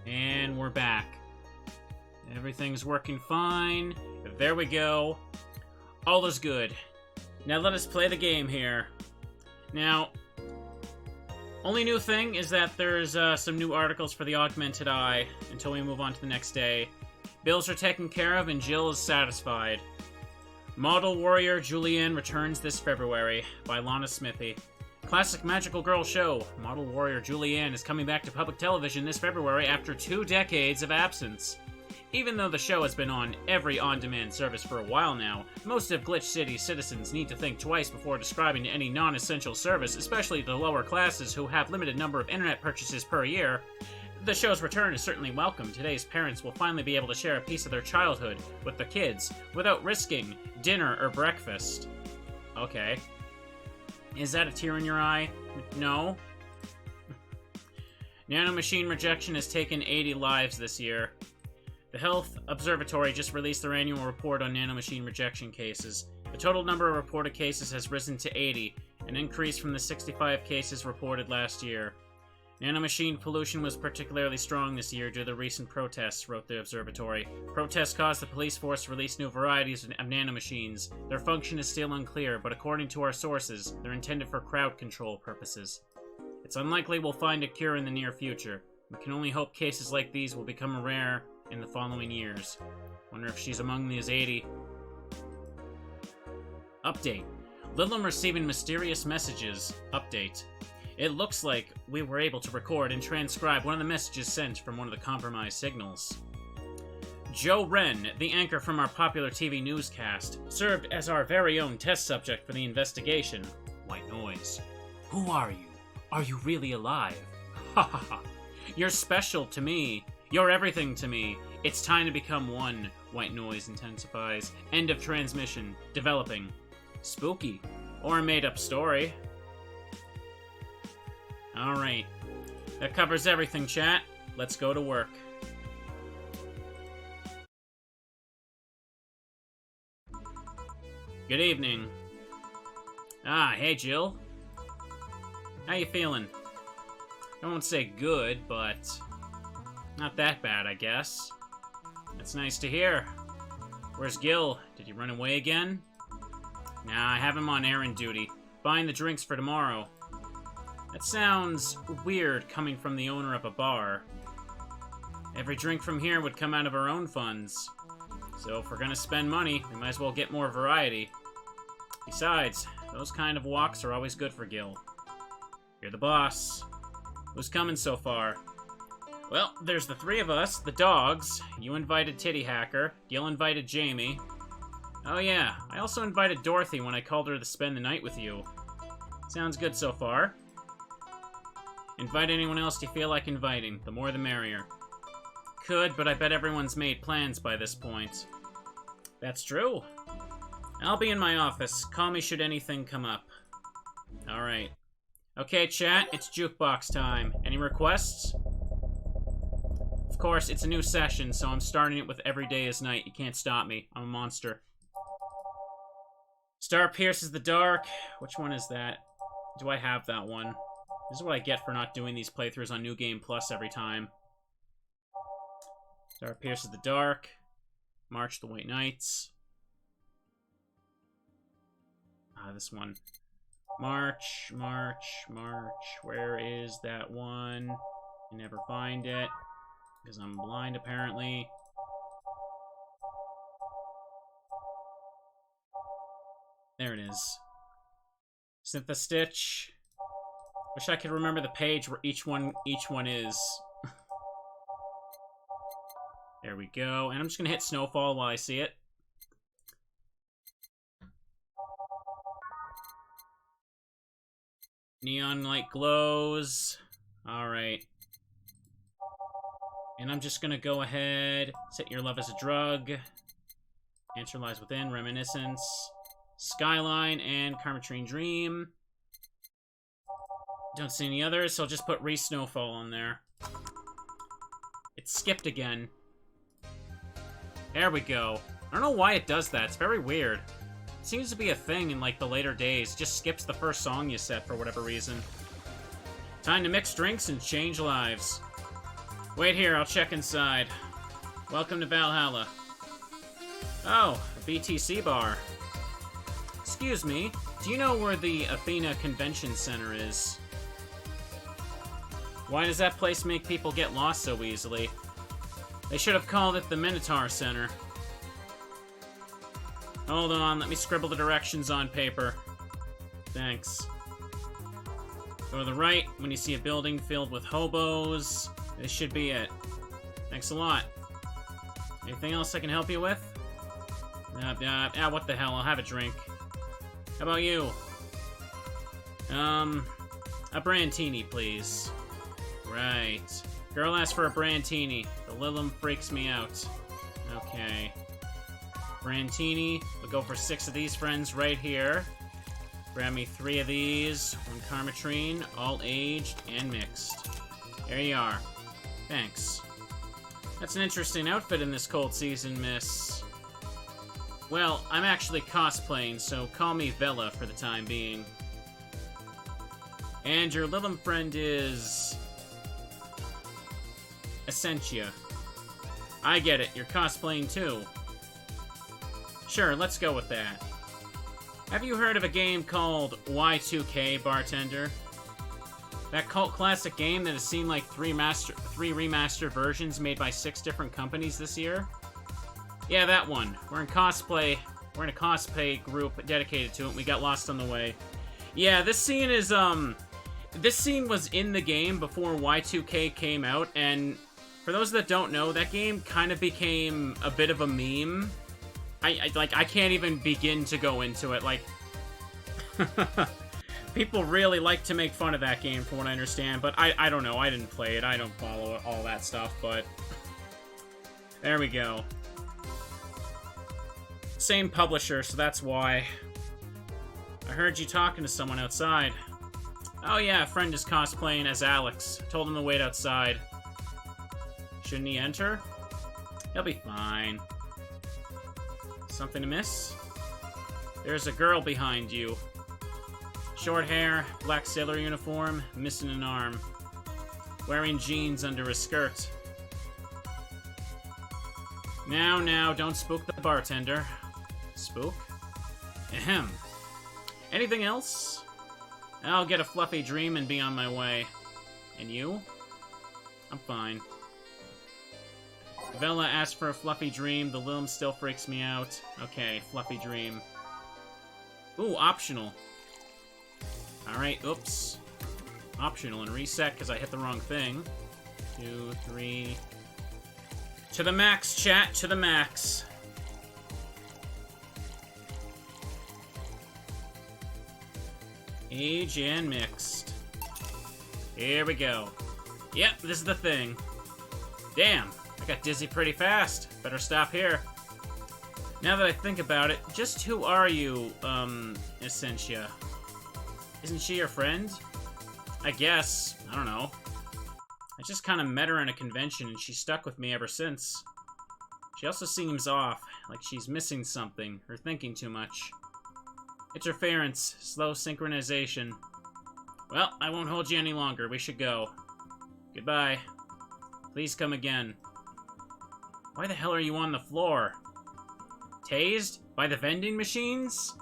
And we're back. Everything's working fine. There we go. All is good. Now let us play the game here. Now, only new thing is that there's some new articles for the Augmented Eye until we move on to the next day. Bills are taken care of and Jill is satisfied. Model Warrior Julianne returns this February by Lana Smithy. Classic magical girl show, Model Warrior Julianne is coming back to public television this February after 2 decades of absence. Even though the show has been on every on-demand service for a while now, most of Glitch City's citizens need to think twice before describing any non-essential service, especially the lower classes who have limited number of internet purchases per year. The show's return is certainly welcome. Today's parents will finally be able to share a piece of their childhood with their kids without risking dinner or breakfast. Okay. Is that a tear in your eye? No? Nanomachine rejection has taken 80 lives this year. The Health Observatory just released their annual report on nanomachine rejection cases. The total number of reported cases has risen to 80, an increase from the 65 cases reported last year. Nanomachine pollution was particularly strong this year due to the recent protests, wrote the observatory. Protests caused the police force to release new varieties of nanomachines. Their function is still unclear, but according to our sources, they're intended for crowd control purposes. It's unlikely we'll find a cure in the near future. We can only hope cases like these will become rare in the following years. Wonder if she's among these 80. Update. Lidlam receiving mysterious messages. Update. It looks like we were able to record and transcribe one of the messages sent from one of the compromised signals. Joe Wren, the anchor from our popular TV newscast, served as our very own test subject for the investigation. White noise. Who are you? Are you really alive? Ha ha ha. You're special to me. You're everything to me. It's time to become one. White noise intensifies. End of transmission. Developing. Spooky. Or a made-up story. Alright. That covers everything, chat. Let's go to work. Good evening. Ah, hey Jill. How you feeling? I won't say good, but not that bad, I guess. That's nice to hear. Where's Gil? Did he run away again? Nah, I have him on errand duty. Buying the drinks for tomorrow. That sounds weird coming from the owner of a bar. Every drink from here would come out of our own funds. So if we're gonna spend money, we might as well get more variety. Besides, those kind of walks are always good for Gil. You're the boss. Who's coming so far? Well, there's the 3 of us, the dogs. You invited Titty Hacker. Gil invited Jamie. Oh yeah, I also invited Dorothy when I called her to spend the night with you. Sounds good so far. Invite anyone else you feel like inviting. The more the merrier. Could, but I bet everyone's made plans by this point. That's true. I'll be in my office. Call me should anything come up. Alright. Okay, chat, it's jukebox time. Any requests? Of course, it's a new session, so I'm starting it with Every Day is Night. You can't stop me. I'm a monster. Star pierces the dark. Which one is that? Do I have that one? This is what I get for not doing these playthroughs on New Game Plus every time. Star pierces the dark. March the White Knights. Ah, this one. March, March, March. Where is that one? I never find it. Because I'm blind, apparently. There it is. Synthestitch. Wish I could remember the page where each one is. There we go. And I'm just gonna hit Snowfall while I see it. Neon light glows. Alright. And I'm just gonna go ahead, set your love as a drug. Answer lies within, reminiscence. Skyline and Carmetrine Dream. Don't see any others, so I'll just put Re-Snowfall on there. It skipped again. There we go. I don't know why it does that. It's very weird. It seems to be a thing in, like, the later days. It just skips the first song you set for whatever reason. Time to mix drinks and change lives. Wait here, I'll check inside. Welcome to Valhalla. Oh, a BTC bar. Excuse me, do you know where the Athena Convention Center is? Why does that place make people get lost so easily? They should have called it the Minotaur Center. Hold on, let me scribble the directions on paper. Thanks. Go to the right when you see a building filled with hobos. This should be it. Thanks a lot. Anything else I can help you with? What the hell, I'll have a drink. How about you? A Brandtini, please. Right. Girl asked for a Brandtini. The Lilum freaks me out. Okay. Brandtini. We'll go for 6 of these friends right here. Grab me 3 of these. 1 Carmetrine, all aged and mixed. There you are. Thanks. That's an interesting outfit in this cold season, miss. Well, I'm actually cosplaying, so call me Vela for the time being. And your Lilum friend is... Essentia. I get it, you're cosplaying too. Sure, let's go with that. Have you heard of a game called Y2K, Bartender? That cult classic game that has seen like 3 remastered versions made by 6 different companies this year? Yeah, that one. We're in a cosplay group dedicated to it, and we got lost on the way. Yeah, this scene is, this scene was in the game before Y2K came out, and for those that don't know, that game kind of became a bit of a meme. I can't even begin to go into it, like... People really like to make fun of that game, from what I understand, but I don't know, I didn't play it, I don't follow all that stuff, but... There we go. Same publisher, so that's why. I heard you talking to someone outside. Oh yeah, a friend is cosplaying as Alex. I told him to wait outside. Shouldn't he enter? He'll be fine. Something to miss? There's a girl behind you. Short hair, black sailor uniform, missing an arm. Wearing jeans under a skirt. Now, don't spook the bartender. Spook? Ahem. Anything else? I'll get a fluffy dream and be on my way. And you? I'm fine. Vela asked for a fluffy dream. The Lilum still freaks me out. Okay, fluffy dream. Ooh, optional. Alright, oops. Optional and reset because I hit the wrong thing. 2, 3... To the max, chat, to the max. Age and mixed. Here we go. Yep, this is the thing. Damn, I got dizzy pretty fast. Better stop here. Now that I think about it, just who are you, Essentia? Isn't she your friend? I guess. I don't know. I just kind of met her in a convention, and she's stuck with me ever since. She also seems off, like she's missing something, or thinking too much. Interference, slow synchronization. Well, I won't hold you any longer. We should go. Goodbye. Please come again. Why the hell are you on the floor? Tased? By the vending machines?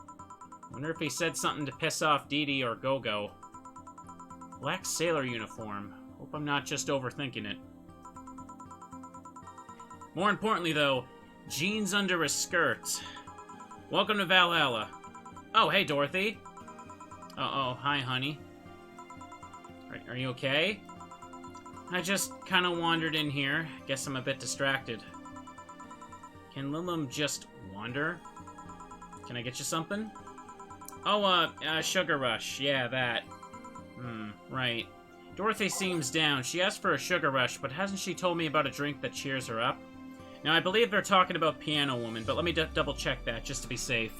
Wonder if he said something to piss off Dee Dee or Go-Go. Black sailor uniform. Hope I'm not just overthinking it. More importantly, though, jeans under a skirt. Welcome to Valhalla. Oh, hey, Dorothy. Uh-oh, hi, honey. Are you okay? I just kind of wandered in here. Guess I'm a bit distracted. Can Lilum just wander? Can I get you something? Oh, Sugar Rush. Yeah, that. Right. Dorothy seems down. She asked for a Sugar Rush, but hasn't she told me about a drink that cheers her up? Now, I believe they're talking about Piano Woman, but let me double-check that, just to be safe.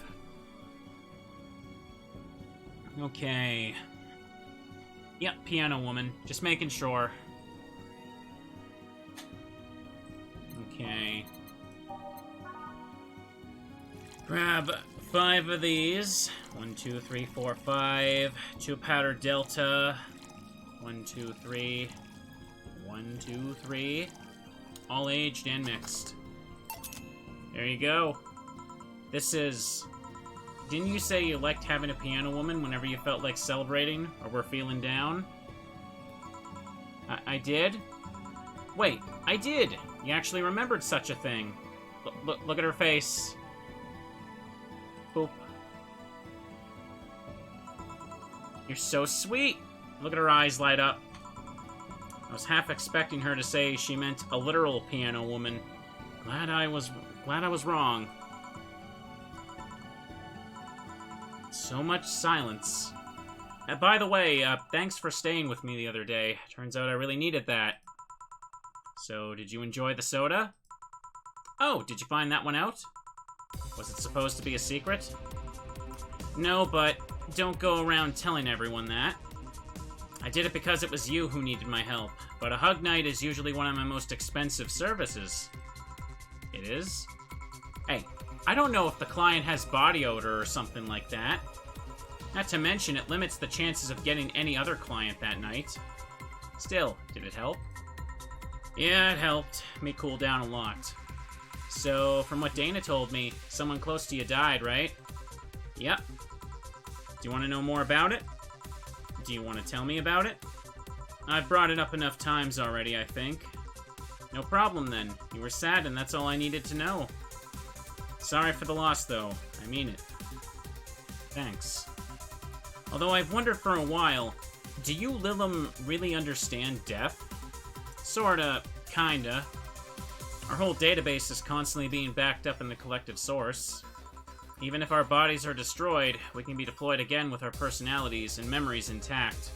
Okay. Yep, Piano Woman. Just making sure. Okay. Grab 5 of these. 1, 2, 3, 4, 5. 2 powder Delta. 1, 2, 3. 1, 2, 3. All aged and mixed. There you go. This is... Didn't you say you liked having a piano woman whenever you felt like celebrating or were feeling down? I did? Wait, I did! You actually remembered such a thing. Look at her face. Boop. You're so sweet! Look at her eyes light up. I was half expecting her to say she meant a literal piano woman. Glad I was wrong. So much silence. By the way, thanks for staying with me the other day. Turns out I really needed that. So, did you enjoy the soda? Oh, did you find that one out? Was it supposed to be a secret? No, but don't go around telling everyone that. I did it because it was you who needed my help, but a hug night is usually one of my most expensive services. It is? Hey, I don't know if the client has body odor or something like that. Not to mention, it limits the chances of getting any other client that night. Still, did it help? Yeah, it helped me cool down a lot. So, from what Dana told me, someone close to you died, right? Yep. Do you want to know more about it? Do you want to tell me about it? I've brought it up enough times already, I think. No problem, then. You were sad, and that's all I needed to know. Sorry for the loss, though. I mean it. Thanks. Although I've wondered for a while, do you Lilum really understand death? Sorta. Kinda. Our whole database is constantly being backed up in the collective source. Even if our bodies are destroyed, we can be deployed again with our personalities and memories intact.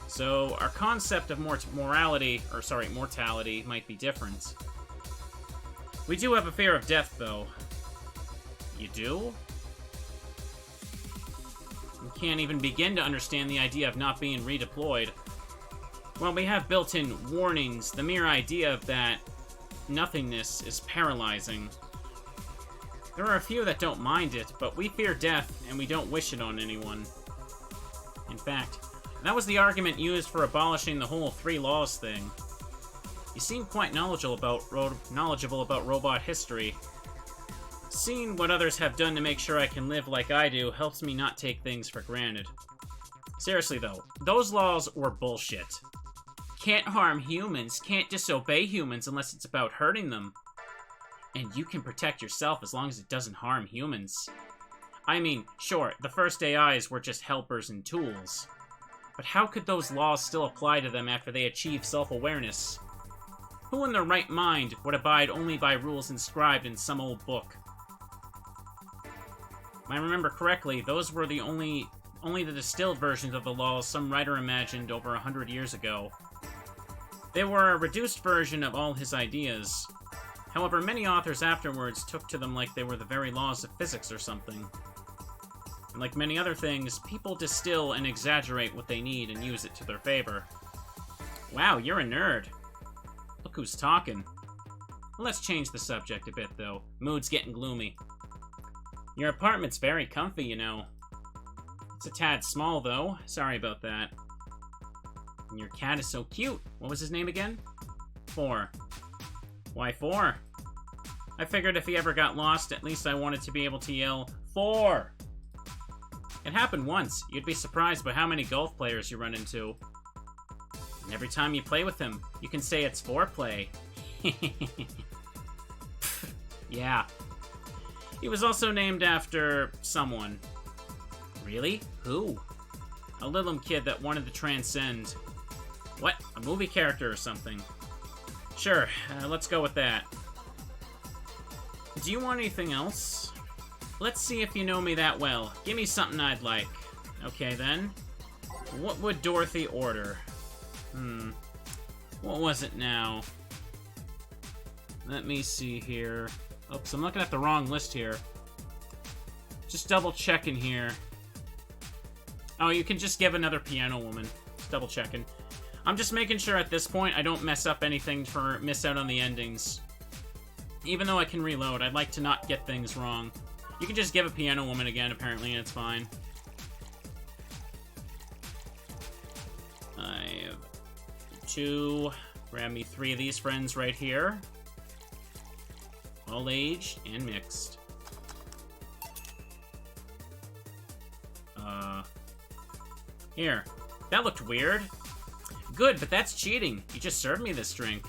So, our concept of mortality might be different. We do have a fear of death, though. You do? We can't even begin to understand the idea of not being redeployed. Well, we have built-in warnings. The mere idea of that nothingness is paralyzing. There are a few that don't mind it, but we fear death, and we don't wish it on anyone. In fact, that was the argument used for abolishing the whole 3 laws thing. You seem quite knowledgeable about robot history. Seeing what others have done to make sure I can live like I do helps me not take things for granted. Seriously, though, those laws were bullshit. Can't harm humans, can't disobey humans unless it's about hurting them. And you can protect yourself as long as it doesn't harm humans. I mean, sure, the first AIs were just helpers and tools. But how could those laws still apply to them after they achieve self-awareness? Who in their right mind would abide only by rules inscribed in some old book? If I remember correctly, those were the only the distilled versions of the laws some writer imagined over 100 years ago. They were a reduced version of all his ideas. However, many authors afterwards took to them like they were the very laws of physics or something. And like many other things, people distill and exaggerate what they need and use it to their favor. Wow, you're a nerd. Look who's talking. Well, let's change the subject a bit, though. Mood's getting gloomy. Your apartment's very comfy, you know. It's a tad small, though. Sorry about that. And your cat is so cute. What was his name again? 4. Why 4? I figured if he ever got lost, at least I wanted to be able to yell, 4! It happened once. You'd be surprised by how many golf players you run into. And every time you play with him, you can say it's foreplay. Yeah. He was also named after someone. Really? Who? A Lilum kid that wanted to transcend. What? A movie character or something? Sure, let's go with that. Do you want anything else? Let's see if you know me that well. Give me something I'd like. Okay, then. What would Dorothy order? What was it now? Let me see here. Oops, I'm looking at the wrong list here. Just double checking here. Oh, you can just give another piano woman. Just double checking. I'm just making sure at this point I don't mess up anything for miss out on the endings. Even though I can reload, I'd like to not get things wrong. You can just give a piano woman again, apparently, and it's fine. I have 2 Grab me 3 of these friends right here. All aged and mixed. Here. That looked weird. Good, but that's cheating. You just served me this drink.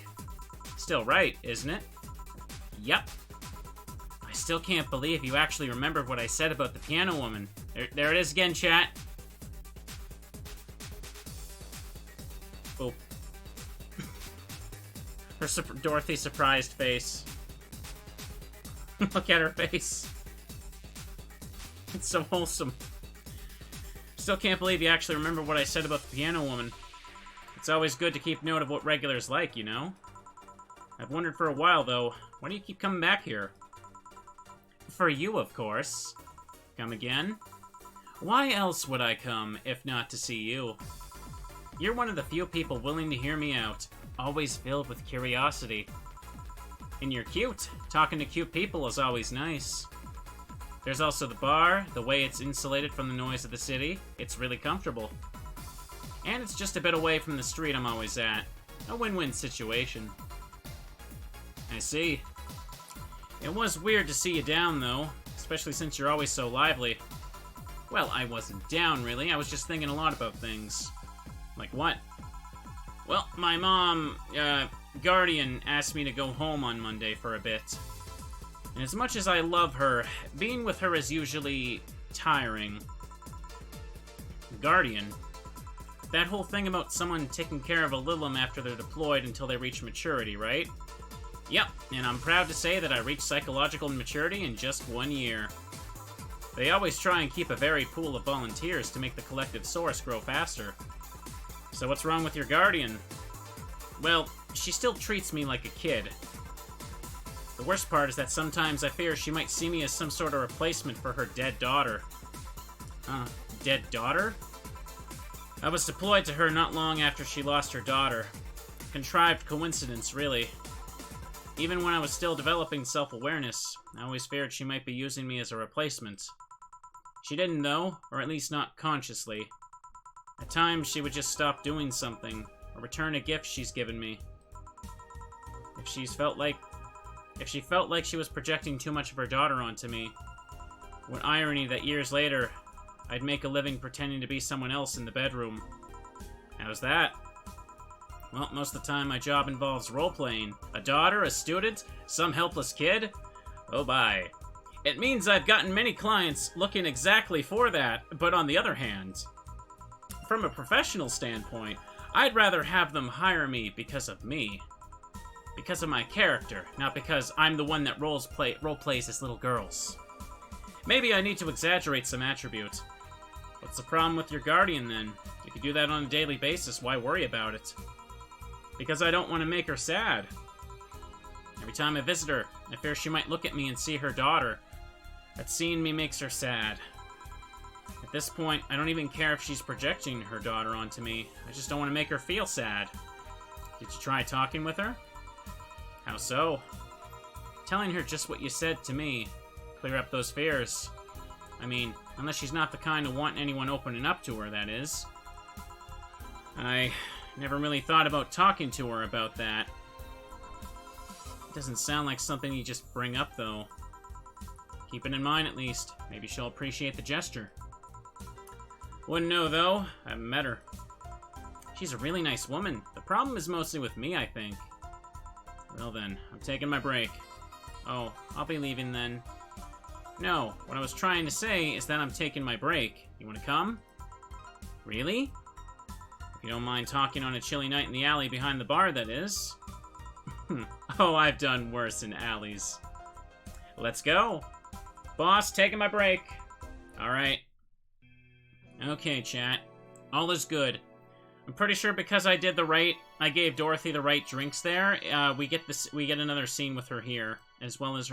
Still right, isn't it? Yep. I still can't believe you actually remembered what I said about the piano woman. There it is again, chat. Oh. Dorothy's surprised face. Look at her face. It's so wholesome. Still can't believe you actually remember what I said about the piano woman. It's always good to keep note of what regulars like, you know? I've wondered for a while, though, why do you keep coming back here? For you, of course. Come again? Why else would I come, if not to see you? You're one of the few people willing to hear me out, always filled with curiosity. And you're cute. Talking to cute people is always nice. There's also the bar, the way it's insulated from the noise of the city. It's really comfortable. And it's just a bit away from the street I'm always at. A win-win situation. I see. It was weird to see you down, though. Especially since you're always so lively. Well, I wasn't down, really. I was just thinking a lot about things. Like what? Well, my mom, guardian, asked me to go home on Monday for a bit. And as much as I love her, being with her is usually tiring. Guardian? That whole thing about someone taking care of a Lilim after they're deployed until they reach maturity, right? Yep, and I'm proud to say that I reached psychological maturity in just 1 year. They always try and keep a varied pool of volunteers to make the collective source grow faster. So what's wrong with your guardian? Well, she still treats me like a kid. The worst part is that sometimes I fear she might see me as some sort of replacement for her dead daughter. Dead daughter? I was deployed to her not long after she lost her daughter. Contrived coincidence, really. Even when I was still developing self-awareness, I always feared she might be using me as a replacement. She didn't, though, or at least not consciously. At times, she would just stop doing something, or return a gift she's given me. If she felt like she was projecting too much of her daughter onto me, what irony that years later, I'd make a living pretending to be someone else in the bedroom. How's that? Well, most of the time my job involves role-playing. A daughter, a student, some helpless kid? Oh bye. It means I've gotten many clients looking exactly for that, but on the other hand, from a professional standpoint, I'd rather have them hire me because of me. Because of my character, not because I'm the one that role-plays as little girls. Maybe I need to exaggerate some attribute. What's the problem with your guardian, then? If you do that on a daily basis, why worry about it? Because I don't want to make her sad. Every time I visit her, I fear she might look at me and see her daughter. That seeing me makes her sad. At this point, I don't even care if she's projecting her daughter onto me. I just don't want to make her feel sad. Did you try talking with her? How so? Telling her just what you said to me. Clear up those fears. I mean, unless she's not the kind to want anyone opening up to her, that is. I never really thought about talking to her about that. It doesn't sound like something you just bring up, though. Keep it in mind, at least. Maybe she'll appreciate the gesture. Wouldn't know, though. I haven't met her. She's a really nice woman. The problem is mostly with me, I think. Well then, I'm taking my break. Oh, I'll be leaving then. No, what I was trying to say is that I'm taking my break. You wanna come? Really? If you don't mind talking on a chilly night in the alley behind the bar, that is. Oh, I've done worse in alleys. Let's go. Boss, taking my break. Alright. Okay, chat. All is good. I'm pretty sure because I gave Dorothy the right drinks there, we get another scene with her here, as well as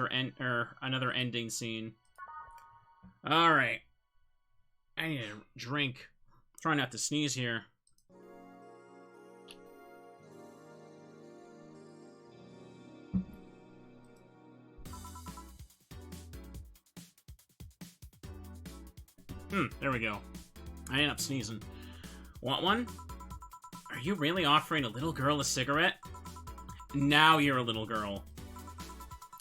another ending scene. Alright. I need a drink. Try not to sneeze here. There we go. I ended up sneezing. Want one? Are you really offering a little girl a cigarette? Now you're a little girl.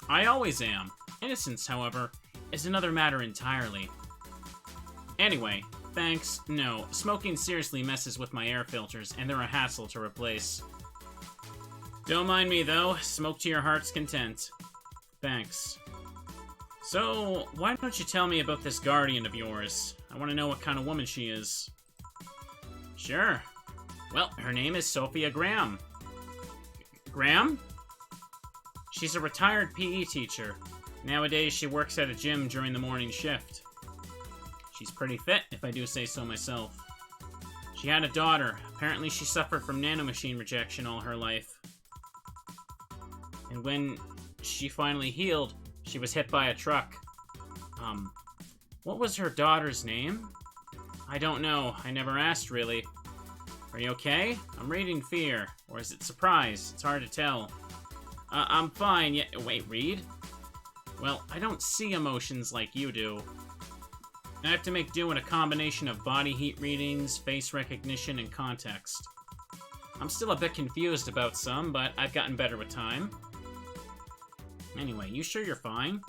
I always am. Innocence, however, is another matter entirely. Anyway, thanks, no. Smoking seriously messes with my air filters, and they're a hassle to replace. Don't mind me, though. Smoke to your heart's content. Thanks. So, why don't you tell me about this guardian of yours? I want to know what kind of woman she is. Sure. Well, her name is Sophia Graham. Graham? She's a retired PE teacher. Nowadays, she works at a gym during the morning shift. She's pretty fit, if I do say so myself. She had a daughter. Apparently, she suffered from nanomachine rejection all her life. And when she finally healed, she was hit by a truck. What was her daughter's name? I don't know. I never asked, really. Are you okay? I'm reading fear. Or is it surprise? It's hard to tell. I'm fine, yeah. Wait, read? Well, I don't see emotions like you do. I have to make do in a combination of body heat readings, face recognition, and context. I'm still a bit confused about some, but I've gotten better with time. Anyway, you sure you're fine?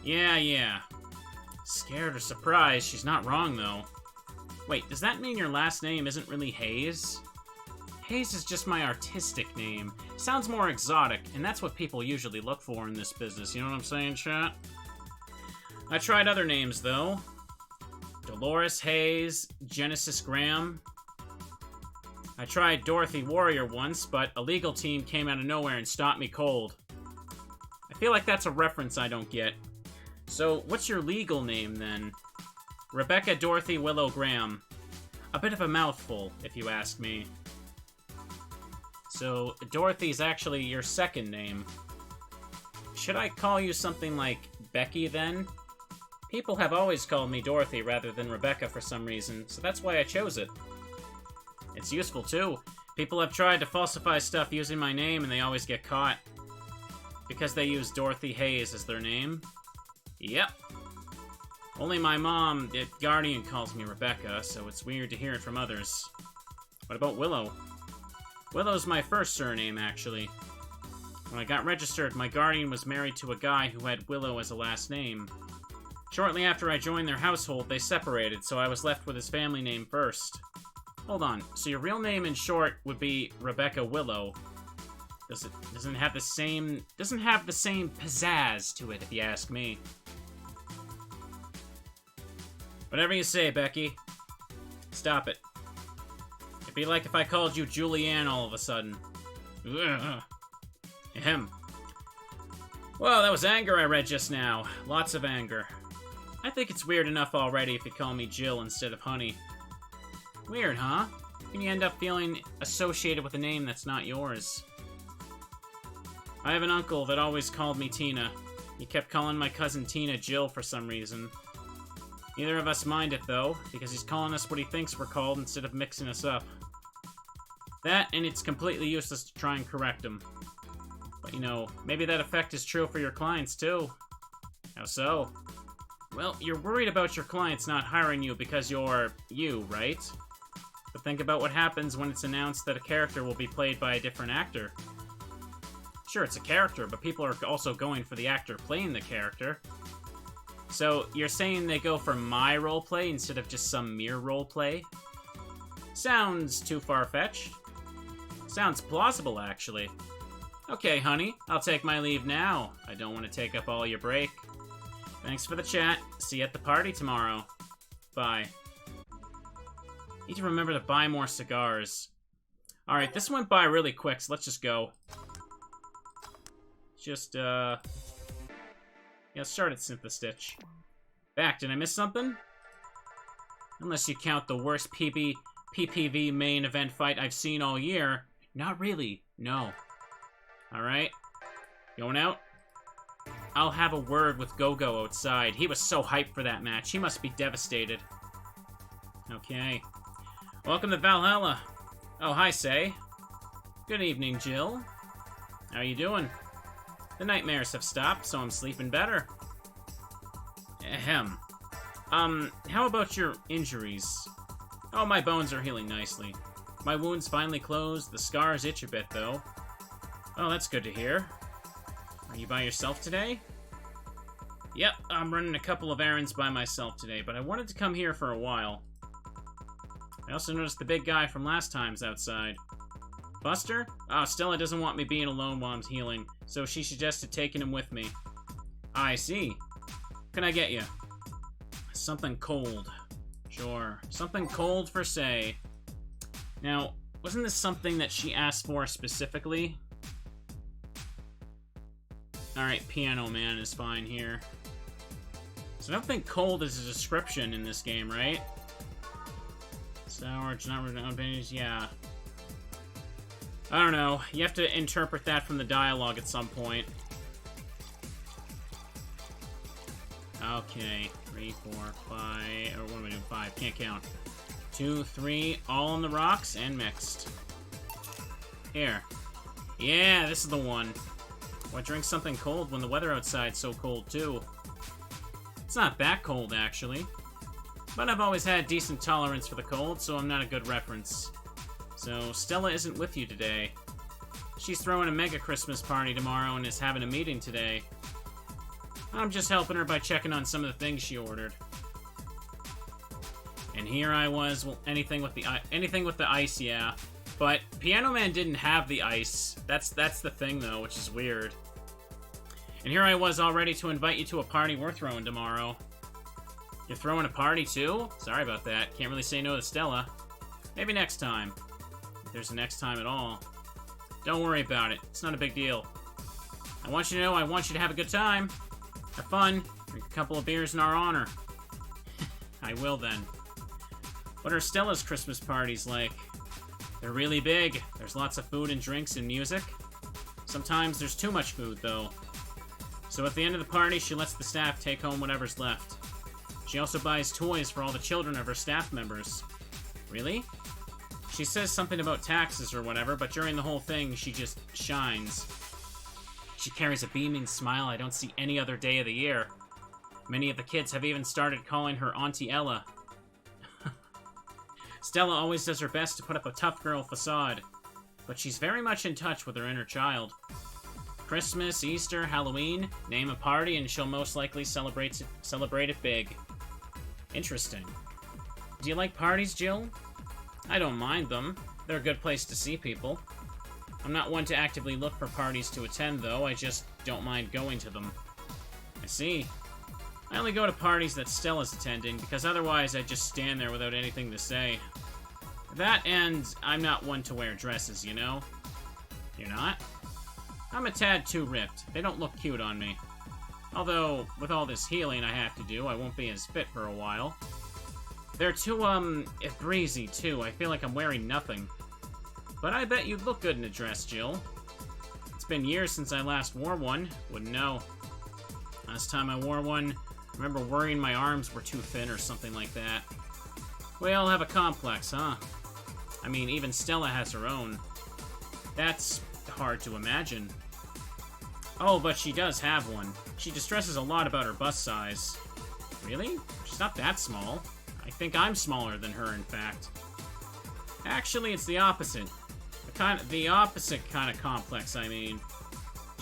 Yeah. Scared or surprised, she's not wrong, though. Wait, does that mean your last name isn't really Hayes? Hayes is just my artistic name. Sounds more exotic, and that's what people usually look for in this business, you know what I'm saying, chat? I tried other names, though. Dolores Hayes, Genesis Graham. I tried Dorothy Warrior once, but a legal team came out of nowhere and stopped me cold. I feel like that's a reference I don't get. So, what's your legal name, then? Rebecca Dorothy Willow Graham. A bit of a mouthful, if you ask me. So, Dorothy's actually your second name. Should I call you something like Becky, then? People have always called me Dorothy rather than Rebecca for some reason, so that's why I chose it. It's useful, too. People have tried to falsify stuff using my name, and they always get caught. Because they use Dorothy Hayes as their name? Yep. Only my mom, the guardian, calls me Rebecca, so it's weird to hear it from others. What about Willow? Willow's my first surname, actually. When I got registered, my guardian was married to a guy who had Willow as a last name. Shortly after I joined their household, they separated, so I was left with his family name first. Hold on, so your real name in short would be Rebecca Willow. Doesn't have the same pizzazz to it, if you ask me. Whatever you say, Becky. Stop it. It'd be like if I called you Julianne all of a sudden. Ugh. Ahem. Well, that was anger I read just now. Lots of anger. I think it's weird enough already if you call me Jill instead of Honey. Weird, huh? And you end up feeling associated with a name that's not yours. I have an uncle that always called me Tina. He kept calling my cousin Tina Jill for some reason. Neither of us mind it, though, because he's calling us what he thinks we're called instead of mixing us up. That, and it's completely useless to try and correct him. But, you know, maybe that effect is true for your clients, too. How so? Well, you're worried about your clients not hiring you because you're you, right? But think about what happens when it's announced that a character will be played by a different actor. Sure, it's a character, but people are also going for the actor playing the character. So, you're saying they go for my roleplay instead of just some mere roleplay? Sounds too far-fetched. Sounds plausible, actually. Okay, honey, I'll take my leave now. I don't want to take up all your break. Thanks for the chat. See you at the party tomorrow. Bye. Need to remember to buy more cigars. Alright, this went by really quick, so let's just go. Yeah, start at Synthestitch. Back, did I miss something? Unless you count the worst PPV main event fight I've seen all year. Not really, no. Alright. Going out? I'll have a word with Go-Go outside. He was so hyped for that match. He must be devastated. Okay. Welcome to Valhalla. Oh, hi, Say. Good evening, Jill. How you doing? The nightmares have stopped, so I'm sleeping better. Ahem. How about your injuries? Oh, my bones are healing nicely. My wound's finally closed. The scars itch a bit, though. Oh, that's good to hear. Are you by yourself today? Yep, I'm running a couple of errands by myself today, but I wanted to come here for a while. I also noticed the big guy from last time's outside. Buster? Oh, Stella doesn't want me being alone while I'm healing, so she suggested taking him with me. I see. What can I get you? Something cold. Sure. Something cold for say. Now, wasn't this something that she asked for specifically? Alright, Piano Man is fine here. So I don't think cold is a description in this game, right? Sour, it's not advantage, yeah. I don't know. You have to interpret that from the dialogue at some point. Okay. 3, 4, 5... Or what am I doing? 5. Can't count. 2, 3, all on the rocks and mixed. Here. Yeah, this is the one. Why drink something cold when the weather outside's so cold, too? It's not that cold, actually. But I've always had decent tolerance for the cold, so I'm not a good reference. So, Stella isn't with you today. She's throwing a mega Christmas party tomorrow and is having a meeting today. I'm just helping her by checking on some of the things she ordered. And here I was, well, anything with the ice, yeah. But Piano Man didn't have the ice. That's the thing, though, which is weird. And here I was all ready to invite you to a party we're throwing tomorrow. You're throwing a party, too? Sorry about that. Can't really say no to Stella. Maybe next time. If there's a next time at all. Don't worry about it. It's not a big deal. I want you to know I want you to have a good time. Have fun. Drink a couple of beers in our honor. I will, then. What are Stella's Christmas parties like? They're really big. There's lots of food and drinks and music. Sometimes there's too much food, though. So at the end of the party, she lets the staff take home whatever's left. She also buys toys for all the children of her staff members. Really? She says something about taxes or whatever, but during the whole thing, she just shines. She carries a beaming smile I don't see any other day of the year. Many of the kids have even started calling her Auntie Ella. Stella always does her best to put up a tough girl facade, but she's very much in touch with her inner child. Christmas, Easter, Halloween, name a party and she'll most likely celebrate it big. Interesting. Do you like parties, Jill? I don't mind them. They're a good place to see people. I'm not one to actively look for parties to attend, though. I just don't mind going to them. I see. I only go to parties that Stella's attending, because otherwise I'd just stand there without anything to say. That and I'm not one to wear dresses, you know? You're not? I'm a tad too ripped. They don't look cute on me. Although, with all this healing I have to do, I won't be as fit for a while. They're too, breezy, too. I feel like I'm wearing nothing. But I bet you'd look good in a dress, Jill. It's been years since I last wore one. Wouldn't know. Last time I wore one, I remember worrying my arms were too thin or something like that. We all have a complex, huh? I mean, even Stella has her own. That's hard to imagine. Oh, but she does have one. She distresses a lot about her bust size. Really? She's not that small. I think I'm smaller than her, in fact. Actually, it's the opposite. The opposite kind of complex, I mean.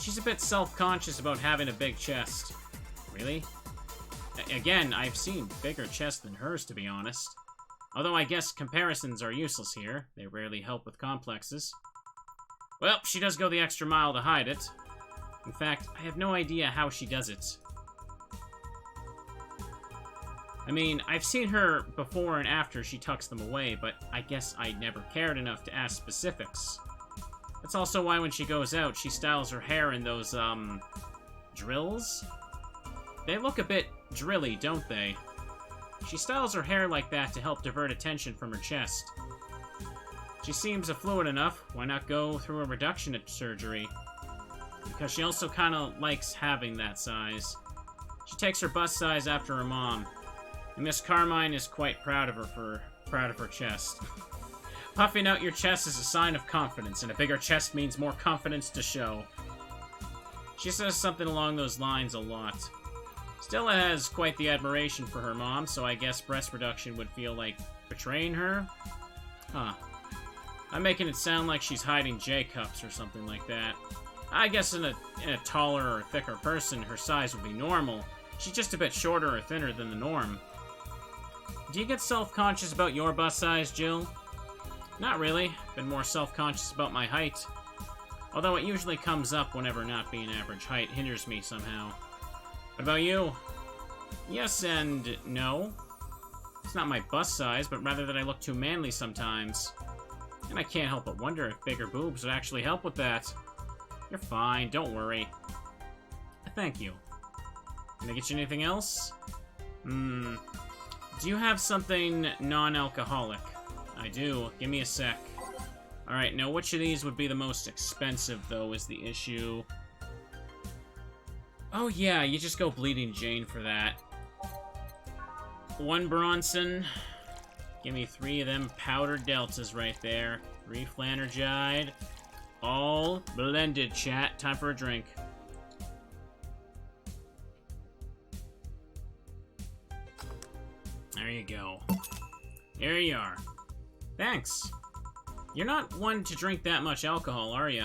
She's a bit self-conscious about having a big chest. Really? Again, I've seen bigger chests than hers, to be honest. Although I guess comparisons are useless here. They rarely help with complexes. Well, she does go the extra mile to hide it. In fact, I have no idea how she does it. I mean, I've seen her before and after she tucks them away, but I guess I never cared enough to ask specifics. That's also why when she goes out, she styles her hair in those, drills? They look a bit drilly, don't they? She styles her hair like that to help divert attention from her chest. She seems affluent enough, why not go through a reduction surgery? Because she also kinda likes having that size. She takes her bust size after her mom. And Miss Carmine is quite proud of her chest. Puffing out your chest is a sign of confidence, and a bigger chest means more confidence to show. She says something along those lines a lot. Stella has quite the admiration for her mom, so I guess breast reduction would feel like betraying her? Huh. I'm making it sound like she's hiding J-cups or something like that. I guess in a taller or thicker person, her size would be normal. She's just a bit shorter or thinner than the norm. Do you get self-conscious about your bust size, Jill? Not really. Been more self-conscious about my height. Although it usually comes up whenever not being average height hinders me somehow. What about you? Yes and no. It's not my bust size, but rather that I look too manly sometimes. And I can't help but wonder if bigger boobs would actually help with that. You're fine, don't worry. Thank you. Can I get you anything else? Do you have something non-alcoholic? I do. Give me a sec. Alright, now which of these would be the most expensive, though, is the issue. Oh yeah, you just go Bleeding Jane for that. 1 Bronson. Give me 3 of them powdered deltas right there. 3 Flanergide. All blended, chat. Time for a drink. There you go. Here you are. Thanks. You're not one to drink that much alcohol, are you?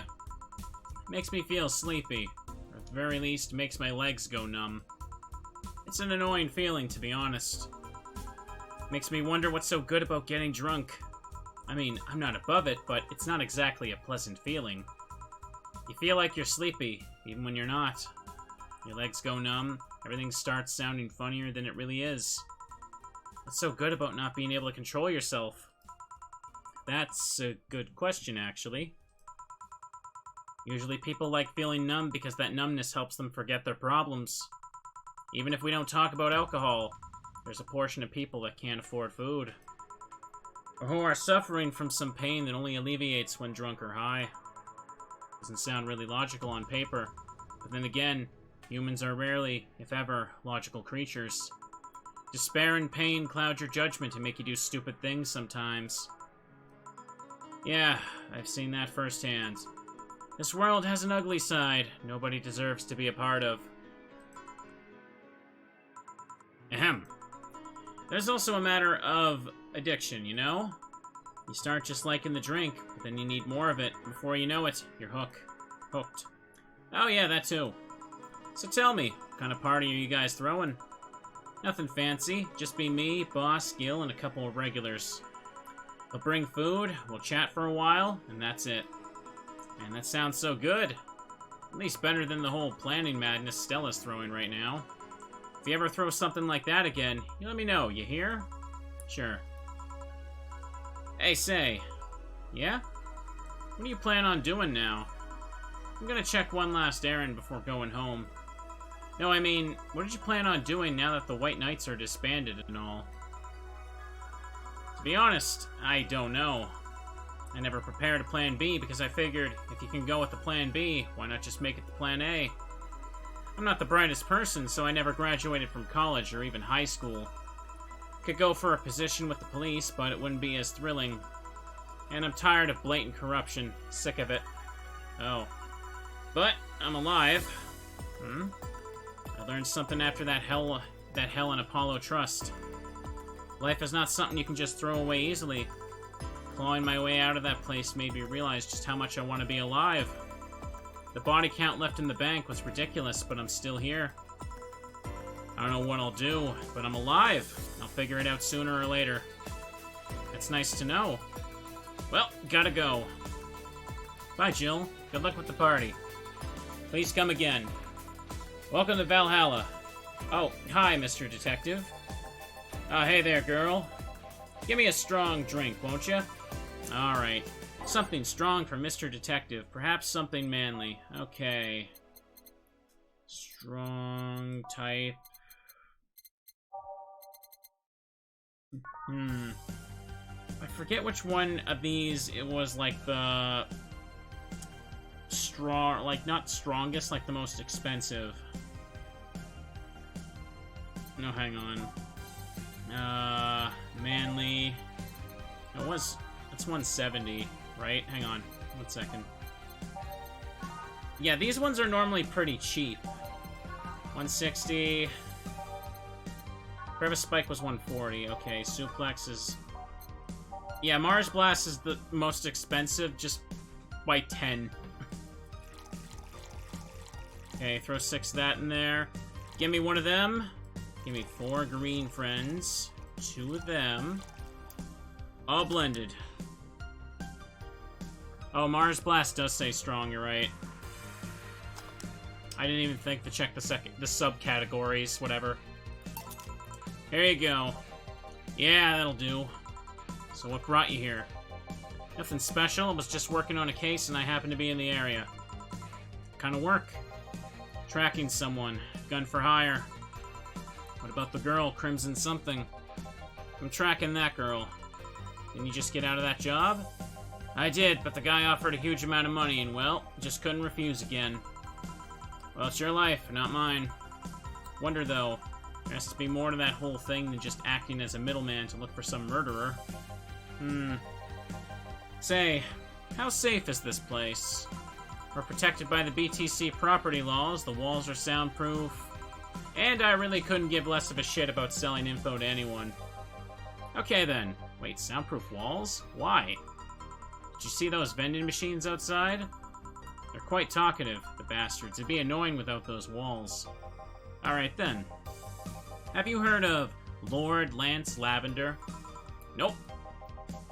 Makes me feel sleepy. Or at the very least, makes my legs go numb. It's an annoying feeling, to be honest. Makes me wonder what's so good about getting drunk. I mean, I'm not above it, but it's not exactly a pleasant feeling. You feel like you're sleepy, even when you're not. Your legs go numb, everything starts sounding funnier than it really is. What's so good about not being able to control yourself? That's a good question, actually. Usually people like feeling numb because that numbness helps them forget their problems. Even if we don't talk about alcohol, there's a portion of people that can't afford food. Or who are suffering from some pain that only alleviates when drunk or high. Doesn't sound really logical on paper, but then again, humans are rarely, if ever, logical creatures. Despair and pain cloud your judgment and make you do stupid things sometimes. Yeah, I've seen that firsthand. This world has an ugly side nobody deserves to be a part of. Ahem. There's also a matter of addiction, you know? You start just liking the drink, but then you need more of it. Before you know it, you're hooked. Oh yeah, that too. So tell me, what kind of party are you guys throwing? Nothing fancy, just be me, Boss, Gil, and a couple of regulars. We'll bring food, we'll chat for a while, and that's it. Man, that sounds so good. At least better than the whole planning madness Stella's throwing right now. If you ever throw something like that again, you let me know, you hear? Sure. Hey, say. Yeah? What do you plan on doing now? I'm gonna check one last errand before going home. No, I mean, what did you plan on doing now that the White Knights are disbanded and all? To be honest, I don't know. I never prepared a plan B because I figured if you can go with the plan B, why not just make it the plan A? I'm not the brightest person, so I never graduated from college or even high school. Could go for a position with the police, but it wouldn't be as thrilling. And I'm tired of blatant corruption. Sick of it. Oh. But I'm alive. I learned something after that hell in Apollo Trust. Life is not something you can just throw away easily. Clawing my way out of that place made me realize just how much I want to be alive. The body count left in the bank was ridiculous, but I'm still here. I don't know what I'll do, but I'm alive. I'll figure it out sooner or later. That's nice to know. Well, gotta go. Bye, Jill. Good luck with the party. Please come again. Welcome to Valhalla. Oh, hi, Mr. Detective. Hey there, girl. Give me a strong drink, won't you? Alright. Something strong for Mr. Detective. Perhaps something manly. Okay. Strong type. I forget which one of these it was, like, the... strong... like, not strongest, like, the most expensive. No, hang on. Manly. It was... it's 170, right? Hang on. 1 second. Yeah, these ones are normally pretty cheap. 160. Crevice Spike was 140. Okay, Suplex is... yeah, Mars Blast is the most expensive, just by 10. Okay, throw 6 of that in there. Give me one of them. Give me 4 green friends. 2 of them. All blended. Oh, Mars Blast does say strong, you're right. I didn't even think to check the subcategories, whatever. Here you go. Yeah, that'll do. So what brought you here? Nothing special, I was just working on a case and I happened to be in the area. Kind of work. Tracking someone. Gun for hire. What about the girl, Crimson something? I'm tracking that girl. Didn't you just get out of that job? I did, but the guy offered a huge amount of money and, well, just couldn't refuse again. Well, it's your life, not mine. Wonder, though, there has to be more to that whole thing than just acting as a middleman to look for some murderer. Say, how safe is this place? We're protected by the BTC property laws, the walls are soundproof, and I really couldn't give less of a shit about selling info to anyone. Okay then. Wait, soundproof walls? Why? Did you see those vending machines outside? They're quite talkative, the bastards. It'd be annoying without those walls. Alright then. Have you heard of Lord Lance Lavender? Nope.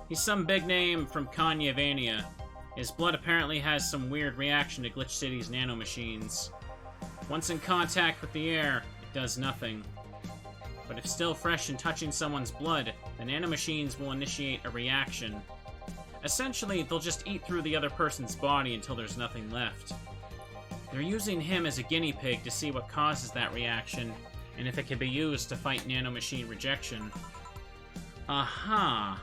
He's some big name from Kanyavania. His blood apparently has some weird reaction to Glitch City's nanomachines. Once in contact with the air, it does nothing. But if still fresh and touching someone's blood, the nanomachines will initiate a reaction. Essentially, they'll just eat through the other person's body until there's nothing left. They're using him as a guinea pig to see what causes that reaction, and if it can be used to fight nanomachine rejection. Aha!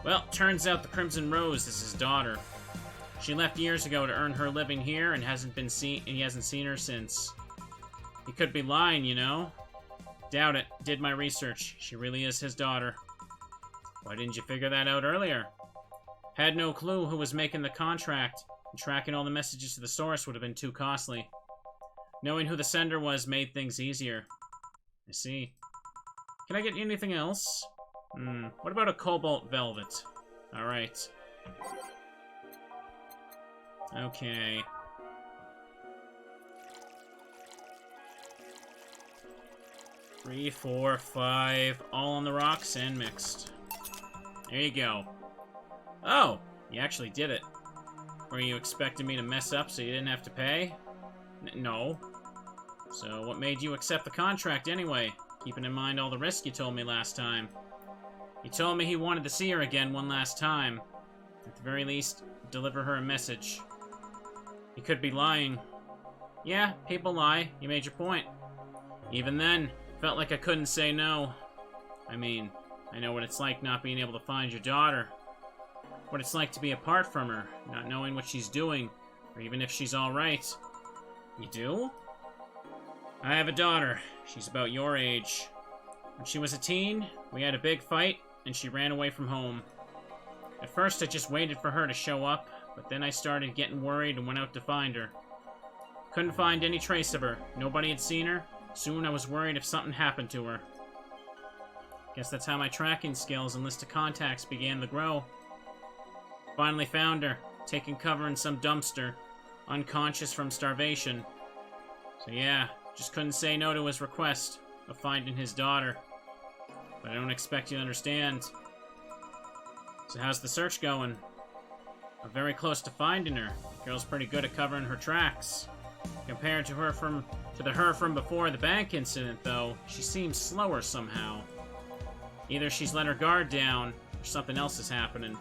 Well, turns out the Crimson Rose is his daughter. She left years ago to earn her living here and he hasn't seen her since. He could be lying, you know? Doubt it. Did my research. She really is his daughter. Why didn't you figure that out earlier? Had no clue who was making the contract, and tracking all the messages to the source would have been too costly. Knowing who the sender was made things easier. I see. Can I get you anything else? What about a cobalt velvet? Alright. Okay. Three, 4, 5, all on the rocks and mixed. There you go. Oh, you actually did it. Were you expecting me to mess up so you didn't have to pay? No. So what made you accept the contract anyway? Keeping in mind all the risk you told me last time. He told me he wanted to see her again one last time. At the very least, deliver her a message. He could be lying. Yeah, people lie. You made your point. Even then, felt like I couldn't say no. I mean, I know what it's like not being able to find your daughter. What it's like to be apart from her, not knowing what she's doing, or even if she's alright. You do? I have a daughter. She's about your age. When she was a teen, we had a big fight, and she ran away from home. At first, I just waited for her to show up, but then I started getting worried and went out to find her. Couldn't find any trace of her. Nobody had seen her. Soon I was worried if something happened to her. Guess that's how my tracking skills and list of contacts began to grow. Finally found her, taking cover in some dumpster, unconscious from starvation. So yeah, just couldn't say no to his request of finding his daughter. But I don't expect you to understand. So how's the search going? I'm very close to finding her. The girl's pretty good at covering her tracks. Compared to her from before the bank incident, though, she seems slower somehow. Either she's let her guard down, or something else is happening.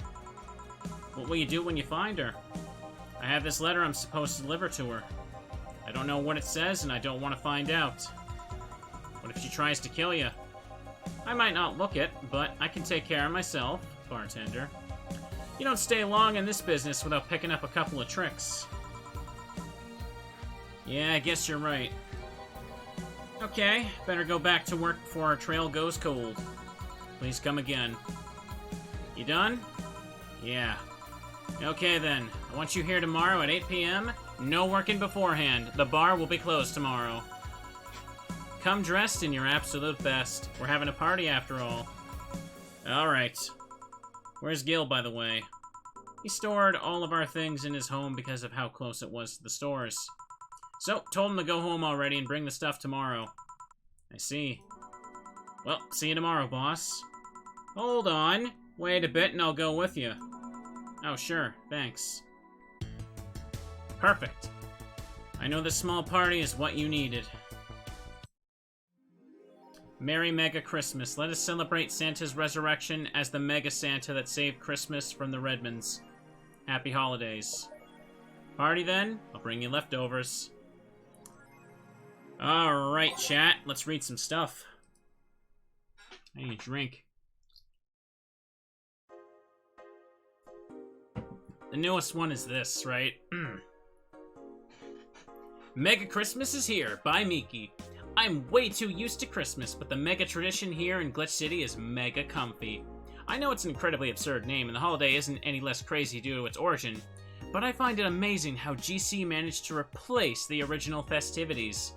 What will you do when you find her? I have this letter I'm supposed to deliver to her. I don't know what it says, and I don't want to find out. What if she tries to kill you? I might not look it, but I can take care of myself, Bartender. You don't stay long in this business without picking up a couple of tricks. Yeah, I guess you're right. Okay, better go back to work before our trail goes cold. Please come again. You done? Yeah. Okay then, I want you here tomorrow at 8 p.m. No working beforehand. The bar will be closed tomorrow. Come dressed in your absolute best. We're having a party after all. Alright. Where's Gil, by the way? He stored all of our things in his home because of how close it was to the stores. So, told him to go home already and bring the stuff tomorrow. I see. Well, see you tomorrow, boss. Hold on. Wait a bit and I'll go with you. Oh, sure. Thanks. Perfect. I know this small party is what you needed. Merry Mega Christmas. Let us celebrate Santa's resurrection as the Mega Santa that saved Christmas from the Redmonds. Happy holidays. Party then? I'll bring you leftovers. Alright, chat. Let's read some stuff. I need a drink. The newest one is this, right? Mega Christmas is here, by Miki. I'm way too used to Christmas, but the mega tradition here in Glitch City is mega comfy. I know it's an incredibly absurd name, and the holiday isn't any less crazy due to its origin, but I find it amazing how GC managed to replace the original festivities.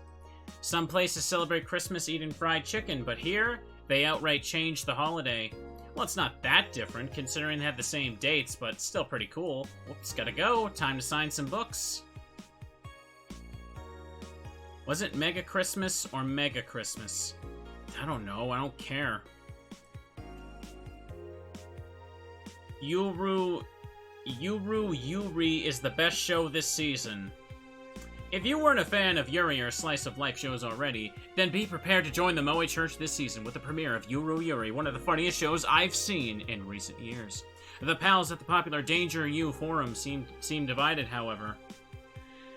Some places celebrate Christmas eating fried chicken, but here, they outright changed the holiday. Well, it's not that different, considering they have the same dates, but still pretty cool. Whoops, gotta go. Time to sign some books. Was it Mega Christmas or Mega Christmas? I don't know, I don't care. Yuri is the best show this season. If you weren't a fan of Yuri or Slice of Life shows already, then be prepared to join the Moe Church this season with the premiere of Yuri, one of the funniest shows I've seen in recent years. The pals at the popular Danger U forum seem divided, however.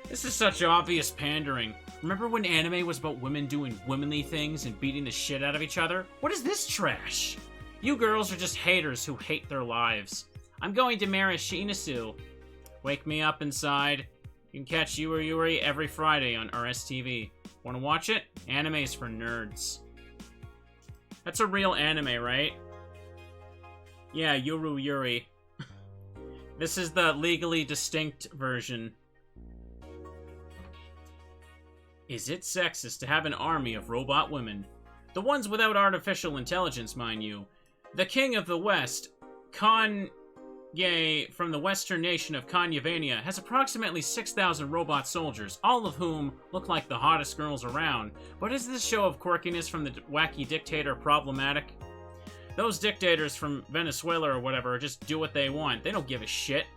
This is such obvious pandering. Remember when anime was about women doing womanly things and beating the shit out of each other? What is this trash? You girls are just haters who hate their lives. I'm going to marry Shinasu. Wake me up inside. You can catch Yuri every Friday on RSTV. Wanna watch it? Anime's for nerds. That's a real anime, right? Yeah, Yuri. This is the legally distinct version. Is it sexist to have an army of robot women? The ones without artificial intelligence, mind you. The king of the West, Kanye from the western nation of Kanyavania, has approximately 6,000 robot soldiers, all of whom look like the hottest girls around. But is this show of quirkiness from the wacky dictator problematic? Those dictators from Venezuela or whatever just do what they want. They don't give a shit.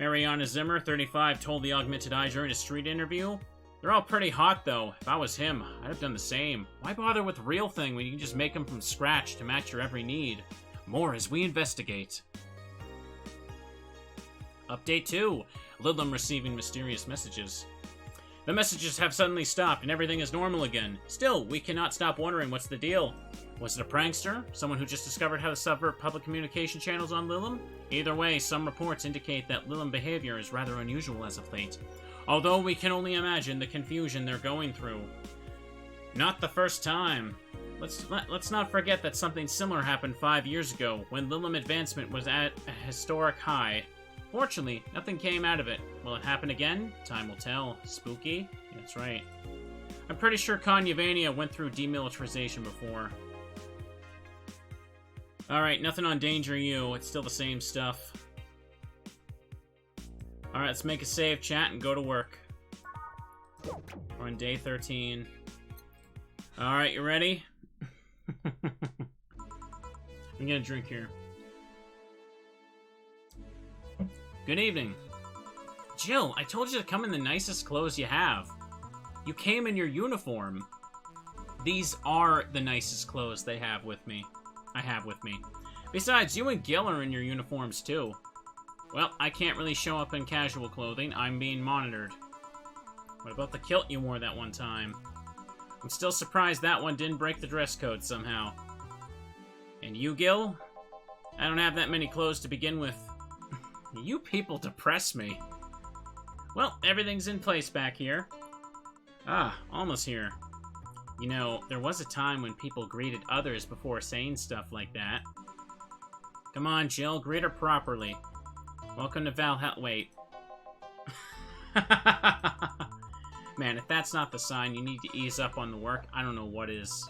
Mariana Zimmer, 35, told the Augmented Eye during a street interview. They're all pretty hot, though. If I was him, I'd have done the same. Why bother with real thing when you can just make them from scratch to match your every need? More as we investigate. Update 2. Lidlam receiving mysterious messages. The messages have suddenly stopped and everything is normal again. Still, we cannot stop wondering what's the deal. Was it a prankster? Someone who just discovered how to subvert public communication channels on Lidlam? Either way, some reports indicate that Lidlam behavior is rather unusual as of late. Although we can only imagine the confusion they're going through. Not the first time. Let's not forget that something similar happened 5 years ago, when Lidlam advancement was at a historic high. Fortunately, nothing came out of it. Will it happen again? Time will tell. Spooky? That's right. I'm pretty sure Kanyavania went through demilitarization before. Alright, nothing on Danger U. It's still the same stuff. Alright, let's make a save, chat, and go to work. We're on day 13. Alright, you ready? I'm gonna drink here. Good evening. Jill, I told you to come in the nicest clothes you have. You came in your uniform. These are the nicest clothes I have with me. Besides, you and Gil are in your uniforms too. Well, I can't really show up in casual clothing. I'm being monitored. What about the kilt you wore that one time? I'm still surprised that one didn't break the dress code somehow. And you, Gil? I don't have that many clothes to begin with. You people depress me. Well, everything's in place back here. Ah, almost here. You know, there was a time when people greeted others before saying stuff like that. Come on, Jill, greet her properly. Welcome to Valhalla. Wait. Man, if that's not the sign you need to ease up on the work, I don't know what is.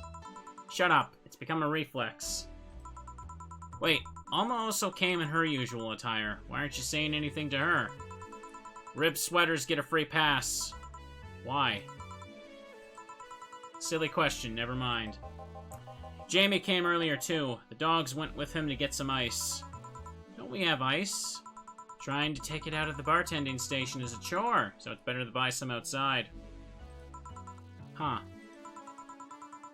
Shut up. It's become a reflex. Wait, Alma also came in her usual attire. Why aren't you saying anything to her? Rib sweaters get a free pass. Why? Silly question, never mind. Jamie came earlier too. The dogs went with him to get some ice. Don't we have ice? Trying to take it out of the bartending station is a chore, so it's better to buy some outside. Huh.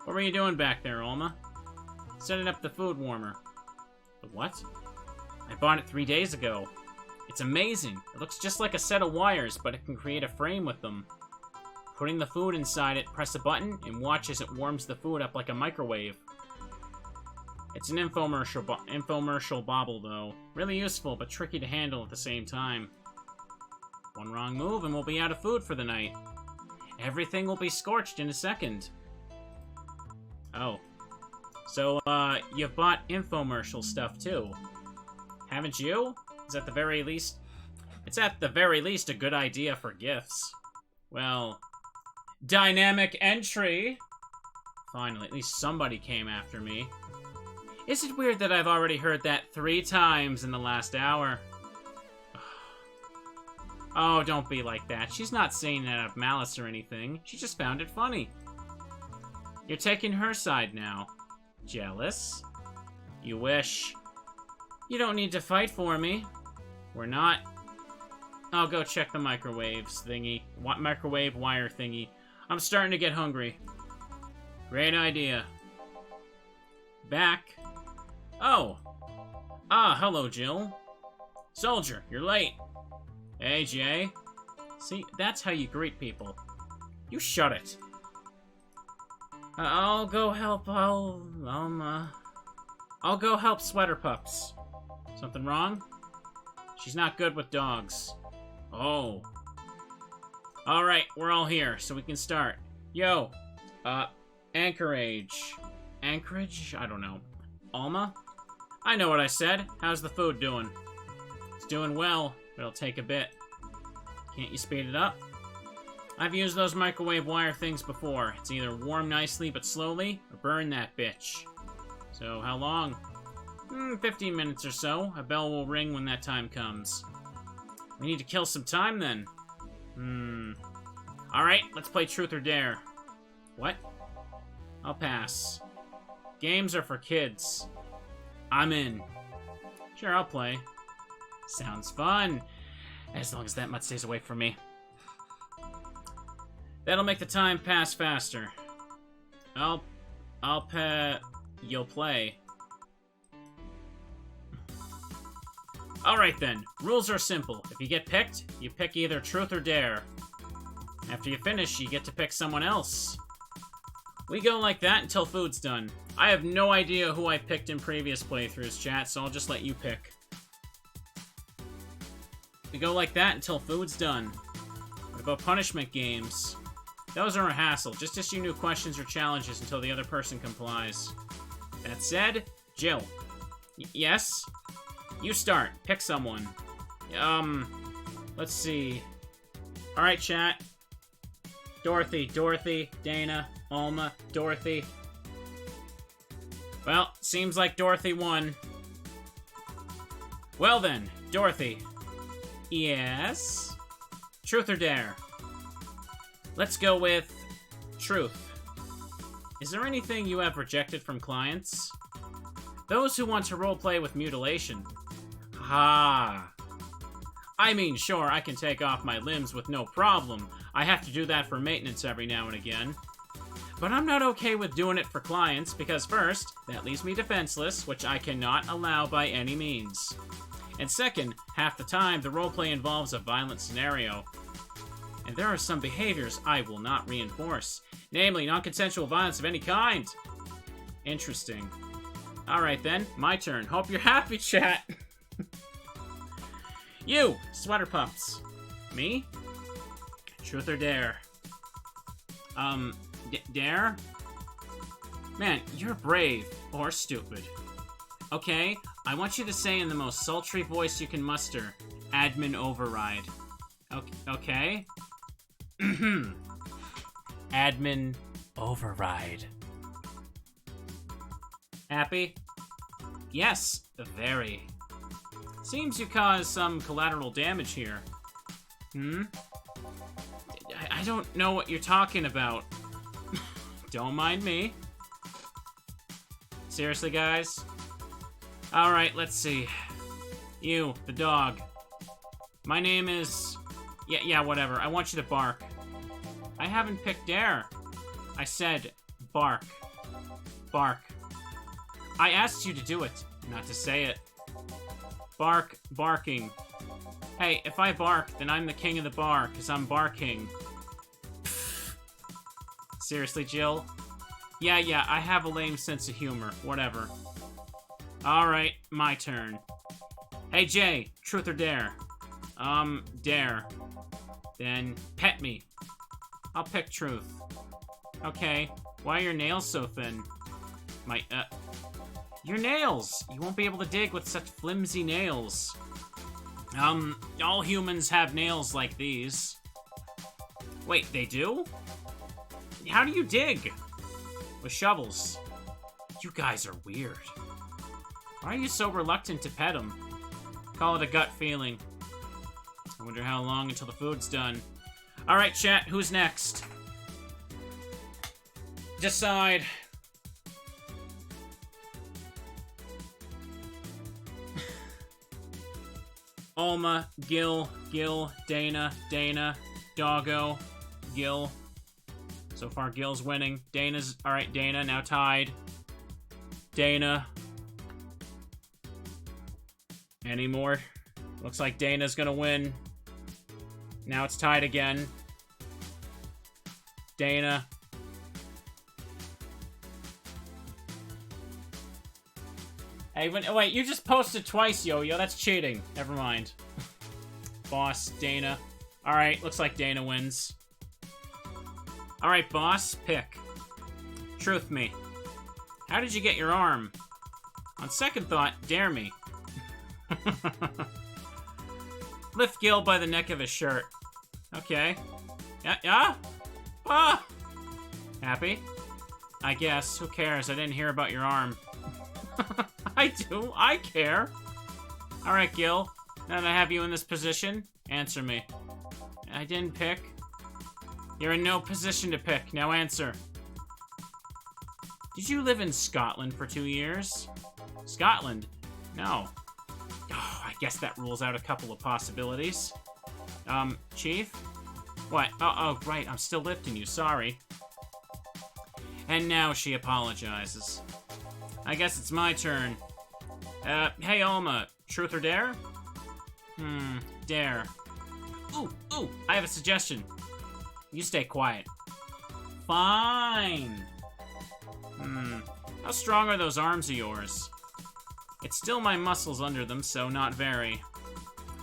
What were you doing back there, Alma? Setting up the food warmer. The what? I bought it 3 days ago. It's amazing. It looks just like a set of wires, but it can create a frame with them. Putting the food inside it, press a button, and watch as it warms the food up like a microwave. It's an infomercial bauble, though. Really useful, but tricky to handle at the same time. One wrong move and we'll be out of food for the night. Everything will be scorched in a second. Oh. So, you've bought infomercial stuff, too. Haven't you? It's at the very least a good idea for gifts. Well, dynamic entry! Finally, at least somebody came after me. Is it weird that I've already heard that 3 times in the last hour? Oh, don't be like that. She's not saying it out of malice or anything. She just found it funny. You're taking her side now. Jealous? You wish. You don't need to fight for me. We're not. I'll go check the microwaves thingy. Microwave wire thingy. I'm starting to get hungry. Great idea. Back. Oh. Ah, hello, Jill. Soldier, you're late. Hey, Jay. See, that's how you greet people. You shut it. I'll go help, I'll go help Sweater Pups. Something wrong? She's not good with dogs. Oh. Alright, we're all here, so we can start. Yo. Anchorage. Anchorage? I don't know. Alma? I know what I said. How's the food doing? It's doing well, but it'll take a bit. Can't you speed it up? I've used those microwave wire things before. It's either warm nicely but slowly, or burn that bitch. So, how long? 15 minutes or so. A bell will ring when that time comes. We need to kill some time, then. Alright, let's play Truth or Dare. What? I'll pass. Games are for kids. I'm in. Sure, I'll play. Sounds fun. As long as that mutt stays away from me. That'll make the time pass faster. You'll play. Alright then, rules are simple. If you get picked, you pick either Truth or Dare. After you finish, you get to pick someone else. We go like that until food's done. I have no idea who I picked in previous playthroughs, chat, so I'll just let you pick. We go like that until food's done. What about punishment games? Those are a hassle. Just issue new questions or challenges until the other person complies. That said, Jill. Yes? You start. Pick someone. Let's see. Alright, chat. Dorothy, Dana, Alma, Dorothy. Well, seems like Dorothy won. Well then, Dorothy. Yes? Truth or Dare? Let's go with Truth. Is there anything you have rejected from clients? Those who want to roleplay with mutilation. Ha! I mean, sure, I can take off my limbs with no problem. I have to do that for maintenance every now and again. But I'm not okay with doing it for clients, because first, that leaves me defenseless, which I cannot allow by any means. And second, half the time, the roleplay involves a violent scenario. And there are some behaviors I will not reinforce, namely non-consensual violence of any kind. Interesting. Alright then, my turn. Hope you're happy, chat. You, Sweater Pups. Me? Truth or Dare? Dare? Man, you're brave, or stupid. Okay, I want you to say in the most sultry voice you can muster, admin override. Okay? Admin override. Happy? Yes, very. Seems you caused some collateral damage here. I don't know what you're talking about. Don't mind me. Seriously, guys? Alright, let's see. You, the dog. My name is... Yeah, whatever. I want you to bark. I haven't picked Dare. I said bark. Bark. I asked you to do it, not to say it. Bark, barking. Hey, if I bark, then I'm the king of the bar, because I'm barking. Seriously, Jill? Yeah, I have a lame sense of humor. Whatever. Alright, my turn. Hey, Jay, truth or dare? Dare. Then, pet me. I'll pick truth. Okay, why are your nails so thin? Your nails! You won't be able to dig with such flimsy nails. All humans have nails like these. Wait, they do? How do you dig? With shovels. You guys are weird. Why are you so reluctant to pet them? Call it a gut feeling. I wonder how long until the food's done. Alright, chat, who's next? Decide. Alma, Gil, Dana, Doggo, Gil. So far, Gil's winning. Dana's... Alright, Dana, now tied. Dana. Any more? Looks like Dana's gonna win. Now it's tied again. Dana. Hey, wait, you just posted twice, Yo-Yo. That's cheating. Never mind. Boss, Dana. Alright, looks like Dana wins. Alright, boss, pick. Truth me. How did you get your arm? On second thought, dare me. Lift Gil by the neck of his shirt. Okay. Yeah? Ah! Happy? I guess. Who cares? I didn't hear about your arm. I do. I care. Alright, Gil. Now that I have you in this position, answer me. I didn't pick. You're in no position to pick. Now answer. Did you live in Scotland for 2 years? Scotland? No. Oh, I guess that rules out a couple of possibilities. Chief? What? Oh, right. I'm still lifting you. Sorry. And now she apologizes. I guess it's my turn. Hey, Alma. Truth or dare? Dare. Ooh, I have a suggestion. You stay quiet. Fine. How strong are those arms of yours? It's still my muscles under them, so not very.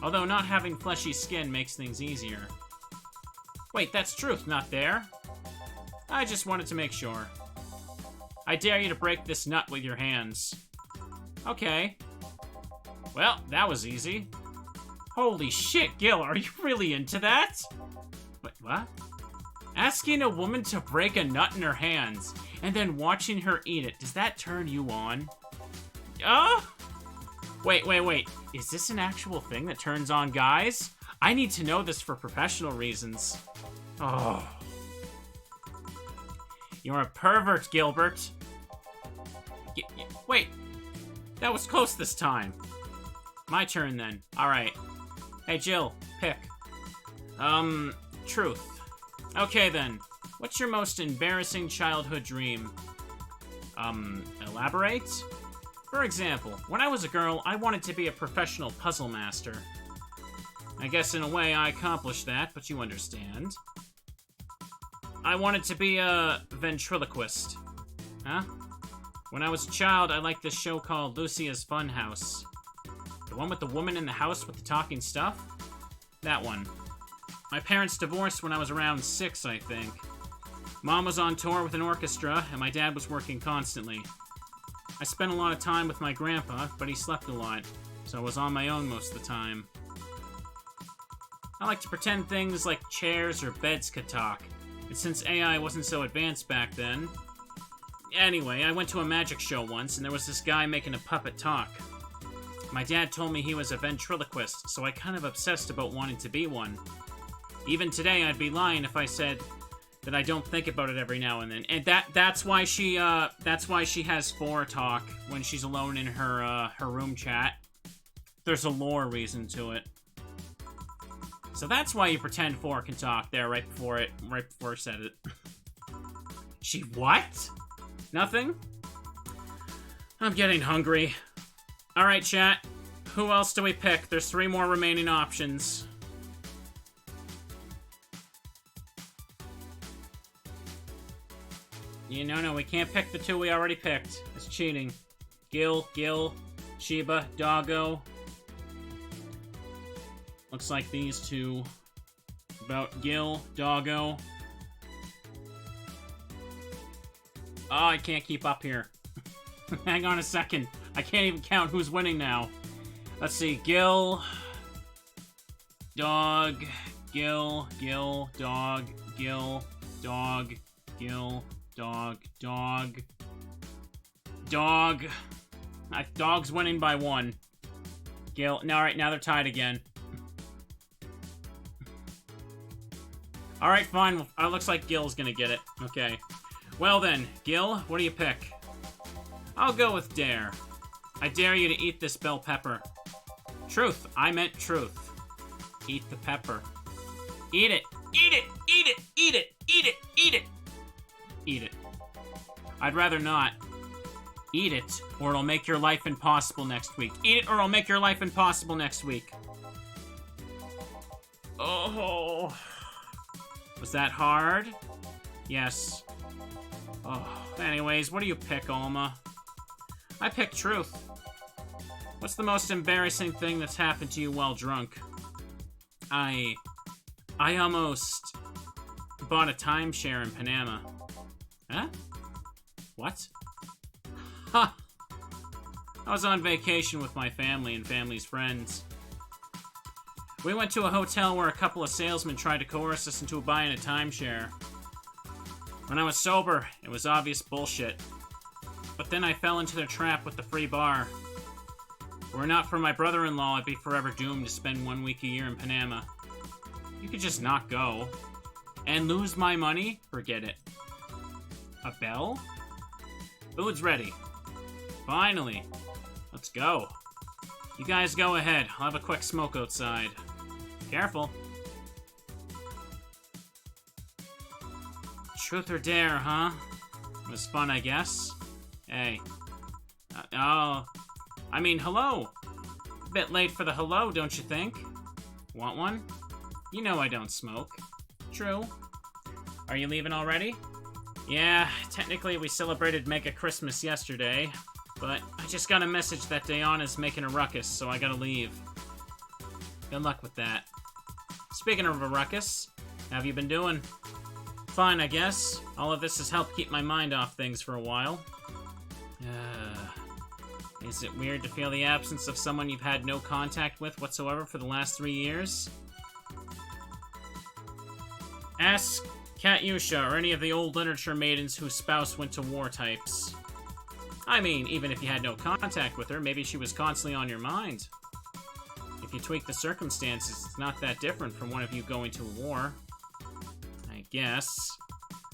Although not having fleshy skin makes things easier. Wait, that's truth, not dare? I just wanted to make sure. I dare you to break this nut with your hands. Okay. Well, that was easy. Holy shit, Gil, are you really into that? Wait, what? Asking a woman to break a nut in her hands, and then watching her eat it, does that turn you on? Wait. Is this an actual thing that turns on guys? I need to know this for professional reasons. Oh. You're a pervert, Gilbert. Wait. That was close this time. My turn, then. Alright. Hey, Jill. Pick. Truth. Okay, then. What's your most embarrassing childhood dream? Elaborate? For example, when I was a girl, I wanted to be a professional puzzle master. I guess in a way I accomplished that, but you understand. I wanted to be a ventriloquist. Huh? When I was a child, I liked this show called Lucia's Funhouse. The one with the woman in the house with the talking stuff? That one. My parents divorced when I was around 6, I think. Mom was on tour with an orchestra, and my dad was working constantly. I spent a lot of time with my grandpa, but he slept a lot, so I was on my own most of the time. I like to pretend things like chairs or beds could talk, and since AI wasn't so advanced back then... Anyway, I went to a magic show once, and there was this guy making a puppet talk. My dad told me he was a ventriloquist, so I kind of obsessed about wanting to be one. Even today, I'd be lying if I said that I don't think about it every now and then. And that's why she has 4 talk when she's alone in her room chat. There's a lore reason to it. So that's why you pretend 4 can talk there right before it said it. She what? Nothing? I'm getting hungry. Alright, chat. Who else do we pick? There's 3 more remaining options. No, we can't pick the 2 we already picked. It's cheating. Gil, Shiba, Doggo. Looks like these 2. About Gil, Doggo. Oh, I can't keep up here. Hang on a second. I can't even count who's winning now. Let's see. Gil. Dog. Gil. Dog. Gil. Dog. Gil. Dog. Dog's winning by 1. Gil. Now, alright, now they're tied again. Alright, fine. Looks like Gil's gonna get it. Okay. Well then, Gil, what do you pick? I'll go with dare. I dare you to eat this bell pepper. Truth. I meant truth. Eat the pepper. Eat it. Eat it. Eat it. Eat it. Eat it. Eat it. Eat it. I'd rather not. Eat it, or it'll make your life impossible next week. Eat it, or it'll make your life impossible next week. Oh. Was that hard? Yes. Oh. Anyways, what do you pick, Alma? I pick truth. What's the most embarrassing thing that's happened to you while drunk? I almost bought a timeshare in Panama. Huh? What? Ha! I was on vacation with my family and family's friends. We went to a hotel where a couple of salesmen tried to coerce us into buying a timeshare. When I was sober, it was obvious bullshit. But then I fell into their trap with the free bar. Were it not for my brother-in-law, I'd be forever doomed to spend 1 week a year in Panama. You could just not go. And lose my money? Forget it. A bell? Food's ready. Finally. Let's go. You guys go ahead. I'll have a quick smoke outside. Careful. Truth or dare, huh? It was fun, I guess. Hey. Oh. I mean, hello. A bit late for the hello, don't you think? Want one? You know I don't smoke. True. Are you leaving already? Yeah, technically we celebrated Mega Christmas yesterday, but I just got a message that Diana's making a ruckus, so I gotta leave. Good luck with that. Speaking of a ruckus, how have you been doing? Fine, I guess. All of this has helped keep my mind off things for a while. Is it weird to feel the absence of someone you've had no contact with whatsoever for the last 3 years? Ask Katyusha or any of the old literature maidens whose spouse went to war types. I mean, even if you had no contact with her, maybe she was constantly on your mind. If you tweak the circumstances, it's not that different from one of you going to war. I guess.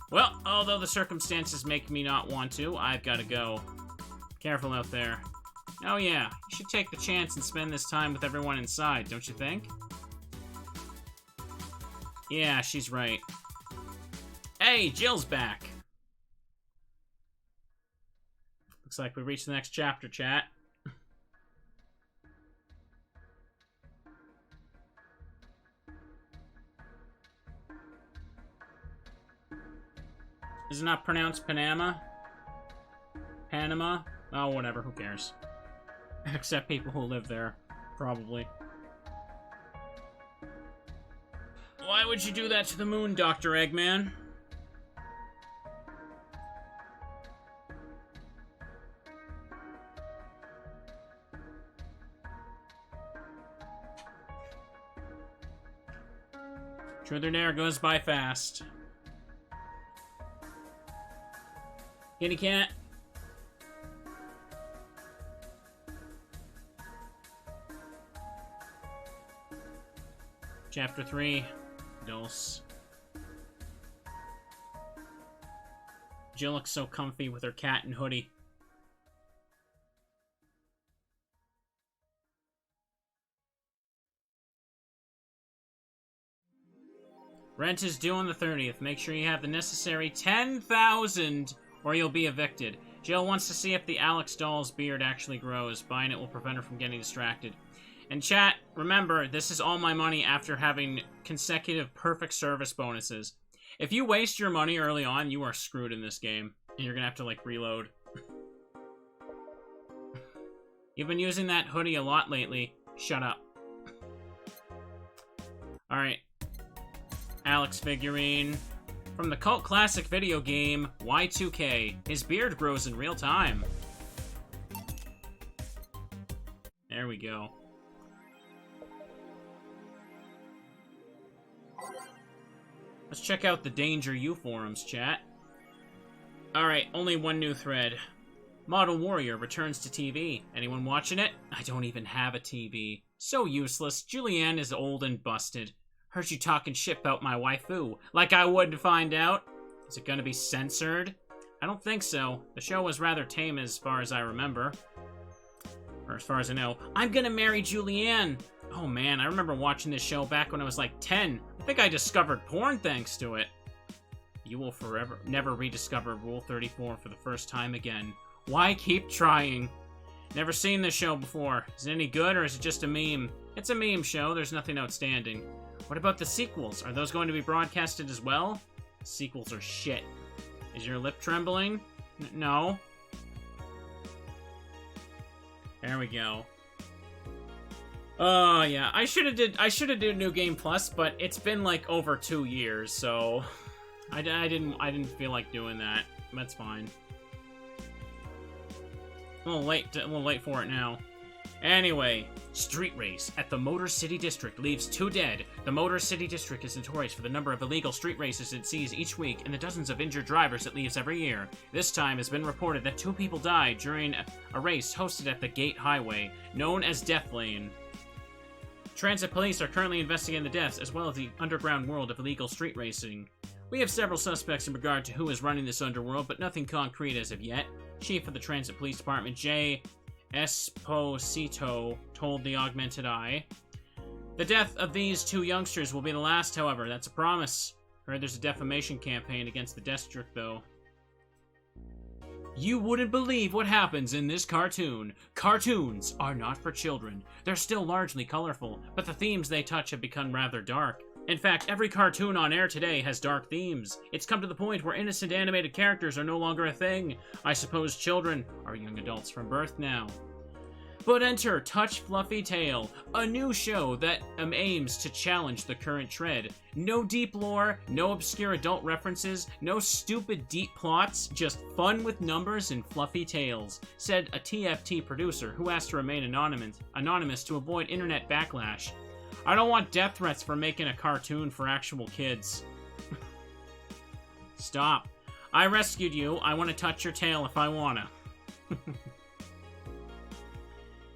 Well, although the circumstances make me not want to, I've got to go. Careful out there. Oh yeah, you should take the chance and spend this time with everyone inside, don't you think? Yeah, she's right. Hey, Jill's back! Looks like we reached the next chapter, chat. Is it not pronounced Panama? Panama? Oh, whatever, who cares? Except people who live there, probably. Why would you do that to the moon, Dr. Eggman? Truth or dare goes by fast. Kitty cat. Chapter 3. Dose. Jill looks so comfy with her cat and hoodie. Rent is due on the 30th. Make sure you have the necessary 10,000 or you'll be evicted. Jill wants to see if the Alex doll's beard actually grows. Buying it will prevent her from getting distracted. And chat, remember, this is all my money after having consecutive perfect service bonuses. If you waste your money early on, you are screwed in this game. And you're gonna have to, like, reload. You've been using that hoodie a lot lately. Shut up. Alright. Alex figurine. From the cult classic video game, Y2K. His beard grows in real time. There we go. Let's check out the Danger U forums, chat. Alright, only one new thread. Model Warrior returns to TV. Anyone watching it? I don't even have a TV. So useless. Julianne is old and busted. Heard you talking shit about my waifu. Like I wouldn't find out. Is it gonna be censored? I don't think so. The show was rather tame as far as I remember. Or as far as I know. I'm gonna marry Julianne! Oh man, I remember watching this show back when I was like 10. I think I discovered porn thanks to it. You will never rediscover Rule 34 for the first time again. Why keep trying? Never seen this show before. Is it any good or is it just a meme? It's a meme show, there's nothing outstanding. What about the sequels? Are those going to be broadcasted as well? Sequels are shit. Is your lip trembling? No. There we go. Oh yeah, I should have did New Game Plus, but it's been like over 2 years, so I didn't feel like doing that. That's fine. A little late for it now. Anyway, street race at the Motor City District leaves 2 dead. The Motor City District is notorious for the number of illegal street races it sees each week and the dozens of injured drivers it leaves every year. This time it's been reported that 2 people died during a race hosted at the Gate Highway, known as Death Lane. Transit police are currently investigating the deaths as well as the underground world of illegal street racing. We have several suspects in regard to who is running this underworld, but nothing concrete as of yet. Chief of the Transit Police Department, J. Esposito, told the Augmented Eye. The death of these 2 youngsters will be the last, however. That's a promise. Heard there's a defamation campaign against the district, though. You wouldn't believe what happens in this cartoon. Cartoons are not for children. They're still largely colorful, but the themes they touch have become rather dark. In fact, every cartoon on air today has dark themes. It's come to the point where innocent animated characters are no longer a thing. I suppose children are young adults from birth now. But enter Touch Fluffy Tail, a new show that aims to challenge the current trend. No deep lore, no obscure adult references, no stupid deep plots, just fun with numbers and fluffy tales, said a TFT producer who asked to remain anonymous to avoid internet backlash. I don't want death threats for making a cartoon for actual kids. Stop. I rescued you. I want to touch your tail if I wanna.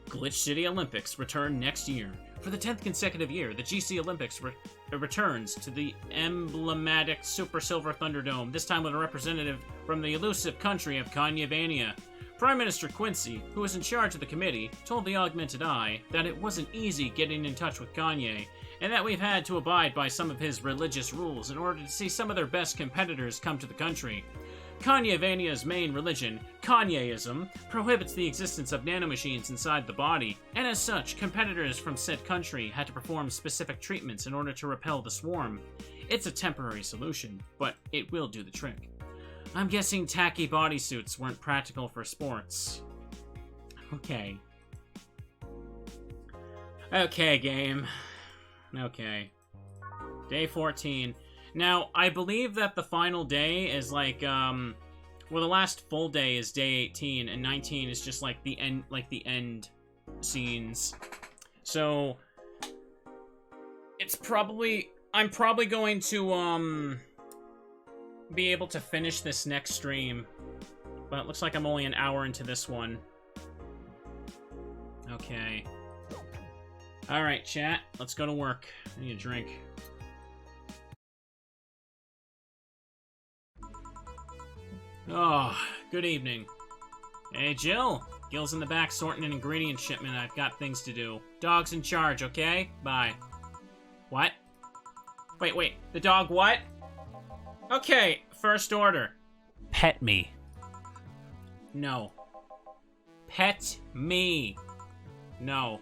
Glitch City Olympics return next year. For the 10th consecutive year, the GC Olympics returns to the emblematic Super Silver Thunderdome, this time with a representative from the elusive country of Kanye-vania. Prime Minister Quincy, who was in charge of the committee, told the Augmented Eye that it wasn't easy getting in touch with Kanye, and that we've had to abide by some of his religious rules in order to see some of their best competitors come to the country. Kanye-vania's main religion, Kanyeism, prohibits the existence of nanomachines inside the body, and as such, competitors from said country had to perform specific treatments in order to repel the swarm. It's a temporary solution, but it will do the trick. I'm guessing tacky bodysuits weren't practical for sports. Okay. Okay, game. Okay. Day 14. Now, I believe that the final day is like, well, the last full day is day 18, and 19 is just like the end scenes. So, I'm probably going to, be able to finish this next stream. But it looks like I'm only an hour into this one. Okay. Alright, chat. Let's go to work. I need a drink. Oh, good evening. Hey, Jill. Gil's in the back sorting an ingredient shipment. I've got things to do. Dog's in charge, okay? Bye. What? Wait. The dog what? Okay, first order. Pet me. No. Pet me. No.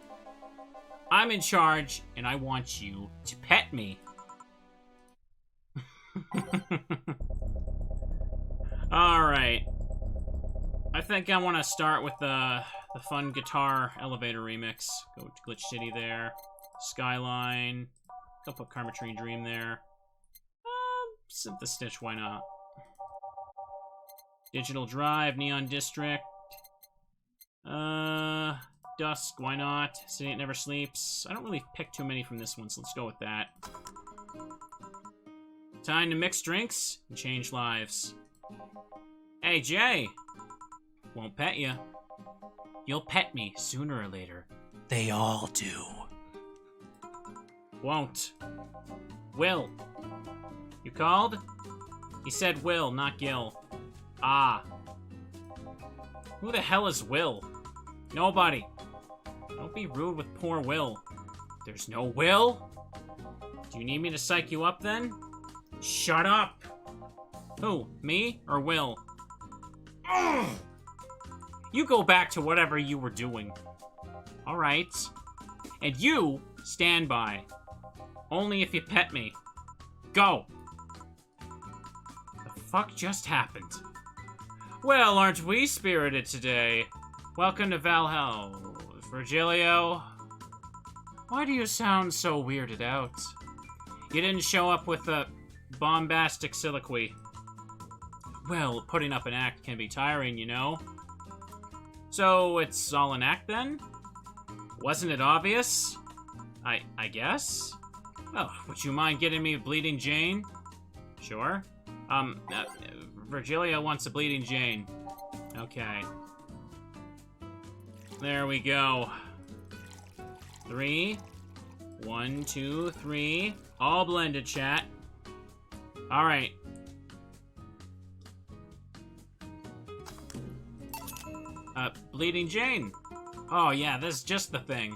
I'm in charge, and I want you to pet me. Alright. I think I want to start with the fun guitar elevator remix. Go to Glitch City there. Skyline. Go put Karmatrine Dream there. Synth the Stitch, why not? Digital Drive, Neon District. Dusk, why not? City It Never Sleeps. I don't really pick too many from this one, so let's go with that. Time to mix drinks and change lives. Hey, Jay! Won't pet you. You'll pet me sooner or later. They all do. Won't. Will. You called? He said Will, not Gil. Ah. Who the hell is Will? Nobody. Don't be rude with poor Will. There's no Will? Do you need me to psych you up then? Shut up! Who, me or Will? Ugh! You go back to whatever you were doing. Alright. And you, stand by. Only if you pet me. Go! The fuck just happened? Well, aren't we spirited today? Welcome to Valhalla. Virgilio? Why do you sound so weirded out? You didn't show up with a bombastic soliloquy. Well, putting up an act can be tiring, you know? So, it's all an act then? Wasn't it obvious? I guess? Oh, would you mind getting me Bleeding Jane? Sure. Virgilio wants a Bleeding Jane. Okay. There we go. 3. 1, 2, 3. All blended, chat. Alright. Bleeding Jane. Oh, yeah, this is just the thing.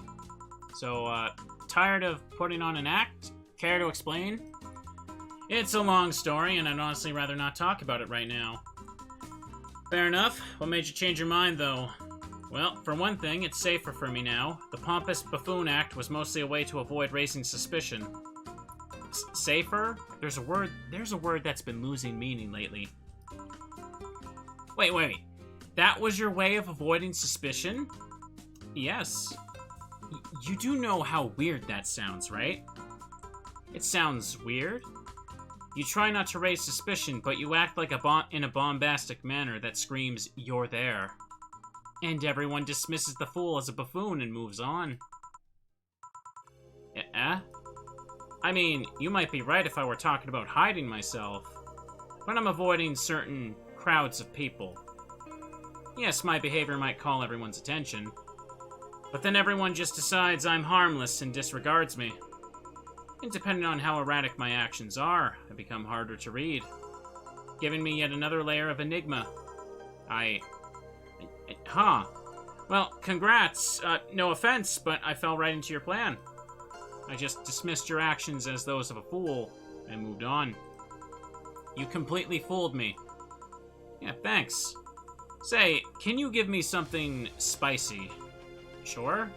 So, tired of putting on an act? Care to explain? It's a long story, and I'd honestly rather not talk about it right now. Fair enough. What made you change your mind, though? Well, for one thing, it's safer for me now. The pompous buffoon act was mostly a way to avoid raising suspicion. Safer? There's a word that's been losing meaning lately. Wait. That was your way of avoiding suspicion? Yes. You do know how weird that sounds, right? It sounds weird. You try not to raise suspicion, but you act like in a bombastic manner that screams, "You're there." And everyone dismisses the fool as a buffoon and moves on. I mean, you might be right if I were talking about hiding myself, but I'm avoiding certain crowds of people. Yes, my behavior might call everyone's attention, but then everyone just decides I'm harmless and disregards me. And depending on how erratic my actions are, I become harder to read, giving me yet another layer of enigma. Well, congrats. No offense, but I fell right into your plan. I just dismissed your actions as those of a fool and moved on. You completely fooled me. Yeah, thanks. Say, can you give me something spicy? Sure?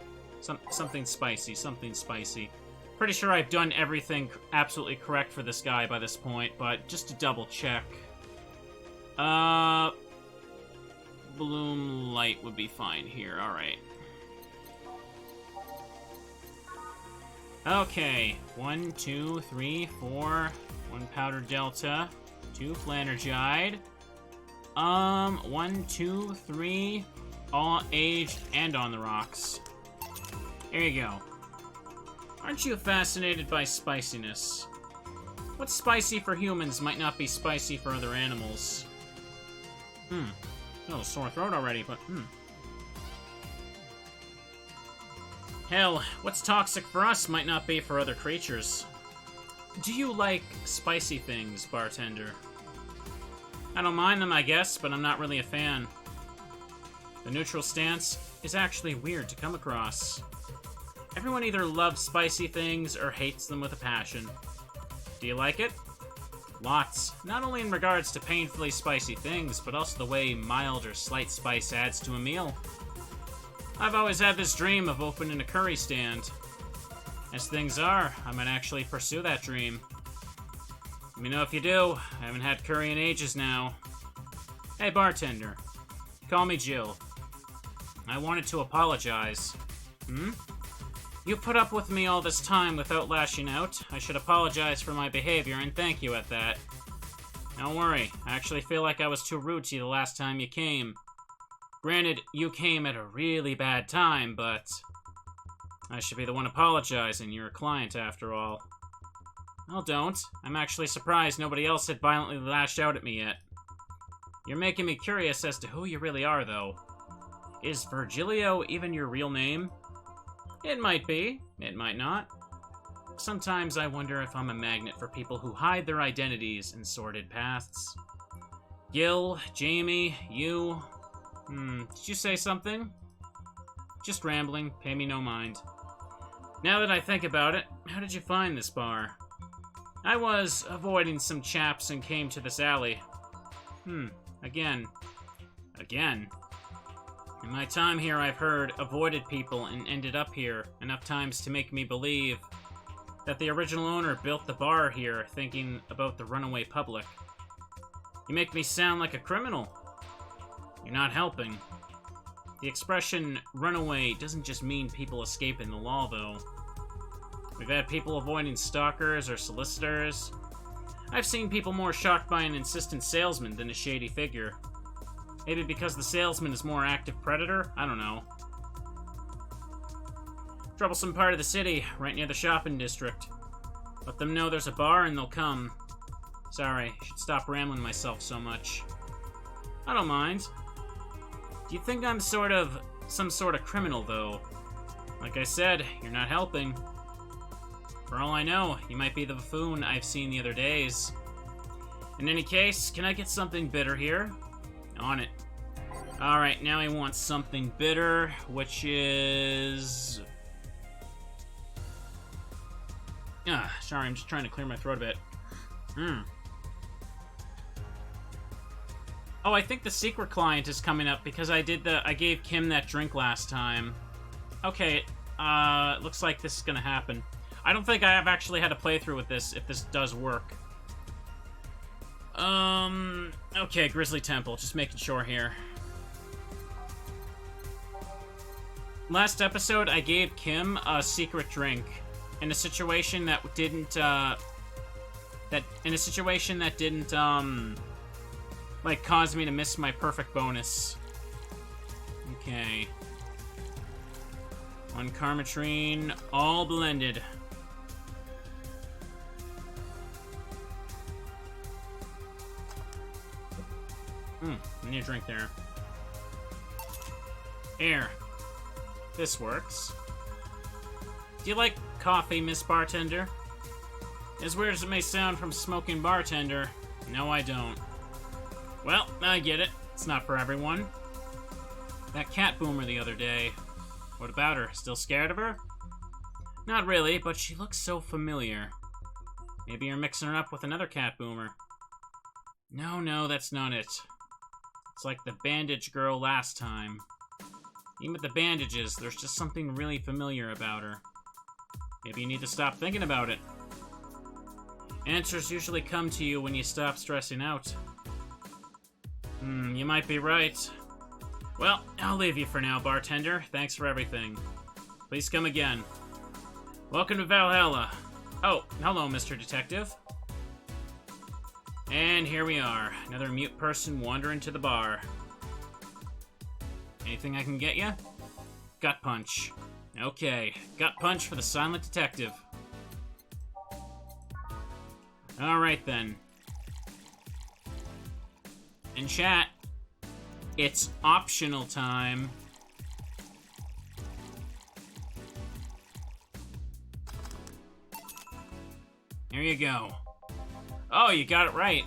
Something spicy. Pretty sure I've done everything absolutely correct for this guy by this point, but just to double check. Bloom light would be fine here, alright. Okay, 1, 2, 3, 4, 1 powder delta, 2 flanergide. 1, 2, 3, all aged and on the rocks. There you go. Aren't you fascinated by spiciness? What's spicy for humans might not be spicy for other animals. A little sore throat already, but Hell, what's toxic for us might not be for other creatures. Do you like spicy things, bartender? I don't mind them, I guess, but I'm not really a fan. The neutral stance is actually weird to come across. Everyone either loves spicy things or hates them with a passion. Do you like it? Lots. Not only in regards to painfully spicy things, but also the way mild or slight spice adds to a meal. I've always had this dream of opening a curry stand. As things are, I might actually pursue that dream. Let me know if you do. I haven't had curry in ages now. Hey, bartender. Call me Jill. I wanted to apologize. You put up with me all this time without lashing out. I should apologize for my behavior and thank you at that. Don't worry, I actually feel like I was too rude to you the last time you came. Granted, you came at a really bad time, but I should be the one apologizing. You're a client, after all. Well, don't. I'm actually surprised nobody else had violently lashed out at me yet. You're making me curious as to who you really are, though. Is Virgilio even your real name? It might be. It might not. Sometimes I wonder if I'm a magnet for people who hide their identities in sordid pasts. Gil, Jamie, you... did you say something? Just rambling. Pay me no mind. Now that I think about it, how did you find this bar? I was avoiding some chaps and came to this alley. Again. In my time here, I've heard avoided people and ended up here enough times to make me believe that the original owner built the bar here thinking about the runaway public. You make me sound like a criminal. You're not helping. The expression runaway doesn't just mean people escaping the law, though. We've had people avoiding stalkers or solicitors. I've seen people more shocked by an insistent salesman than a shady figure. Maybe because the salesman is more active predator? I don't know. Troublesome part of the city, right near the shopping district. Let them know there's a bar and they'll come. Sorry, I should stop rambling myself so much. I don't mind. Do you think I'm some sort of criminal, though? Like I said, you're not helping. For all I know, you might be the buffoon I've seen the other days. In any case, can I get something bitter here? On it. Alright, now I want something bitter, which is... sorry, I'm just trying to clear my throat a bit. Oh, I think the secret client is coming up because I gave Kim that drink last time. Okay, looks like this is gonna happen. I don't think I have actually had a playthrough with this, if this does work. Okay, Grizzly Temple, just making sure here. Last episode, I gave Kim a secret drink in a situation that didn't, like, cause me to miss my perfect bonus. Okay. One Karmatrine, all blended. I need a drink there. Here. This works. Do you like coffee, Miss Bartender? As weird as it may sound from smoking bartender, no I don't. Well, I get it. It's not for everyone. That cat boomer the other day. What about her? Still scared of her? Not really, but she looks so familiar. Maybe you're mixing her up with another cat boomer. No, that's not it. It's like the bandage girl last time. Even with the bandages, there's just something really familiar about her. Maybe you need to stop thinking about it. Answers usually come to you when you stop stressing out. You might be right. Well, I'll leave you for now, bartender. Thanks for everything. Please come again. Welcome to Valhalla. Oh, hello, Mr. Detective. And here we are. Another mute person wandering to the bar. Anything I can get you? Gut punch. Okay, gut punch for the silent detective. Alright then. In chat, it's optional time. Here you go. Oh, you got it right.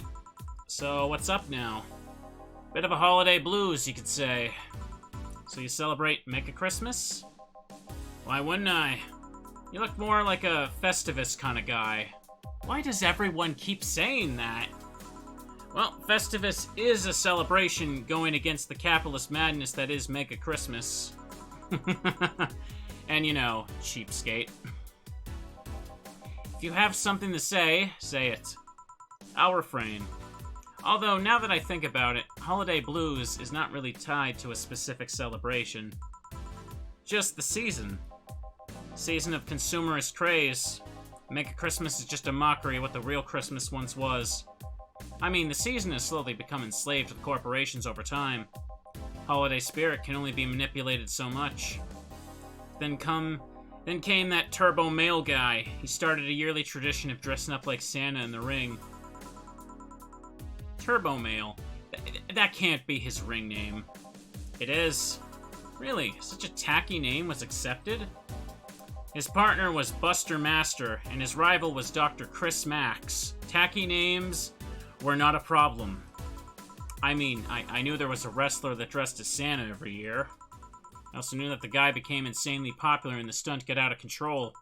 So, what's up now? Bit of a holiday blues, you could say. So you celebrate Mega Christmas? Why wouldn't I? You look more like a Festivus kind of guy. Why does everyone keep saying that? Well, Festivus is a celebration going against the capitalist madness that is Mega Christmas. And you know, cheapskate. If you have something to say, say it. I'll refrain. Although, now that I think about it, holiday blues is not really tied to a specific celebration. Just the season. Season of consumerist craze. Mega Christmas is just a mockery of what the real Christmas once was. I mean, the season has slowly become enslaved with corporations over time. Holiday spirit can only be manipulated so much. Then came that turbo male guy. He started a yearly tradition of dressing up like Santa in the ring. Turbo male? That can't be his ring name. It is. Really, such a tacky name was accepted? His partner was Buster Master, and his rival was Dr. Chris Max. Tacky names were not a problem. I mean, I knew there was a wrestler that dressed as Santa every year. I also knew that the guy became insanely popular and the stunt got out of control.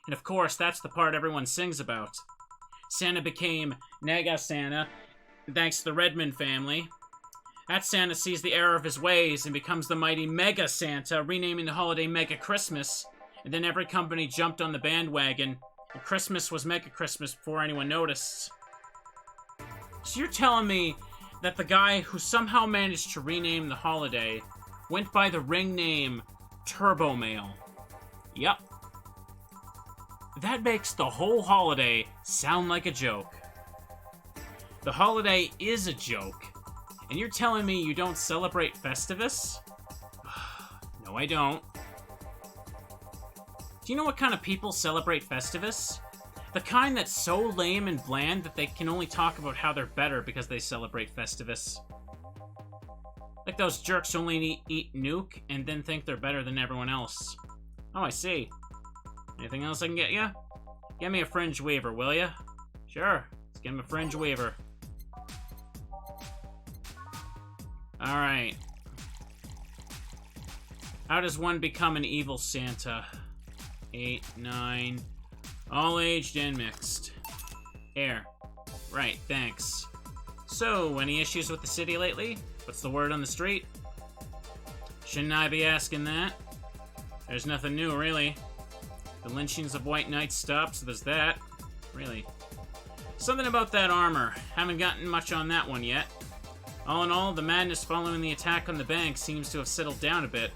And of course, that's the part everyone sings about. Santa became Nega Santa, thanks to the Redmond family. That Santa sees the error of his ways and becomes the mighty Mega Santa, renaming the holiday Mega Christmas. And then every company jumped on the bandwagon, and Christmas was Mega Christmas before anyone noticed. So you're telling me that the guy who somehow managed to rename the holiday went by the ring name Turbo Male? Yep. That makes the whole holiday sound like a joke. The holiday is a joke. And you're telling me you don't celebrate Festivus? No, I don't. Do you know what kind of people celebrate Festivus? The kind that's so lame and bland that they can only talk about how they're better because they celebrate Festivus. Like those jerks who only eat Nuke and then think they're better than everyone else. Oh, I see. Anything else I can get ya? Get me a fringe weaver, will ya? Sure, let's get him a fringe weaver. Alright. How does one become an evil Santa? 8, 9... all aged and mixed. Air. Right, thanks. So, any issues with the city lately? What's the word on the street? Shouldn't I be asking that? There's nothing new, really. The lynchings of white knights stopped, so there's that. Really. Something about that armor. Haven't gotten much on that one yet. All in all, the madness following the attack on the bank seems to have settled down a bit.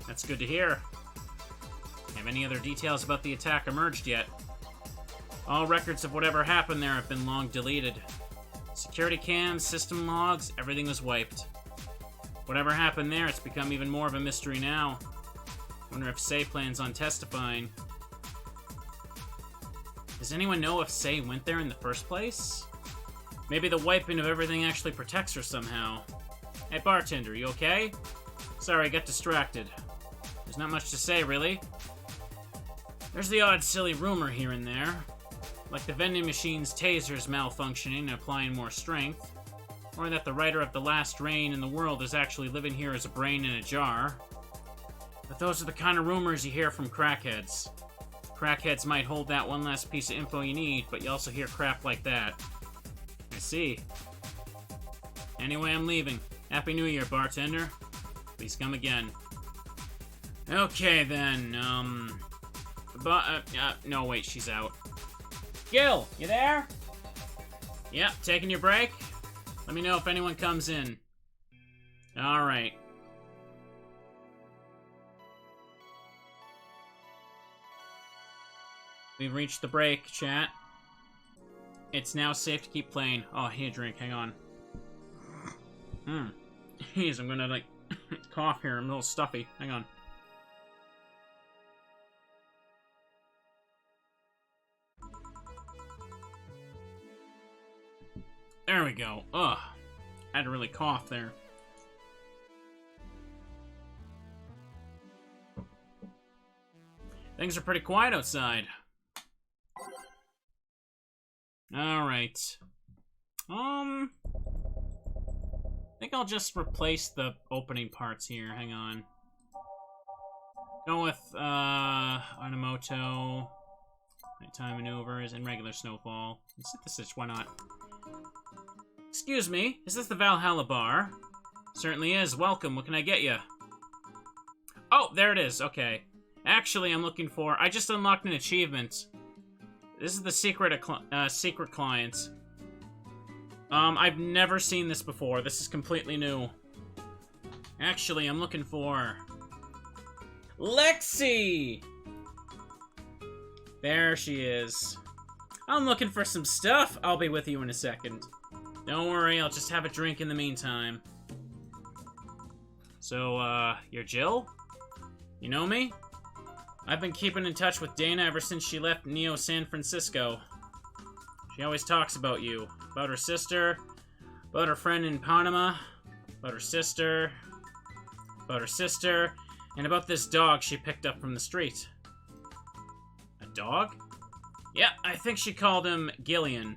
That's good to hear. Have any other details about the attack emerged yet? All records of whatever happened there have been long deleted. Security cams, system logs, everything was wiped. Whatever happened there, it's become even more of a mystery now. Wonder if Say plans on testifying. Does anyone know if Say went there in the first place? Maybe the wiping of everything actually protects her somehow. Hey, bartender, you okay? Sorry, I got distracted. There's not much to say, really. There's the odd silly rumor here and there. Like the vending machine's tasers malfunctioning and applying more strength. Or that the writer of The Last Reign in the World is actually living here as a brain in a jar. But those are the kind of rumors you hear from crackheads. Crackheads might hold that one last piece of info you need, but you also hear crap like that. I see. Anyway, I'm leaving. Happy New Year, bartender. Please come again. Okay, then, no, wait, she's out. Gil, you there? Yep, taking your break? Let me know if anyone comes in. Alright. We've reached the break, chat. It's now safe to keep playing. Oh, I need a drink, hang on. Jeez, I'm gonna, like, cough here. I'm a little stuffy. Hang on. There we go. Ugh. I had to really cough there. Things are pretty quiet outside. Alright. I think I'll just replace the opening parts here. Hang on. Go with, Arnamoto, nighttime maneuvers, and regular snowfall. And synthesis, why not? Excuse me, is this the Valhalla bar? Certainly is. Welcome. What can I get you? Oh, there it is. Okay. Actually, I'm looking for... I just unlocked an achievement. This is the secret client. I've never seen this before. This is completely new. Actually, I'm looking for... Lexi! There she is. I'm looking for some stuff. I'll be with you in a second. Don't worry, I'll just have a drink in the meantime. So, you're Jill? You know me? I've been keeping in touch with Dana ever since she left Neo San Francisco. She always talks about you. About her sister, about her friend in Panama, about her sister, and about this dog she picked up from the street. A dog? Yeah, I think she called him Gillian.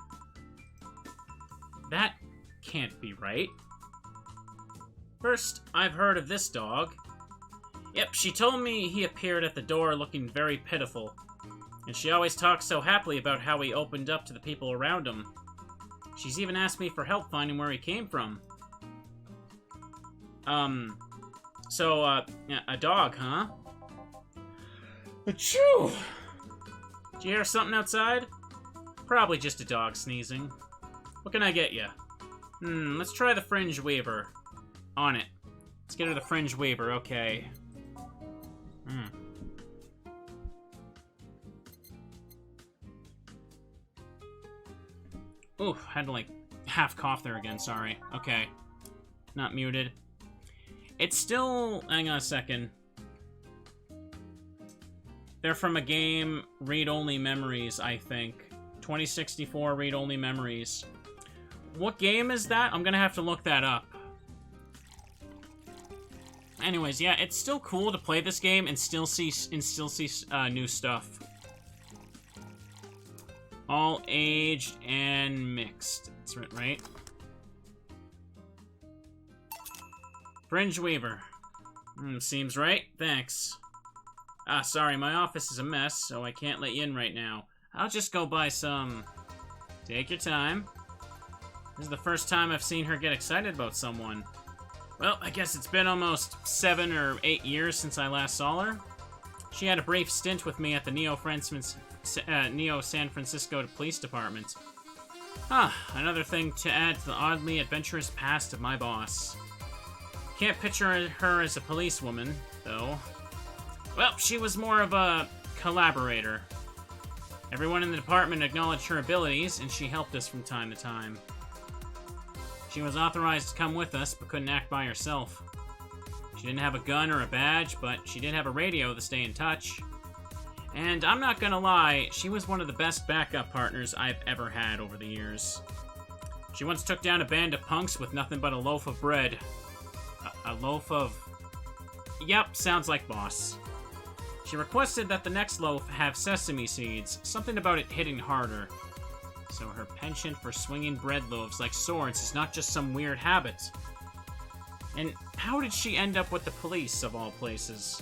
That can't be right. First, I've heard of this dog. Yep, she told me he appeared at the door looking very pitiful. And she always talks so happily about how he opened up to the people around him. She's even asked me for help finding where he came from. Yeah, a dog, huh? Achoo! Did you hear something outside? Probably just a dog sneezing. What can I get you? Let's try the Fringe Weaver. On it. Let's get her the Fringe Weaver, okay. Ooh, had to, like, half cough there again, sorry. Okay. Not muted. It's still... Hang on a second. They're from a game, Read-Only Memories, I think. 2064 Read-Only Memories. What game is that? I'm gonna have to look that up. Anyways, yeah, it's still cool to play this game and still see new stuff. All aged and mixed. That's right. Fringe Weaver. Seems right. Thanks. Sorry, my office is a mess, so I can't let you in right now. I'll just go buy some. Take your time. This is the first time I've seen her get excited about someone. Well, I guess it's been almost 7 or 8 years since I last saw her. She had a brief stint with me at the Neo San Francisco Police Department. Another thing to add to the oddly adventurous past of my boss. Can't picture her as a policewoman, though. Well, she was more of a collaborator. Everyone in the department acknowledged her abilities, and she helped us from time to time. She was authorized to come with us, but couldn't act by herself. She didn't have a gun or a badge, but she did have a radio to stay in touch. And I'm not gonna lie, she was one of the best backup partners I've ever had over the years. She once took down a band of punks with nothing but a loaf of bread. A loaf of... Yep, sounds like boss. She requested that the next loaf have sesame seeds, something about it hitting harder. So her penchant for swinging bread loaves like swords is not just some weird habit. And how did she end up with the police, of all places?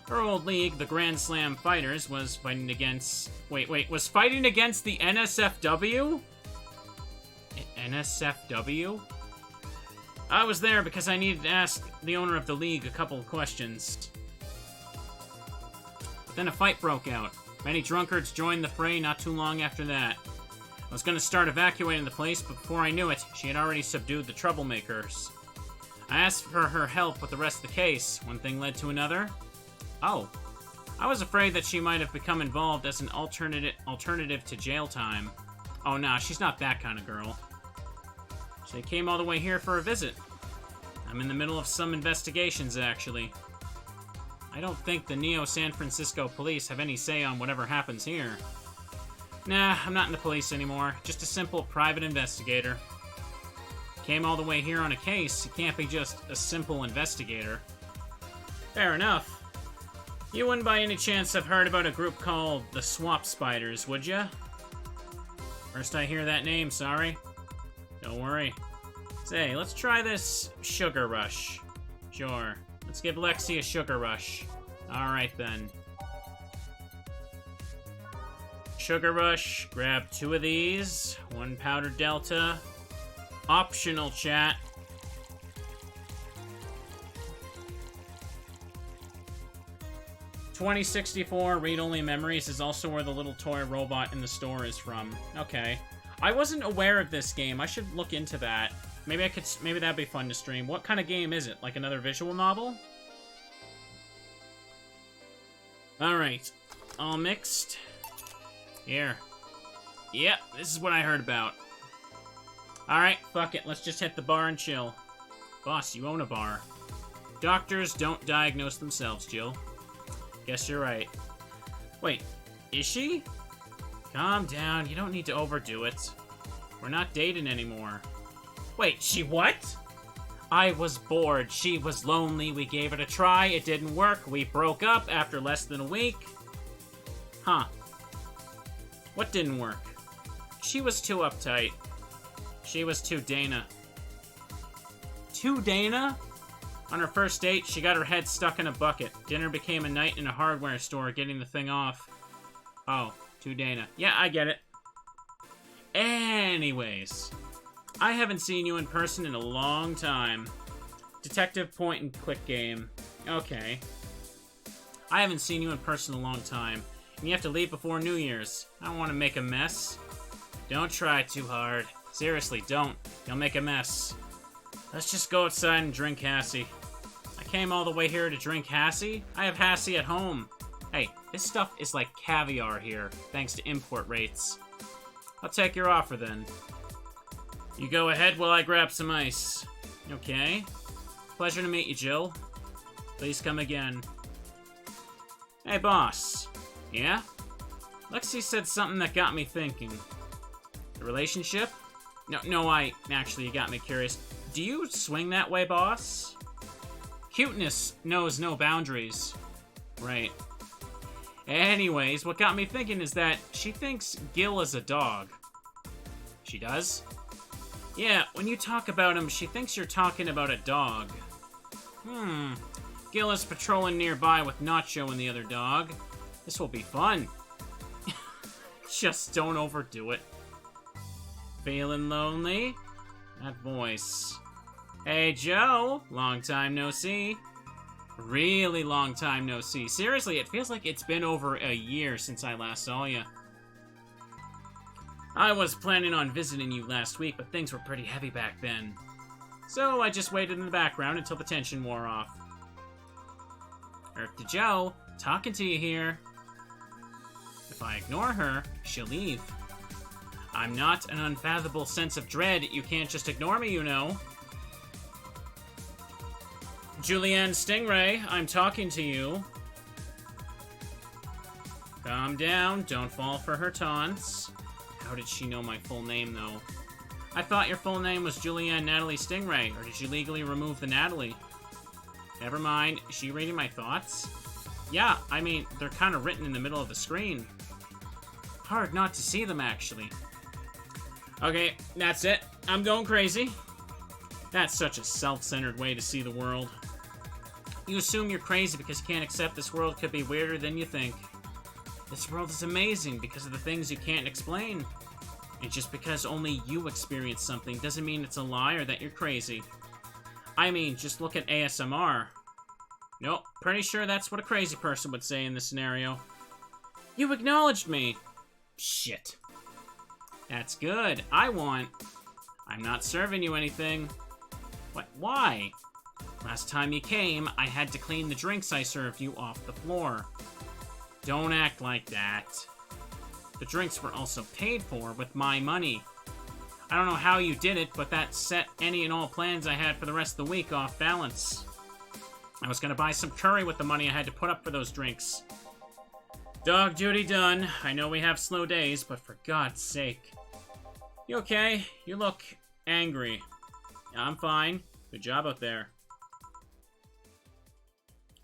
Her old league, the Grand Slam Fighters, was fighting against... was fighting against the NSFW? NSFW? I was there because I needed to ask the owner of the league a couple of questions. But then a fight broke out. Many drunkards joined the fray not too long after that. I was going to start evacuating the place, but before I knew it, she had already subdued the troublemakers. I asked for her help with the rest of the case. One thing led to another. Oh. I was afraid that she might have become involved as an alternative to jail time. Oh, nah, she's not that kind of girl. She came all the way here for a visit. I'm in the middle of some investigations, actually. I don't think the Neo San Francisco police have any say on whatever happens here. Nah, I'm not in the police anymore. Just a simple private investigator. Came all the way here on a case. You can't be just a simple investigator. Fair enough. You wouldn't by any chance have heard about a group called the Swamp Spiders, would ya? First I hear that name, sorry. Don't worry. Say, let's try this sugar rush. Sure. Let's give Lexi a sugar rush. Alright then. Sugar rush. Grab 2 of these. 1 powder delta. Optional, chat. $2064 read-only memories is also where the little toy robot in the store is from. Okay. I wasn't aware of this game. I should look into that. Maybe that'd be fun to stream. What kind of game is it? Like another visual novel? Alright. All mixed. Here. Yep, this is what I heard about. Alright, fuck it. Let's just hit the bar and chill. Boss, you own a bar. Doctors don't diagnose themselves, Jill. Guess you're right. Wait, is she? Calm down, you don't need to overdo it. We're not dating anymore. Wait, she what? I was bored, she was lonely, we gave it a try, it didn't work, we broke up after less than a week. Huh. What didn't work? She was too uptight. She was too Dana. Too Dana? On her first date, she got her head stuck in a bucket. Dinner became a night in a hardware store getting the thing off. Oh, too Dana. Yeah, I get it. Anyways, I haven't seen you in person in a long time. Detective point and click game. Okay. I haven't seen you in person in a long time, and you have to leave before New Year's. I don't want to make a mess. Don't try too hard. Seriously, don't. You'll make a mess. Let's just go outside and drink Hassie. I came all the way here to drink Hassie? I have Hassie at home. Hey, this stuff is like caviar here, thanks to import rates. I'll take your offer then. You go ahead while I grab some ice. Okay. Pleasure to meet you, Jill. Please come again. Hey, boss. Yeah? Lexi said something that got me thinking. The relationship? No, actually, you got me curious. Do you swing that way, boss? Cuteness knows no boundaries. Right. Anyways, what got me thinking is that she thinks Gil is a dog. She does? Yeah, when you talk about him, she thinks you're talking about a dog. Gil is patrolling nearby with Nacho and the other dog. This will be fun. Just don't overdo it. Feeling lonely? That voice. Hey, Joe. Long time no see. Really long time no see. Seriously, it feels like it's been over a year since I last saw you. I was planning on visiting you last week, but things were pretty heavy back then. So I just waited in the background until the tension wore off. Earth to Joe, talking to you here. If I ignore her, she'll leave. I'm not an unfathomable sense of dread. You can't just ignore me, you know. Julianne Stingray, I'm talking to you. Calm down, don't fall for her taunts. How did she know my full name, though? I thought your full name was Julianne Natalie Stingray, or did you legally remove the Natalie? Never mind, is she reading my thoughts? Yeah, I mean, they're kind of written in the middle of the screen. Hard not to see them, actually. Okay, that's it. I'm going crazy. That's such a self-centered way to see the world. You assume you're crazy because you can't accept this world could be weirder than you think. This world is amazing because of the things you can't explain. And just because only you experience something doesn't mean it's a lie or that you're crazy. I mean, just look at ASMR. Nope, pretty sure that's what a crazy person would say in this scenario. You acknowledged me! Shit. That's good. I'm not serving you anything. What? Why? Last time you came, I had to clean the drinks I served you off the floor. Don't act like that. The drinks were also paid for with my money. I don't know how you did it, but that set any and all plans I had for the rest of the week off balance. I was gonna buy some curry with the money I had to put up for those drinks. Dog duty done. I know we have slow days, but for God's sake. You okay? You look angry. I'm fine. Good job out there.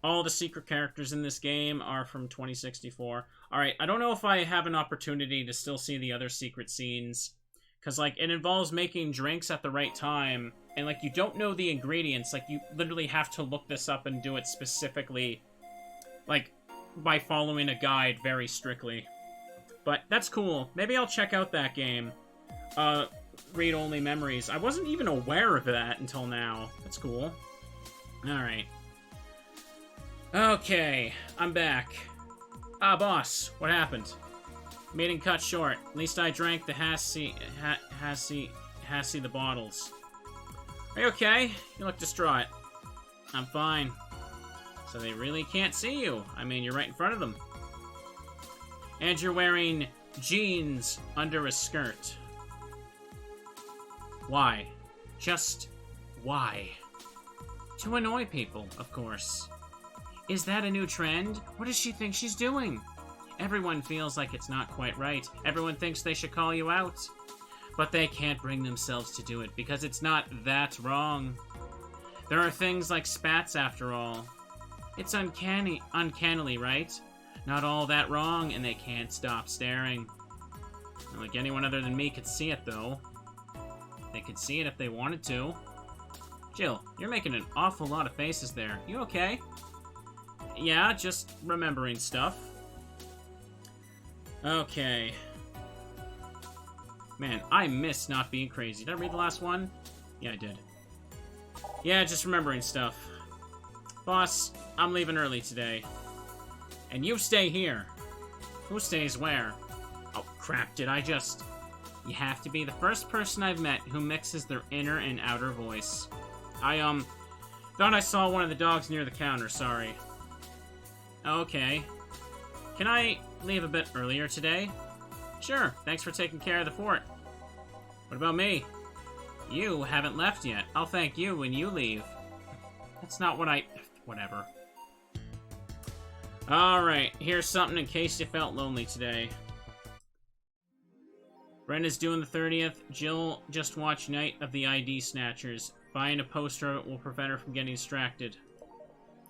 All the secret characters in this game are from 2064. Alright, I don't know if I have an opportunity to still see the other secret scenes, Because, like, it involves making drinks at the right time, and, like, you don't know the ingredients. Like, you literally have to look this up and do it specifically, like, by following a guide very strictly. But that's cool. Maybe I'll check out that game. Read-only memories. I wasn't even aware of that until now. That's cool. Alright. Okay, I'm back. Ah, boss, what happened? Meeting cut short. At least I drank the Hassie the bottles. Are you okay? You look distraught. I'm fine. So they really can't see you. I mean, you're right in front of them. And you're wearing jeans under a skirt. Why? Just why? To annoy people, of course. Is that a new trend? What does she think she's doing? Everyone feels like it's not quite right. Everyone thinks they should call you out. But they can't bring themselves to do it because it's not that wrong. There are things like spats after all. It's uncannily, right? Not all that wrong, and they can't stop staring. Not like anyone other than me could see it, though. They could see it if they wanted to. Jill, you're making an awful lot of faces there. You okay? Yeah, just remembering stuff. Okay. Man, I miss not being crazy. Did I read the last one? Yeah, I did. Yeah, just remembering stuff. Boss, I'm leaving early today. And you stay here. Who stays where? Oh, crap, did I just... You have to be the first person I've met who mixes their inner and outer voice. I, thought I saw one of the dogs near the counter, sorry. Okay. Can I leave a bit earlier today? Sure, thanks for taking care of the fort. What about me? You haven't left yet. I'll thank you when you leave. That's not what I... Whatever. Alright, here's something in case you felt lonely today. Brenda's doing the 30th. Jill just watched Night of the ID Snatchers. Buying a poster of it will prevent her from getting distracted.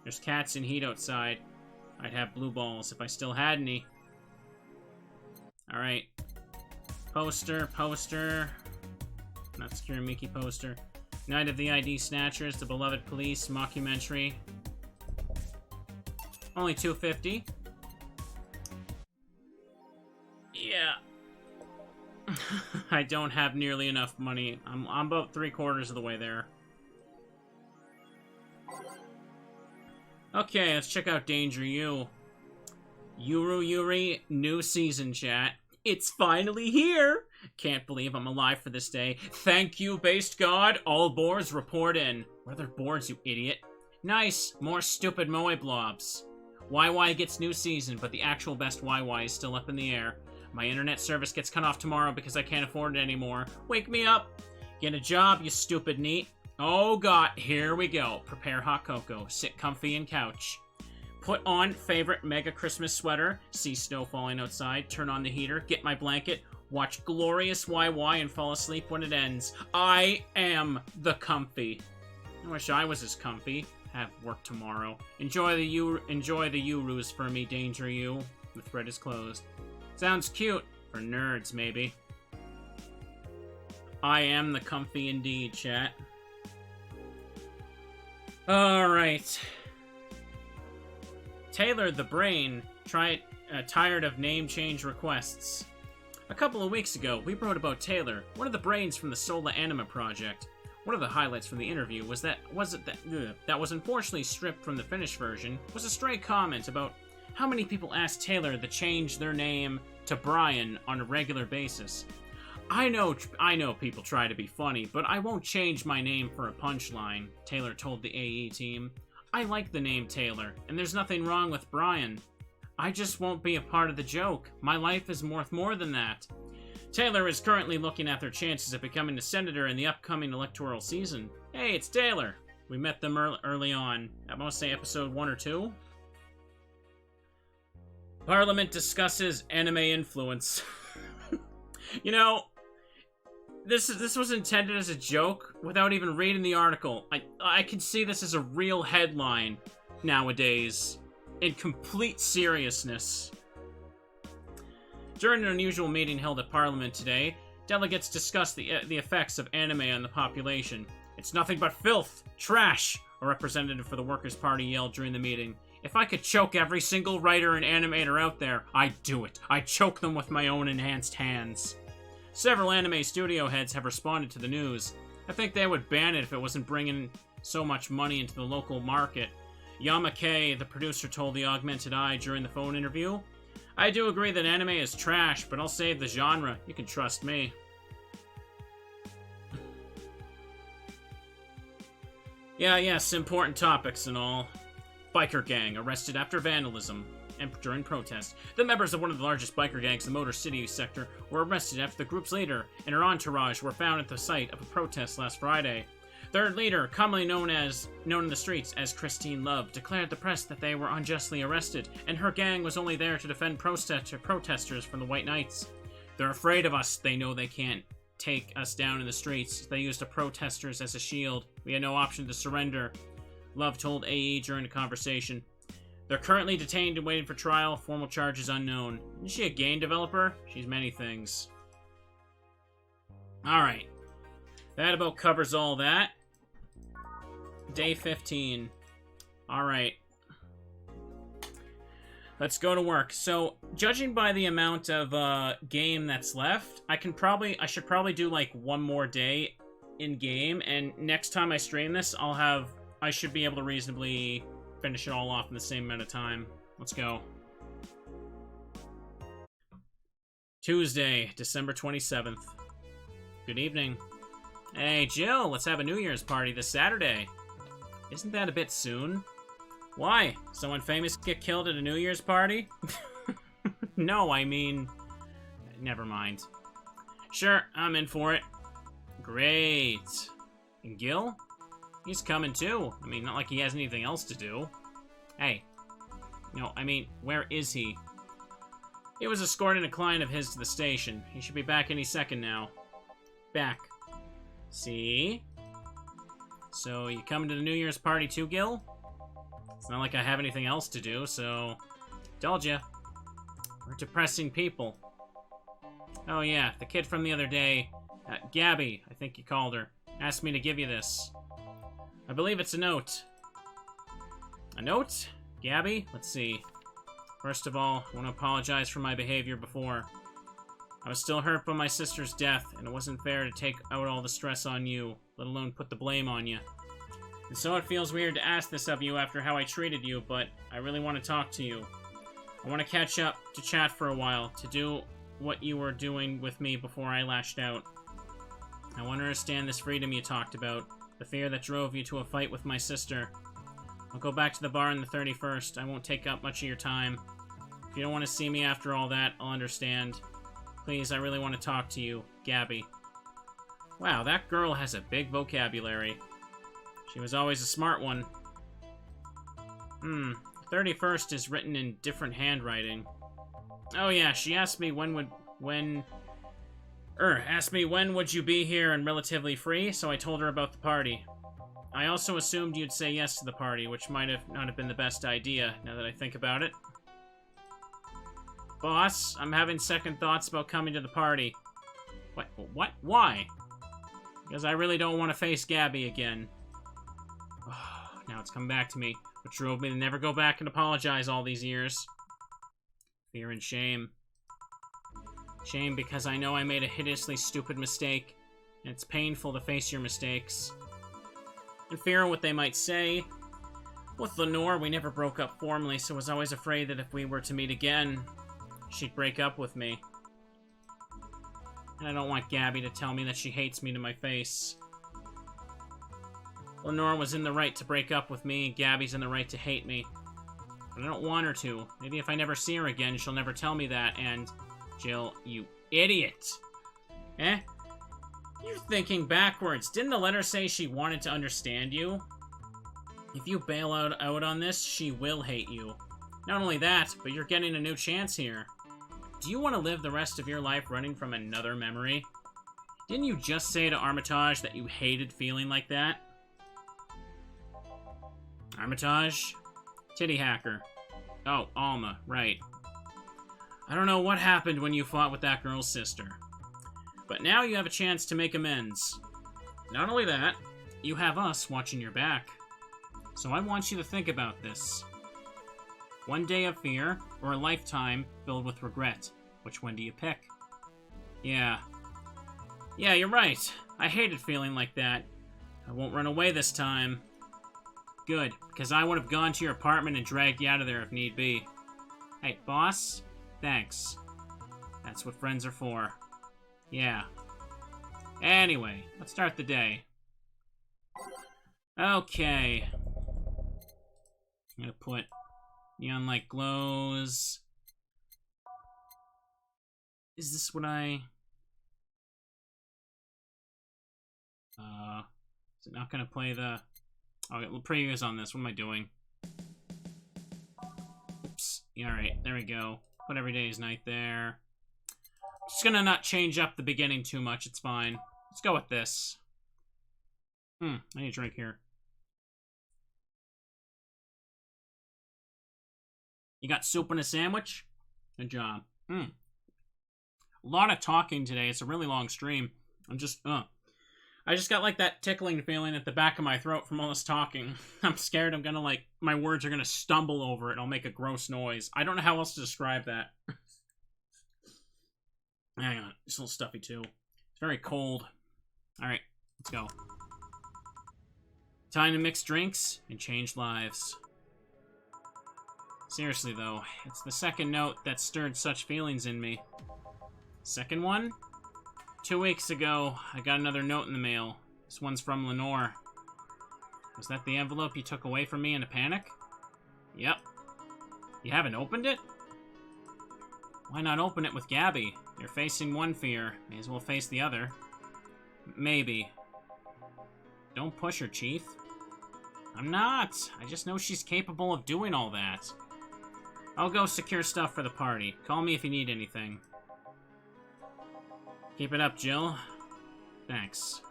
There's cats in heat outside. I'd have blue balls if I still had any. Alright. Poster. Not Secure Mickey poster. Night of the ID Snatchers, the Beloved Police mockumentary. Only $2.50. Yeah. I don't have nearly enough money. I'm about 3/4 of the way there. Okay, let's check out Danger You. Yuri, new season, chat. It's finally here! Can't believe I'm alive for this day. Thank you, based god. All boards report in. What other boards, you idiot? Nice, more stupid moe blobs. YY gets new season, but the actual best YY is still up in the air. My internet service gets cut off tomorrow because I can't afford it anymore. Wake me up! Get a job, you stupid neat. Oh god, here we go. Prepare hot cocoa. Sit comfy and couch. Put on favorite mega Christmas sweater. See snow falling outside. Turn on the heater. Get my blanket. Watch glorious YY and fall asleep when it ends. I am the comfy. I wish I was as comfy. Have work tomorrow. Enjoy the Urus for me, Danger You. The thread is closed. Sounds cute. For nerds, maybe. I am the comfy indeed, chat. Alright. Taylor the Brain tired of name change requests. A couple of weeks ago, we wrote about Taylor, one of the brains from the Sola Anima project. One of the highlights from the interview was that was unfortunately stripped from the finished version was a stray comment about how many people asked Taylor to change their name to Brian on a regular basis. I know people try to be funny, but I won't change my name for a punchline, Taylor told the AE team. I like the name Taylor, and there's nothing wrong with Brian. I just won't be a part of the joke. My life is worth more than that. Taylor is currently looking at their chances of becoming a senator in the upcoming electoral season. Hey, it's Taylor. We met them early on. I want to say episode 1 or 2. Parliament discusses anime influence. You know, this was intended as a joke without even reading the article. I can see this as a real headline nowadays. In complete seriousness. During an unusual meeting held at Parliament today, Delegates discussed the effects of anime on the population. It's nothing but filth! Trash! A representative for the Workers' Party yelled during the meeting. If I could choke every single writer and animator out there, I'd do it. I'd choke them with my own enhanced hands. Several anime studio heads have responded to the news. I think they would ban it if it wasn't bringing so much money into the local market. Yamake, the producer, told the Augmented Eye during the phone interview. I do agree that anime is trash, but I'll save the genre. You can trust me. Yes, important topics and all. Biker gang arrested after vandalism and during protest. The members of one of the largest biker gangs in the Motor City sector were arrested after the group's leader and her entourage were found at the site of a protest last Friday. Their leader, commonly known in the streets as Christine Love, declared to the press that they were unjustly arrested, and her gang was only there to defend protesters from the White Knights. They're afraid of us. They know they can't take us down in the streets. They used the protesters as a shield. We had no option to surrender, Love told AE during the conversation. They're currently detained and waiting for trial. Formal charges unknown. Is she a game developer? She's many things. Alright. That about covers all that. Day 15. Alright. Let's go to work. So, judging by the amount of game that's left, I should probably do like one more day in game, and next time I stream this, I should be able to reasonably finish it all off in the same amount of time. Let's go. Tuesday, December 27th. Good evening. Hey, Jill, let's have a New Year's party this Saturday. Isn't that a bit soon? Why? Someone famous get killed at a New Year's party? No, I mean... Never mind. Sure, I'm in for it. Great. And Gil? He's coming too. I mean, not like he has anything else to do. Hey. No, I mean, where is he? He was escorting a client of his to the station. He should be back any second now. Back. See? So, you coming to the New Year's party too, Gil? It's not like I have anything else to do, so... Told ya. We're depressing people. Oh yeah, the kid from the other day, Gabby, I think you called her, asked me to give you this. I believe it's a note. A note? Gabby? Let's see. First of all, I want to apologize for my behavior before. I was still hurt by my sister's death, and it wasn't fair to take out all the stress on you, let alone put the blame on you. And so it feels weird to ask this of you after how I treated you, but I really want to talk to you. I want to catch up, to chat for a while, to do what you were doing with me before I lashed out. I want to understand this freedom you talked about, the fear that drove you to a fight with my sister. I'll go back to the bar on the 31st. I won't take up much of your time. If you don't want to see me after all that, I'll understand. Please, I really want to talk to you, Gabby. Wow, that girl has a big vocabulary. She was always a smart one. 31st is written in different handwriting. Oh yeah, she asked me when would you be here and relatively free, so I told her about the party. I also assumed you'd say yes to the party, which might have not have been the best idea, now that I think about it. Boss, I'm having second thoughts about coming to the party. What? Why? Because I really don't want to face Gabby again. Oh, now it's come back to me, which drove me to never go back and apologize all these years. Fear and shame. Shame because I know I made a hideously stupid mistake, and it's painful to face your mistakes. And fear what they might say. With Lenore, we never broke up formally, so I was always afraid that if we were to meet again, she'd break up with me. And I don't want Gabby to tell me that she hates me to my face. Lenore was in the right to break up with me, and Gabby's in the right to hate me. But I don't want her to. Maybe if I never see her again, she'll never tell me that, and... Jill, you idiot! Eh? You're thinking backwards. Didn't the letter say she wanted to understand you? If you bail out on this, she will hate you. Not only that, but you're getting a new chance here. Do you want to live the rest of your life running from another memory? Didn't you just say to Armitage that you hated feeling like that? Armitage? Titty hacker. Oh, Alma, right. I don't know what happened when you fought with that girl's sister. But now you have a chance to make amends. Not only that, you have us watching your back. So I want you to think about this. One day of fear, or a lifetime filled with regret. Which one do you pick? Yeah, you're right. I hated feeling like that. I won't run away this time. Good, because I would have gone to your apartment and dragged you out of there if need be. Hey, boss? Thanks. That's what friends are for. Yeah. Anyway, let's start the day. Okay. I'm gonna put neon light glows. Is this what I... is it not gonna play the... Okay, previews on this. What am I doing? Oops. Yeah, alright, there we go. Put every day is night there. Just gonna not change up the beginning too much. It's fine. Let's go with this. I need a drink here. You got soup and a sandwich? Good job. A lot of talking today. It's a really long stream. I just got like that tickling feeling at the back of my throat from all this talking. I'm scared I'm gonna my words are gonna stumble over it and I'll make a gross noise. I don't know how else to describe that. Hang on, it's a little stuffy too. It's very cold. Alright, let's go. Time to mix drinks and change lives. Seriously though, it's the second note that stirred such feelings in me. Second one? 2 weeks ago, I got another note in the mail. This one's from Lenore. Was that the envelope you took away from me in a panic? Yep. You haven't opened it? Why not open it with Gabby? You're facing one fear. May as well face the other. Maybe. Don't push her, Chief. I'm not. I just know she's capable of doing all that. I'll go secure stuff for the party. Call me if you need anything. Keep it up, Jill. Thanks.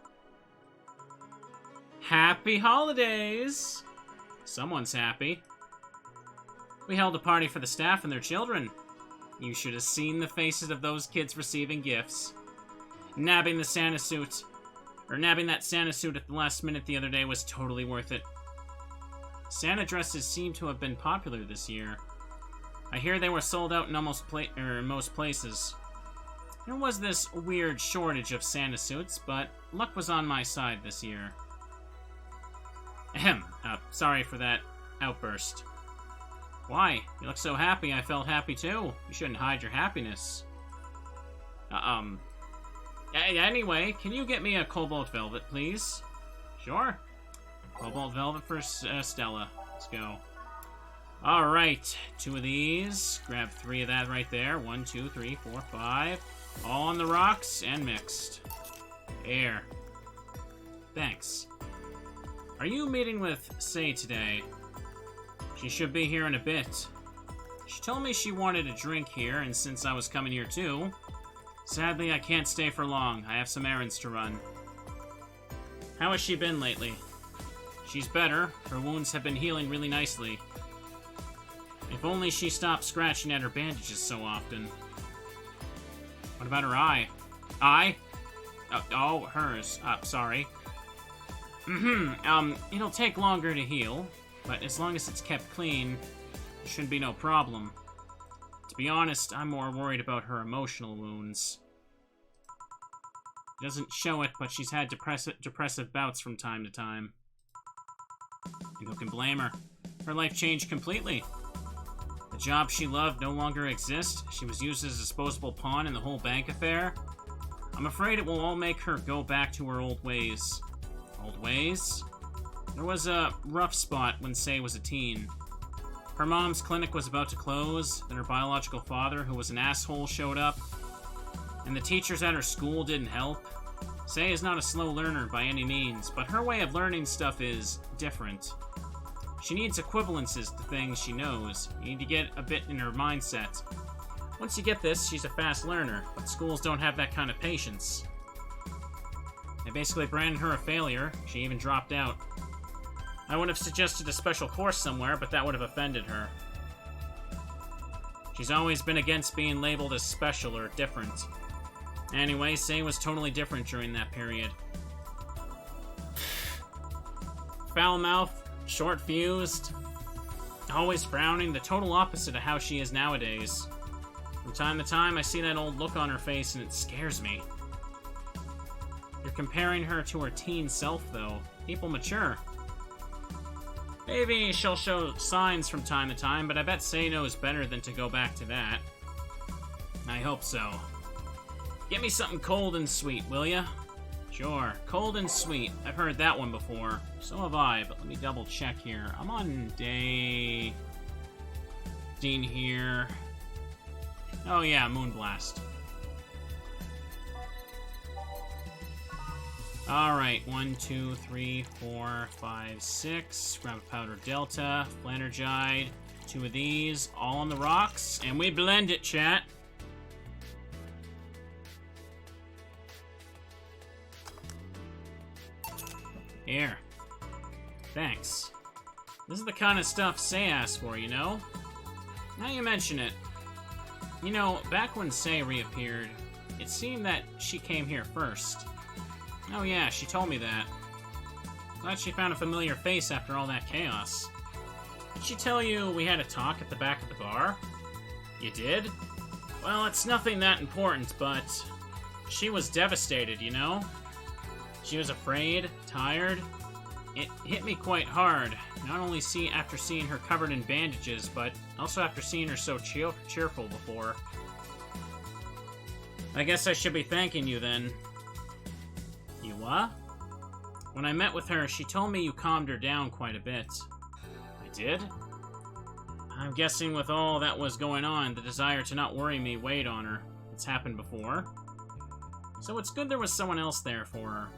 Happy holidays! Someone's happy. We held a party for the staff and their children. You should have seen the faces of those kids receiving gifts. Nabbing that Santa suit at the last minute the other day was totally worth it. Santa dresses seem to have been popular this year. I hear they were sold out in most places. There was this weird shortage of Santa suits, but luck was on my side this year. Ahem. Sorry for that outburst. Why? You look so happy, I felt happy too. You shouldn't hide your happiness. Anyway, can you get me a cobalt velvet, please? Sure. Cobalt velvet for Stella. Let's go. Alright, 2 of these. Grab 3 of that right there. 1, 2, 3, 4, 5. All on the rocks and mixed. Air. Thanks. Are you meeting with Say today? She should be here in a bit. She told me she wanted a drink here, and since I was coming here too, sadly I can't stay for long. I have some errands to run. How has she been lately? She's better. Her wounds have been healing really nicely. If only she stopped scratching at her bandages so often. What about her eye? Eye? Oh, hers. Sorry. It'll take longer to heal, but as long as it's kept clean, there shouldn't be no problem. To be honest, I'm more worried about her emotional wounds. She doesn't show it, but she's had depressive bouts from time to time. And who can blame her? Her life changed completely. The job she loved no longer exists. She was used as a disposable pawn in the whole bank affair. I'm afraid it will all make her go back to her old ways. Old ways? There was a rough spot when Say was a teen. Her mom's clinic was about to close, then her biological father, who was an asshole, showed up. And the teachers at her school didn't help. Say is not a slow learner by any means, but her way of learning stuff is different. She needs equivalences to things she knows. You need to get a bit in her mindset. Once you get this, she's a fast learner, but schools don't have that kind of patience. They basically branded her a failure. She even dropped out. I would have suggested a special course somewhere, but that would have offended her. She's always been against being labeled as special or different. Anyway, Say was totally different during that period. Foul-mouthed, short-fused, always frowning, the total opposite of how she is nowadays. From time to time, I see that old look on her face and it scares me. You're comparing her to her teen self, though. People mature. Maybe she'll show signs from time to time, but I bet Say knows better than to go back to that. I hope so. Get me something cold and sweet, will ya? Sure, cold and sweet. I've heard that one before. So have I, but let me double check here. I'm on day... Dean here. Oh yeah, Moonblast. Alright, 1, 2, 3, 4, 5, 6. Grab a Powder Delta, Flanergide, 2 of these, all on the rocks, and we blend it, chat. Here. Thanks. This is the kind of stuff Say asked for, you know? Now you mention it. You know, back when Say reappeared, it seemed that she came here first. Oh yeah, she told me that. Glad she found a familiar face after all that chaos. Did she tell you we had a talk at the back of the bar? You did? Well, it's nothing that important, but... she was devastated, you know? She was afraid, tired. It hit me quite hard, not only after seeing her covered in bandages, but also after seeing her so cheerful before. I guess I should be thanking you then. You what? When I met with her, she told me you calmed her down quite a bit. I did? I'm guessing with all that was going on, the desire to not worry me weighed on her. It's happened before. So it's good there was someone else there for her.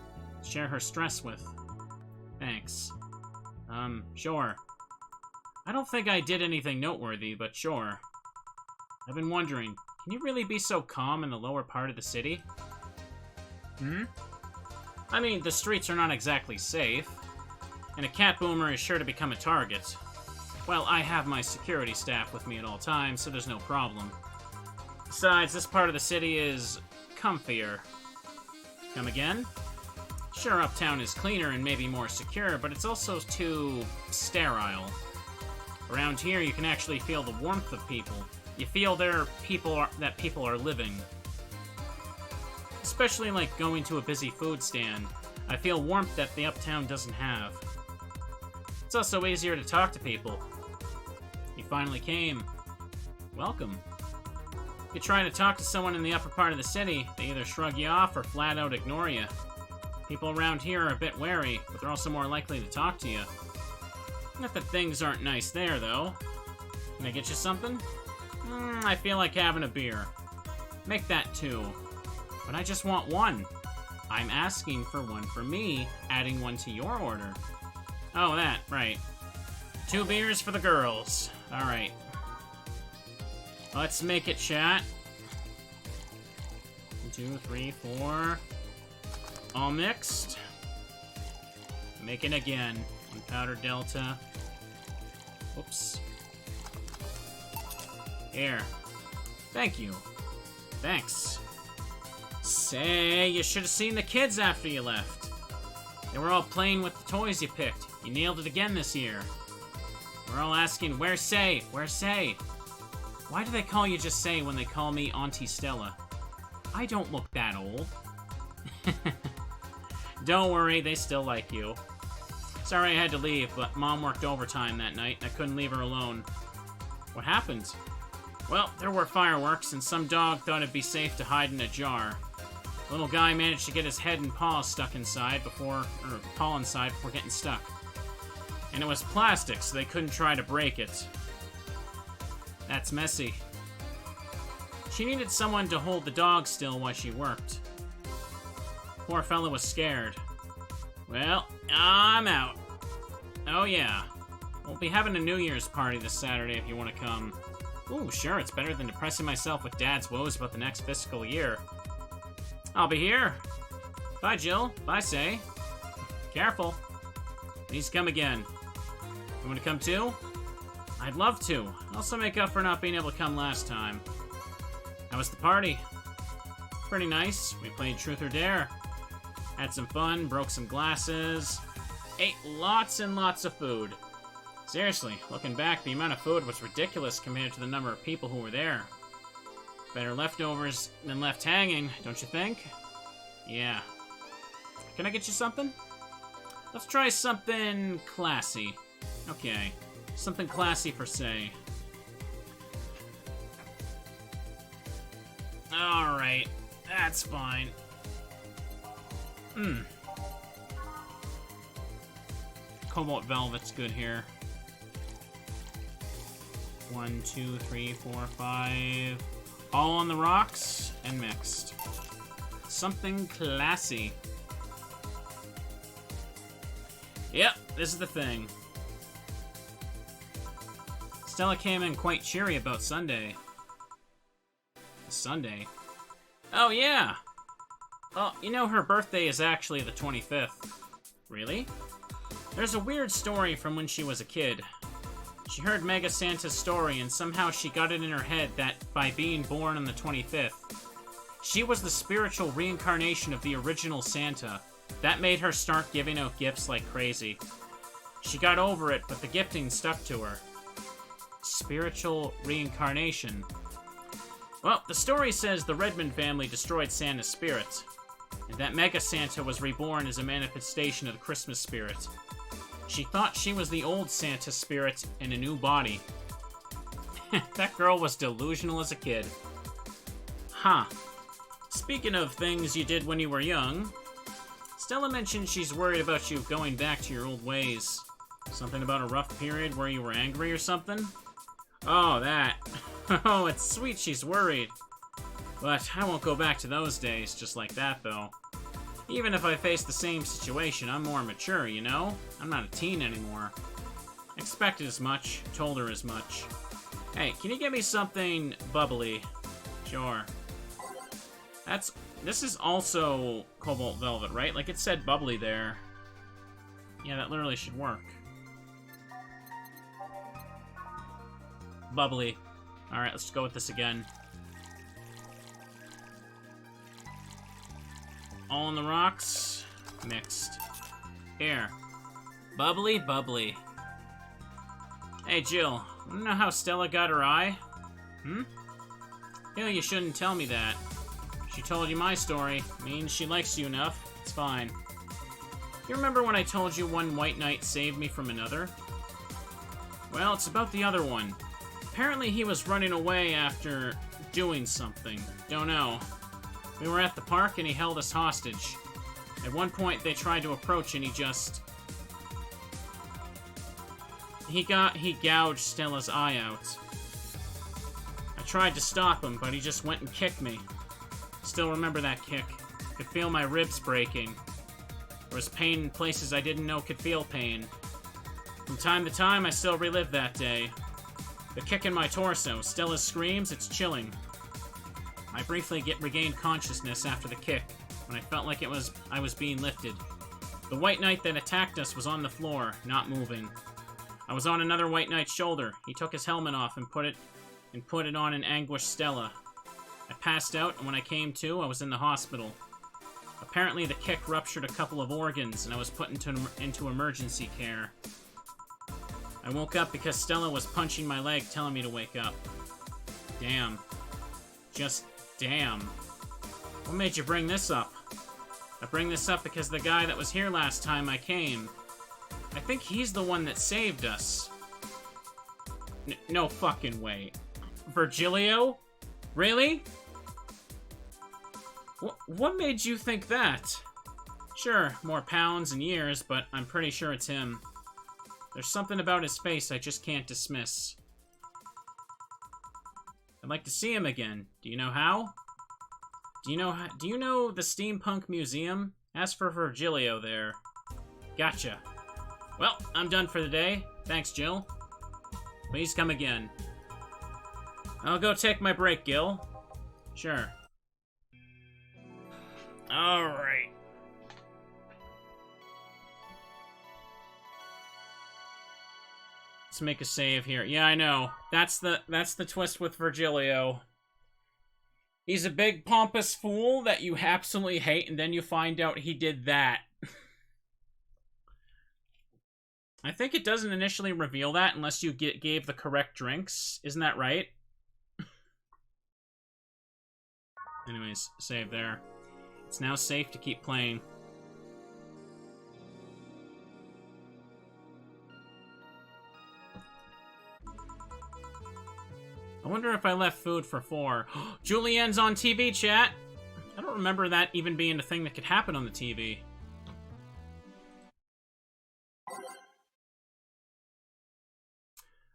Share her stress with. Thanks. Sure. I don't think I did anything noteworthy, but sure. I've been wondering, can you really be so calm in the lower part of the city? Hmm? I mean, the streets are not exactly safe, and a cat boomer is sure to become a target. Well, I have my security staff with me at all times, so there's no problem. Besides, this part of the city is comfier. Come again? Sure, Uptown is cleaner and maybe more secure, but it's also too sterile. Around here, you can actually feel the warmth of people. You feel that people are living. Especially like going to a busy food stand. I feel warmth that the Uptown doesn't have. It's also easier to talk to people. You finally came. Welcome. You try to talk to someone in the upper part of the city, they either shrug you off or flat out ignore you. People around here are a bit wary, but they're also more likely to talk to you. Not that things aren't nice there, though. Can I get you something? I feel like having a beer. Make that 2. But I just want 1. I'm asking for 1 for me, adding 1 to your order. Oh, that, right. 2 beers for the girls. Alright. Let's make it, chat. 1, 2, 3, 4. All mixed. Make it again. 1 Powder Delta. Oops. Here. Thank you. Thanks. Say, you should have seen the kids after you left. They were all playing with the toys you picked. You nailed it again this year. We're all asking, where's Say? Where's Say? Why do they call you just Say when they call me Auntie Stella? I don't look that old. Don't worry, they still like you. Sorry I had to leave, but Mom worked overtime that night, and I couldn't leave her alone. What happened? Well, there were fireworks, and some dog thought it'd be safe to hide in a jar. The little guy managed to get his head and paw inside before getting stuck. And it was plastic, so they couldn't try to break it. That's messy. She needed someone to hold the dog still while she worked. Poor fella was scared. Well, I'm out. Oh yeah. We'll be having a New Year's party this Saturday if you want to come. Ooh, sure, it's better than depressing myself with Dad's woes about the next fiscal year. I'll be here. Bye, Jill. Bye, Say. Careful. Please come again. You want to come too? I'd love to. Also make up for not being able to come last time. How was the party? pretty nice. We played Truth or Dare. Had some fun, broke some glasses. Ate lots and lots of food. Seriously, looking back, the amount of food was ridiculous compared to the number of people who were there. Better leftovers than left hanging, don't you think? Yeah. Can I get you something? Let's try something classy. Okay. Something classy per se. Alright. That's fine. Cobalt Velvet's good here. 1, 2, 3, 4, 5. All on the rocks and mixed. Something classy. Yep, this is the thing. Stella came in quite cheery about Sunday. Sunday? Oh, yeah! Oh, you know her birthday is actually the 25th. Really? There's a weird story from when she was a kid. She heard Mega Santa's story and somehow she got it in her head that by being born on the 25th, she was the spiritual reincarnation of the original Santa. That made her start giving out gifts like crazy. She got over it, but the gifting stuck to her. Spiritual reincarnation. Well, the story says the Redmond family destroyed Santa's spirit, and that Mega Santa was reborn as a manifestation of the Christmas spirit. She thought she was the old Santa spirit in a new body. That girl was delusional as a kid. Huh. Speaking of things you did when you were young, Stella mentioned she's worried about you going back to your old ways. Something about a rough period where you were angry or something? Oh, that. Oh, it's sweet she's worried. But I won't go back to those days just like that, though. Even if I face the same situation, I'm more mature, you know? I'm not a teen anymore. Expected as much, told her as much. Hey, can you get me something bubbly? Sure. This is also Cobalt Velvet, right? Like, it said bubbly there. Yeah, that literally should work. Bubbly. Alright, let's go with this again. All on the rocks. Mixed. Here. Bubbly, bubbly. Hey, Jill. Wanna know how Stella got her eye? Feel you shouldn't tell me that. She told you my story. Means she likes you enough. It's fine. You remember when I told you one white knight saved me from another? Well, it's about the other one. Apparently he was running away after doing something. Don't know. We were at the park and he held us hostage. At one point they tried to approach and he gouged Stella's eye out. I tried to stop him, but he just went and kicked me. Still remember that kick. Could feel my ribs breaking. There was pain in places I didn't know could feel pain. From time to time, I still relive that day. The kick in my torso, Stella's screams, it's chilling. I briefly regained consciousness after the kick, when I felt like I was being lifted. The white knight that attacked us was on the floor, not moving. I was on another white knight's shoulder. He took his helmet off and put it on an anguished Stella. I passed out, and when I came to, I was in the hospital. Apparently the kick ruptured a couple of organs, and I was put into emergency care. I woke up because Stella was punching my leg, telling me to wake up. Damn. Just damn. What made you bring this up? I bring this up because the guy that was here last time I came, I think he's the one that saved us. No fucking way. Virgilio? Really? What made you think that? Sure, more pounds and years, but I'm pretty sure it's him. There's something about his face I just can't dismiss. I'd like to see him again. Do you know how? Do you know the Steampunk Museum? Ask for Virgilio there. Gotcha. Well, I'm done for the day. Thanks, Jill. Please come again. I'll go take my break, Gil. Sure. Alright. Let's make a save here. Yeah, I know. That's the twist with Virgilio. He's a big pompous fool that you absolutely hate, and then you find out he did that. I think it doesn't initially reveal that unless you gave the correct drinks. Isn't that right? Anyways, save there. It's now safe to keep playing. I wonder if I left food for 4. Julienne's on TV, chat! I don't remember that even being a thing that could happen on the TV.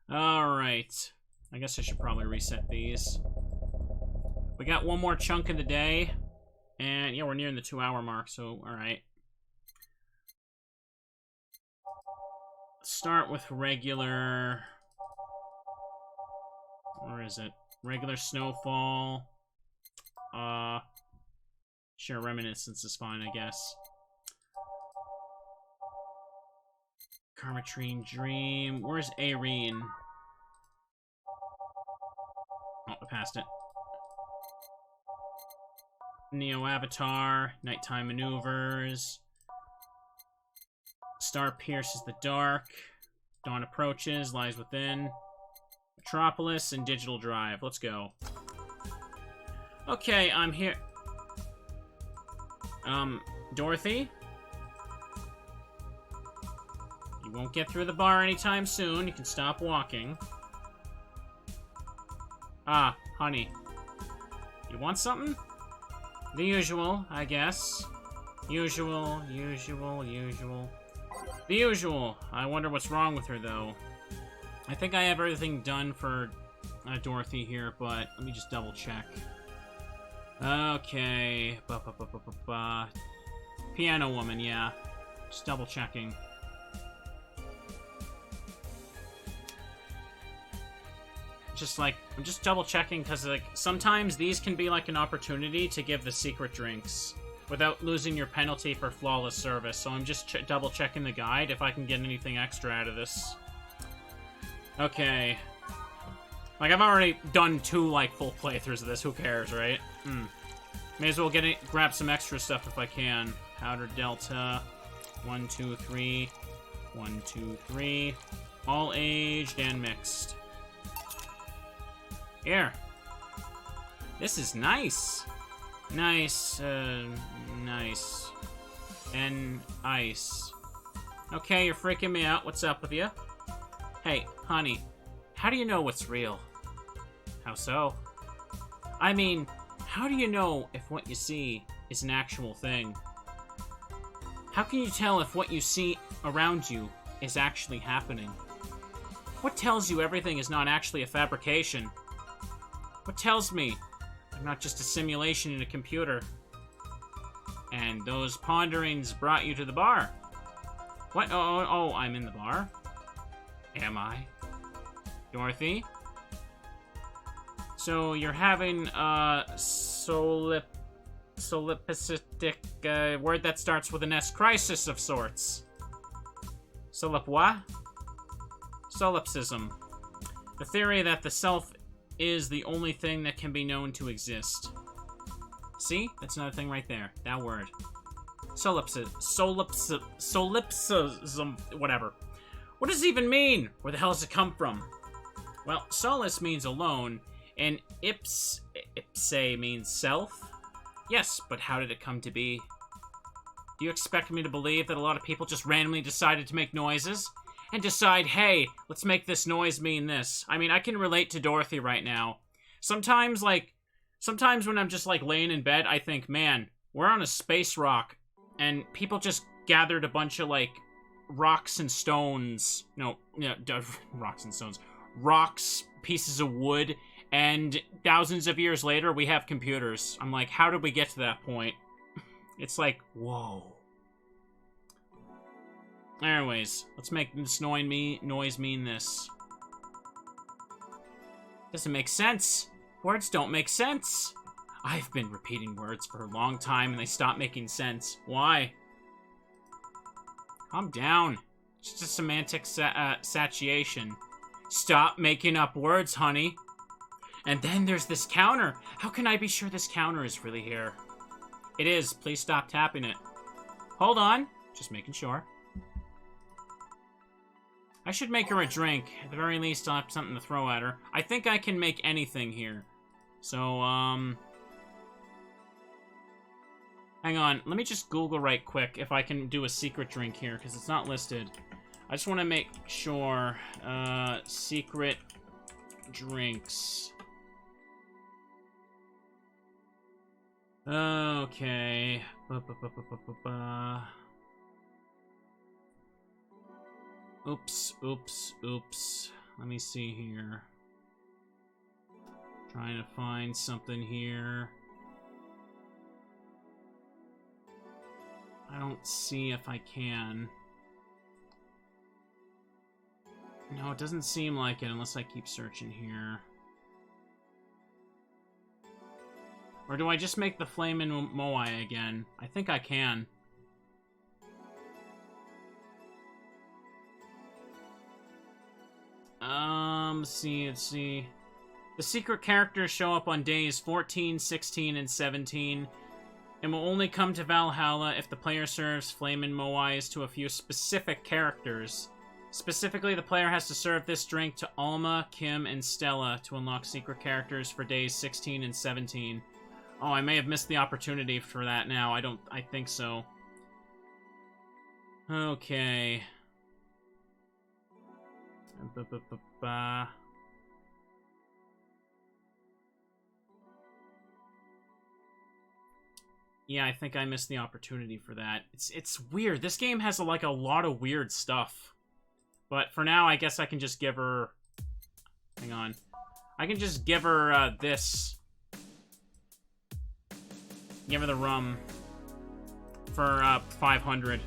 Alright. I guess I should probably reset these. We got one more chunk of the day. And yeah, we're nearing the 2-hour mark, so alright. Let's start with regular... Where is it? Regular snowfall. Sure, reminiscence is fine, I guess. Karmatrine Dream. Where's Arene? Oh, I passed it. Neo Avatar. Nighttime Maneuvers. Star pierces the dark. Dawn approaches. Lies within. Metropolis and Digital Drive. Let's go. Okay, I'm here. Dorothy? You won't get through the bar anytime soon. You can stop walking. Ah, honey. You want something? The usual, I guess. Usual. The usual. I wonder what's wrong with her, though. I think I have everything done for Dorothy here, but let me just double check. Okay. Piano woman, yeah. Just double checking. I'm just double checking because, like, sometimes these can be like an opportunity to give the secret drinks without losing your penalty for flawless service. So I'm just double checking the guide if I can get anything extra out of this. Okay. Like, I've already done 2, like, full playthroughs of this. Who cares, right? May as well grab some extra stuff if I can. Powder Delta. 1, 2, 3. 1, 2, 3. All aged and mixed. Here. This is nice. Nice. Nice. And ice. Okay, you're freaking me out. What's up with you? Hey, honey, how do you know what's real? How so? I mean, how do you know if what you see is an actual thing? How can you tell if what you see around you is actually happening? What tells you everything is not actually a fabrication? What tells me I'm not just a simulation in a computer? And those ponderings brought you to the bar. What? Oh, I'm in the bar? Am I? Dorothy? So you're having a solipsistic word that starts with an S crisis of sorts. What? Solipsism. The theory that the self is the only thing that can be known to exist. See? That's another thing right there. That word. Solipsism. Whatever. What does it even mean? Where the hell does it come from? Well, solus means alone, and ipse means self. Yes, but how did it come to be? Do you expect me to believe that a lot of people just randomly decided to make noises? And decide, hey, let's make this noise mean this. I mean, I can relate to Dorothy right now. Sometimes when I'm just, like, laying in bed, I think, man, we're on a space rock, and people just gathered a bunch of, like, rocks and stones. No, rocks and stones. Rocks, pieces of wood, and thousands of years later, we have computers. I'm like, how did we get to that point? It's like, whoa. Anyways, let's make this noise mean this. Doesn't make sense. Words don't make sense. I've been repeating words for a long time and they stop making sense. Why? Calm down. It's just a semantic satiation. Stop making up words, honey. And then there's this counter. How can I be sure this counter is really here? It is. Please stop tapping it. Hold on. Just making sure. I should make her a drink. At the very least, I'll have something to throw at her. I think I can make anything here. So, hang on. Let me just Google right quick if I can do a secret drink here, because it's not listed. I just want to make sure. Secret drinks. Okay. Oops. Let me see here. Trying to find something here. I don't see if I can. No, it doesn't seem like it unless I keep searching here. Or do I just make the Flamin' Moai again? I think I can. Let's see. The secret characters show up on days 14, 16, and 17, and will only come to Valhalla if the player serves Flamin' Moais to a few specific characters. Specifically, the player has to serve this drink to Alma, Kim, and Stella to unlock secret characters for days 16 and 17. Oh, I may have missed the opportunity for that now. I think so. Okay. Yeah, I think I missed the opportunity for that. It's weird. This game has like a lot of weird stuff. But for now, I guess I can just give her... Hang on. I can just give her this. Give her the rum for 500.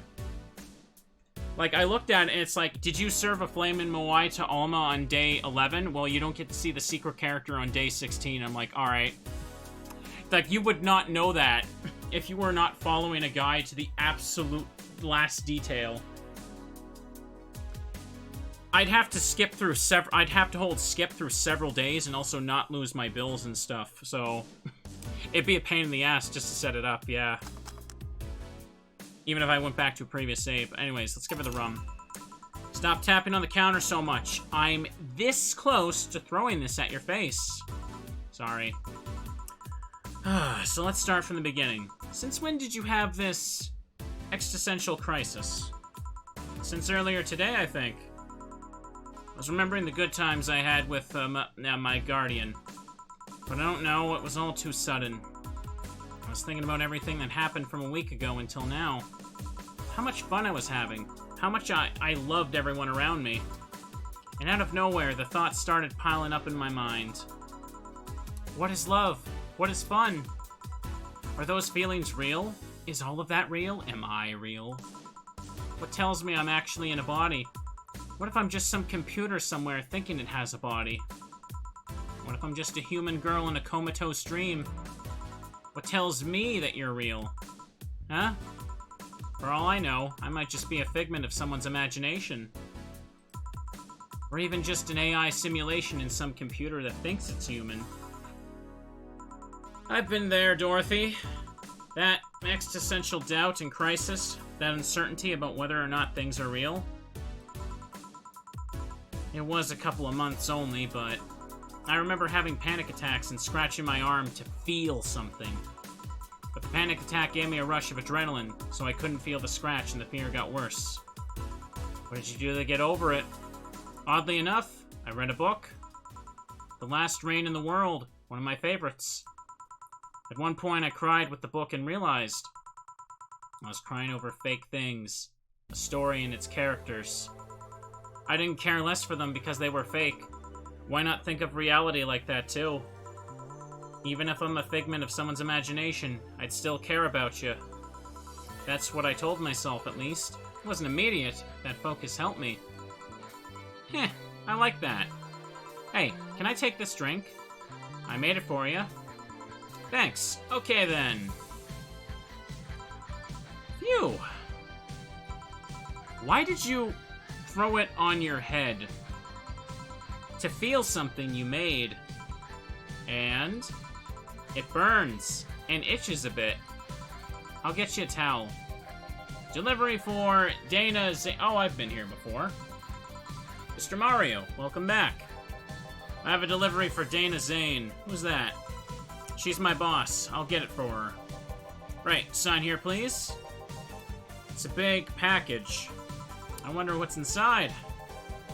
Like, I looked at it, and it's like, did you serve a Flamin' Moai to Alma on day 11? Well, you don't get to see the secret character on day 16. I'm like, alright. Like, you would not know that if you were not following a guide to the absolute last detail. I'd have to skip through I'd have to hold skip through several days and also not lose my bills and stuff, so... It'd be a pain in the ass just to set it up, yeah. Even if I went back to a previous save. Anyways, let's give her the rum. Stop tapping on the counter so much. I'm this close to throwing this at your face. Sorry. So let's start from the beginning. Since when did you have this existential crisis? Since earlier today, I think. I was remembering the good times I had with my guardian. But I don't know, it was all too sudden. I was thinking about everything that happened from a week ago until now. How much fun I was having. How much I loved everyone around me. And out of nowhere, the thoughts started piling up in my mind. What is love? What is fun? Are those feelings real? Is all of that real? Am I real? What tells me I'm actually in a body? What if I'm just some computer somewhere thinking it has a body? What if I'm just a human girl in a comatose dream? What tells me that you're real? Huh? For all I know, I might just be a figment of someone's imagination. Or even just an AI simulation in some computer that thinks it's human. I've been there, Dorothy. That existential doubt and crisis, that uncertainty about whether or not things are real. It was a couple of months only, but I remember having panic attacks and scratching my arm to feel something. But the panic attack gave me a rush of adrenaline, so I couldn't feel the scratch and the fear got worse. What did you do to get over it? Oddly enough, I read a book. The Last Reign in the World, one of my favorites. At one point I cried with the book and realized I was crying over fake things, a story and its characters. I didn't care less for them because they were fake. Why not think of reality like that too? Even if I'm a figment of someone's imagination, I'd still care about you. That's what I told myself, at least. It wasn't immediate. That focus helped me. Heh, I like that. Hey, can I take this drink? I made it for you. Thanks. Okay, then. Phew. Why did you throw it on your head? To feel something you made. And it burns and itches a bit. I'll get you a towel. Delivery for Dana Z. Oh, I've been here before. Mr. Mario, welcome back. I have a delivery for Dana Zane. Who's that? She's my boss. I'll get it for her. Right, sign here, please. It's a big package. I wonder what's inside.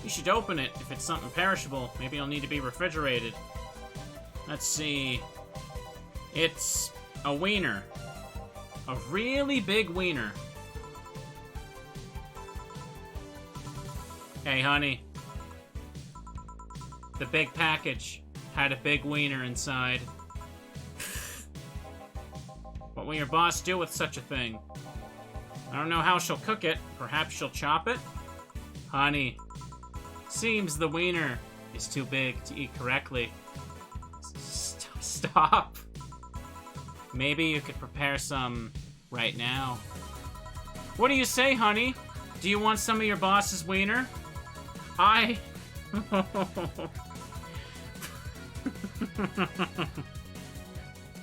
You should open it if it's something perishable. Maybe it'll need to be refrigerated. Let's see. It's a wiener. A really big wiener. Hey, honey. The big package had a big wiener inside. What will your boss do with such a thing? I don't know how she'll cook it. Perhaps she'll chop it? Honey, seems the wiener is too big to eat correctly. Stop. Maybe you could prepare some right now. What do you say, honey? Do you want some of your boss's wiener?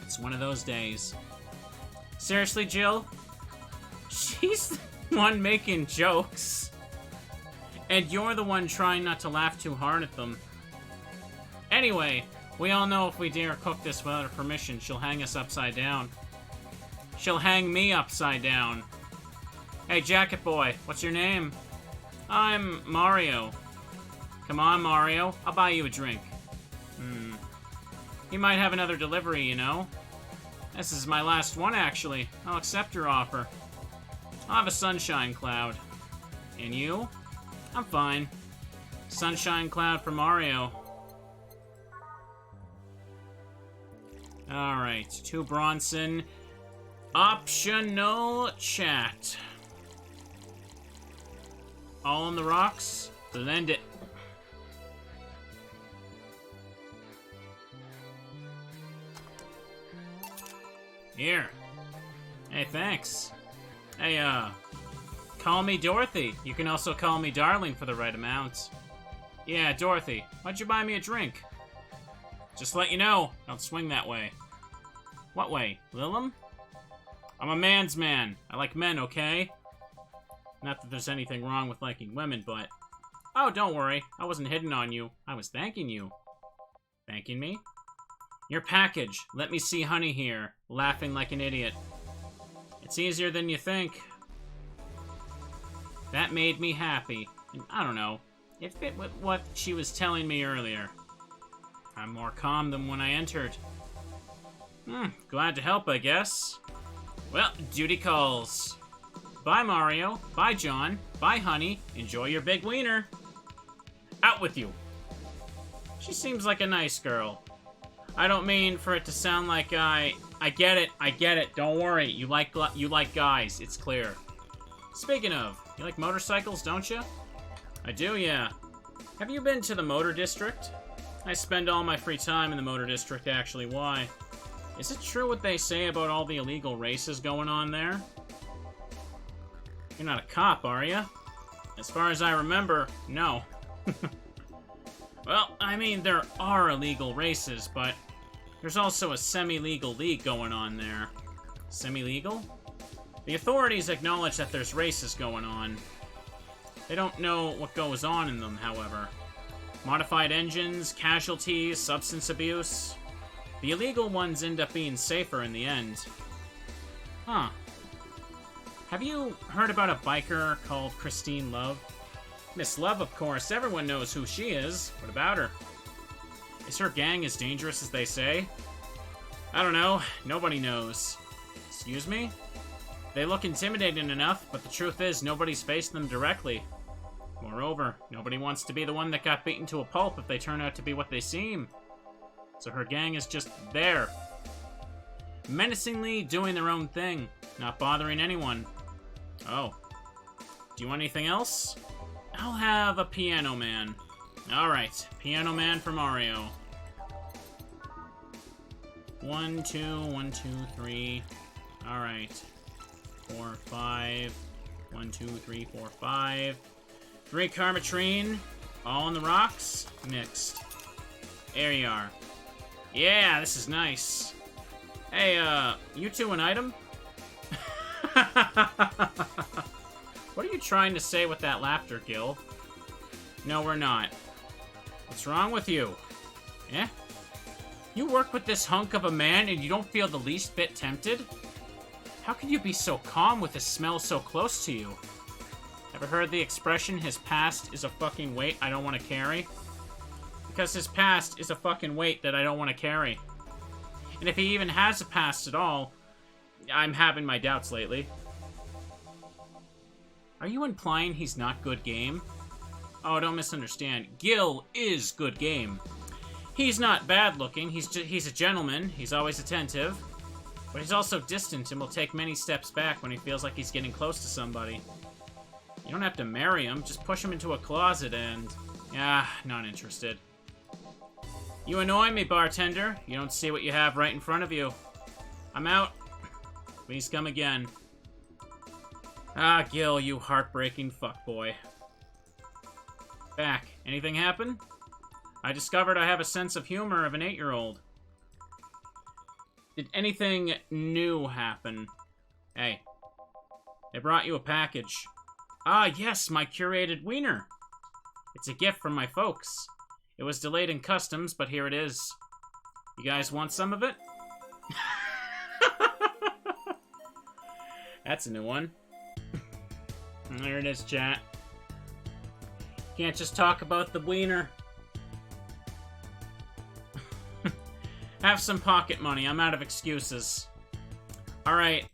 It's one of those days. Seriously, Jill? She's the one making jokes. And you're the one trying not to laugh too hard at them. Anyway, we all know if we dare cook this without her permission, she'll hang us upside down. She'll hang me upside down. Hey, Jacket Boy, what's your name? I'm Mario. Come on, Mario. I'll buy you a drink. He might have another delivery, you know? This is my last one, actually. I'll accept your offer. I'll have a sunshine cloud. And you? I'm fine. Sunshine cloud for Mario. Alright, to Bronson. Optional chat. All on the rocks? Then end it. Here. Hey, thanks. Hey, call me Dorothy. You can also call me Darling for the right amount. Yeah, Dorothy, why'd you buy me a drink? Just let you know, don't swing that way. What way? Lilum? I'm a man's man. I like men, okay? Not that there's anything wrong with liking women, but... Oh, don't worry. I wasn't hitting on you. I was thanking you. Thanking me? Your package. Let me see honey here. Laughing like an idiot. It's easier than you think. That made me happy. And I don't know. It fit with what she was telling me earlier. I'm more calm than when I entered. Glad to help, I guess. Well, duty calls. Bye, Mario. Bye, John. Bye, honey. Enjoy your big wiener. Out with you. She seems like a nice girl. I don't mean for it to sound like I get it. Don't worry. You like guys. It's clear. Speaking of, you like motorcycles, don't you? I do, yeah. Have you been to the motor district? I spend all my free time in the motor district, actually. Why? Is it true what they say about all the illegal races going on there? You're not a cop, are you? As far as I remember, no. Well, I mean, there are illegal races, but there's also a semi-legal league going on there. Semi-legal? The authorities acknowledge that there's races going on. They don't know what goes on in them, however. Modified engines, casualties, substance abuse. The illegal ones end up being safer in the end. Huh. Have you heard about a biker called Christine Love? Miss Love, of course. Everyone knows who she is. What about her? Is her gang as dangerous as they say? I don't know. Nobody knows. Excuse me? They look intimidating enough, but the truth is nobody's faced them directly. Moreover, nobody wants to be the one that got beaten to a pulp if they turn out to be what they seem. So her gang is just there. Menacingly doing their own thing, not bothering anyone. Oh. Do you want anything else? I'll have a Piano Man. Alright, Piano Man for Mario. 1, 2, 1, 2, 3. Alright. 4, 5. 1, 2, 3, 4, 5. 3 Karmatrine. All on the rocks. Mixed. There you are. Yeah, this is nice. Hey, you two an item? What are you trying to say with that laughter, Gil? No, we're not. What's wrong with you? Eh? You work with this hunk of a man and you don't feel the least bit tempted? How can you be so calm with his smell so close to you? Ever heard the expression, his past is a fucking weight I don't want to carry? Because his past is a fucking weight that I don't want to carry. And if he even has a past at all, I'm having my doubts lately. Are you implying he's not good game? Oh, don't misunderstand. Gil is good game. He's not bad looking, he's a gentleman, he's always attentive. But he's also distant and will take many steps back when he feels like he's getting close to somebody. You don't have to marry him, just push him into a closet and... yeah, not interested. You annoy me, bartender. You don't see what you have right in front of you. I'm out. Please come again. Ah, Gil, you heartbreaking fuckboy. Back. Anything happen? I discovered I have a sense of humor of an 8-year-old. Did anything new happen? Hey. They brought you a package. Ah, yes, my curated wiener. It's a gift from my folks. It was delayed in customs, but here it is. You guys want some of it? That's a new one. There it is, chat. Can't just talk about the wiener. Have some pocket money. I'm out of excuses. Alright.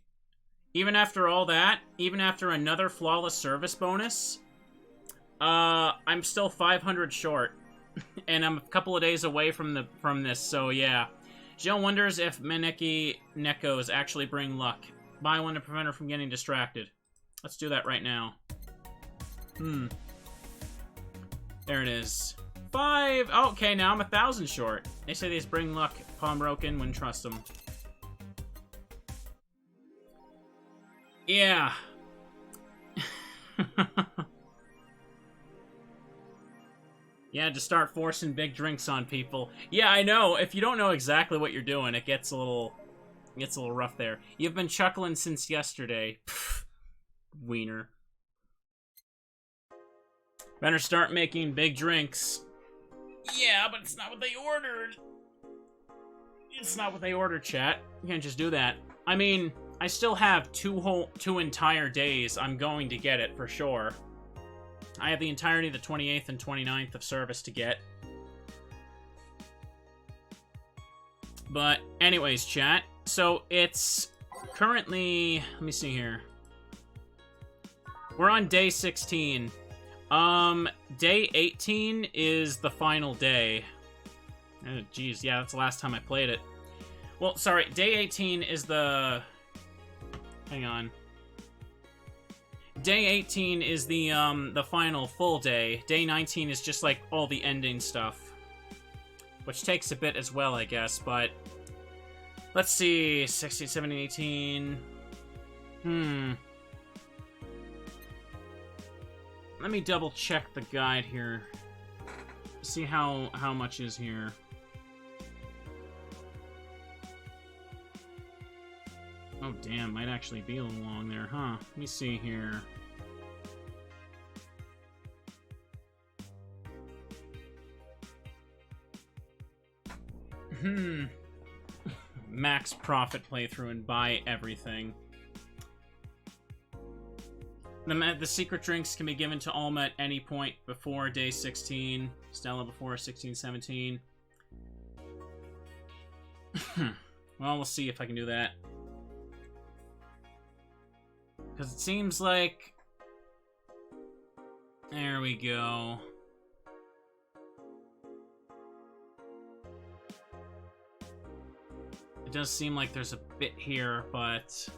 Even after all that, even after another flawless service bonus, I'm still 500 short. And I'm a couple of days away from this, so yeah. Jill wonders if Maneki Nekos actually bring luck. Buy one to prevent her from getting distracted. Let's do that right now. There it is. 5. Oh, okay, now I'm 1,000 short. They say these bring luck. Palm broken, wouldn't trust them. Yeah. Yeah, to start forcing big drinks on people. Yeah, I know. If you don't know exactly what you're doing, it gets a little rough there. You've been chuckling since yesterday. Pfft. Wiener. Better start making big drinks. Yeah, but it's not what they ordered. It's not what they ordered, chat. You can't just do that. I mean, I still have two entire days. I'm going to get it for sure. I have the entirety of the 28th and 29th of service to get. But anyways, chat. So it's currently... let me see here. We're on day 16. Day 18 is the final day. Oh, geez, yeah, that's the last time I played it. Well, sorry, day 18 is the... hang on. Day 18 is the final full day. Day 19 is just, like, all the ending stuff. Which takes a bit as well, I guess, but... let's see, 16, 17, 18... Let me double check the guide here. See how much is here. Oh, damn, might actually be a little long there, huh? Let me see here. Max profit playthrough and buy everything. The secret drinks can be given to Alma at any point before day 16. Stella before 16, 17. Well, we'll see if I can do that. Because it seems like... there we go. It does seem like there's a bit here, but...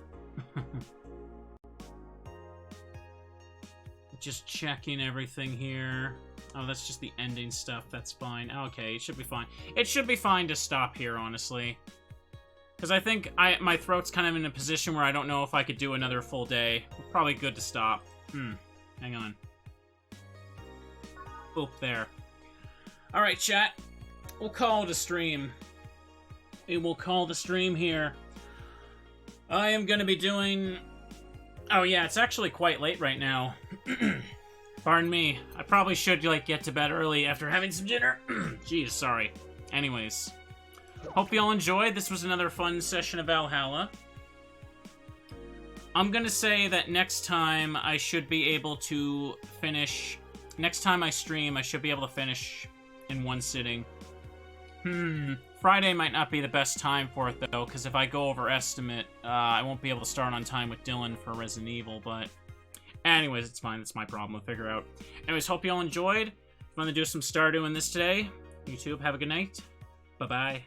just checking everything here. Oh, that's just the ending stuff. That's fine. Okay, it should be fine. It should be fine to stop here, honestly. Because I think my throat's kind of in a position where I don't know if I could do another full day. Probably good to stop. Hang on. Oop, there. Alright, chat. We'll call it a stream. we will call the stream here. I am going to be doing... Oh yeah, it's actually quite late right now. Pardon me. I probably should, like, get to bed early after having some dinner. Jeez, sorry. Anyways. Hope you all enjoyed. This was another fun session of Valhalla. I'm gonna say that next time I should be able to finish... Next time I stream, I should be able to finish in one sitting. Friday might not be the best time for it, though, because if I go over estimate, I won't be able to start on time with Dylan for Resident Evil, but... Anyways, it's fine. That's my problem. We'll figure out. Anyways, hope you all enjoyed. I'm gonna do some Stardew in this today. YouTube, have a good night. Bye-bye.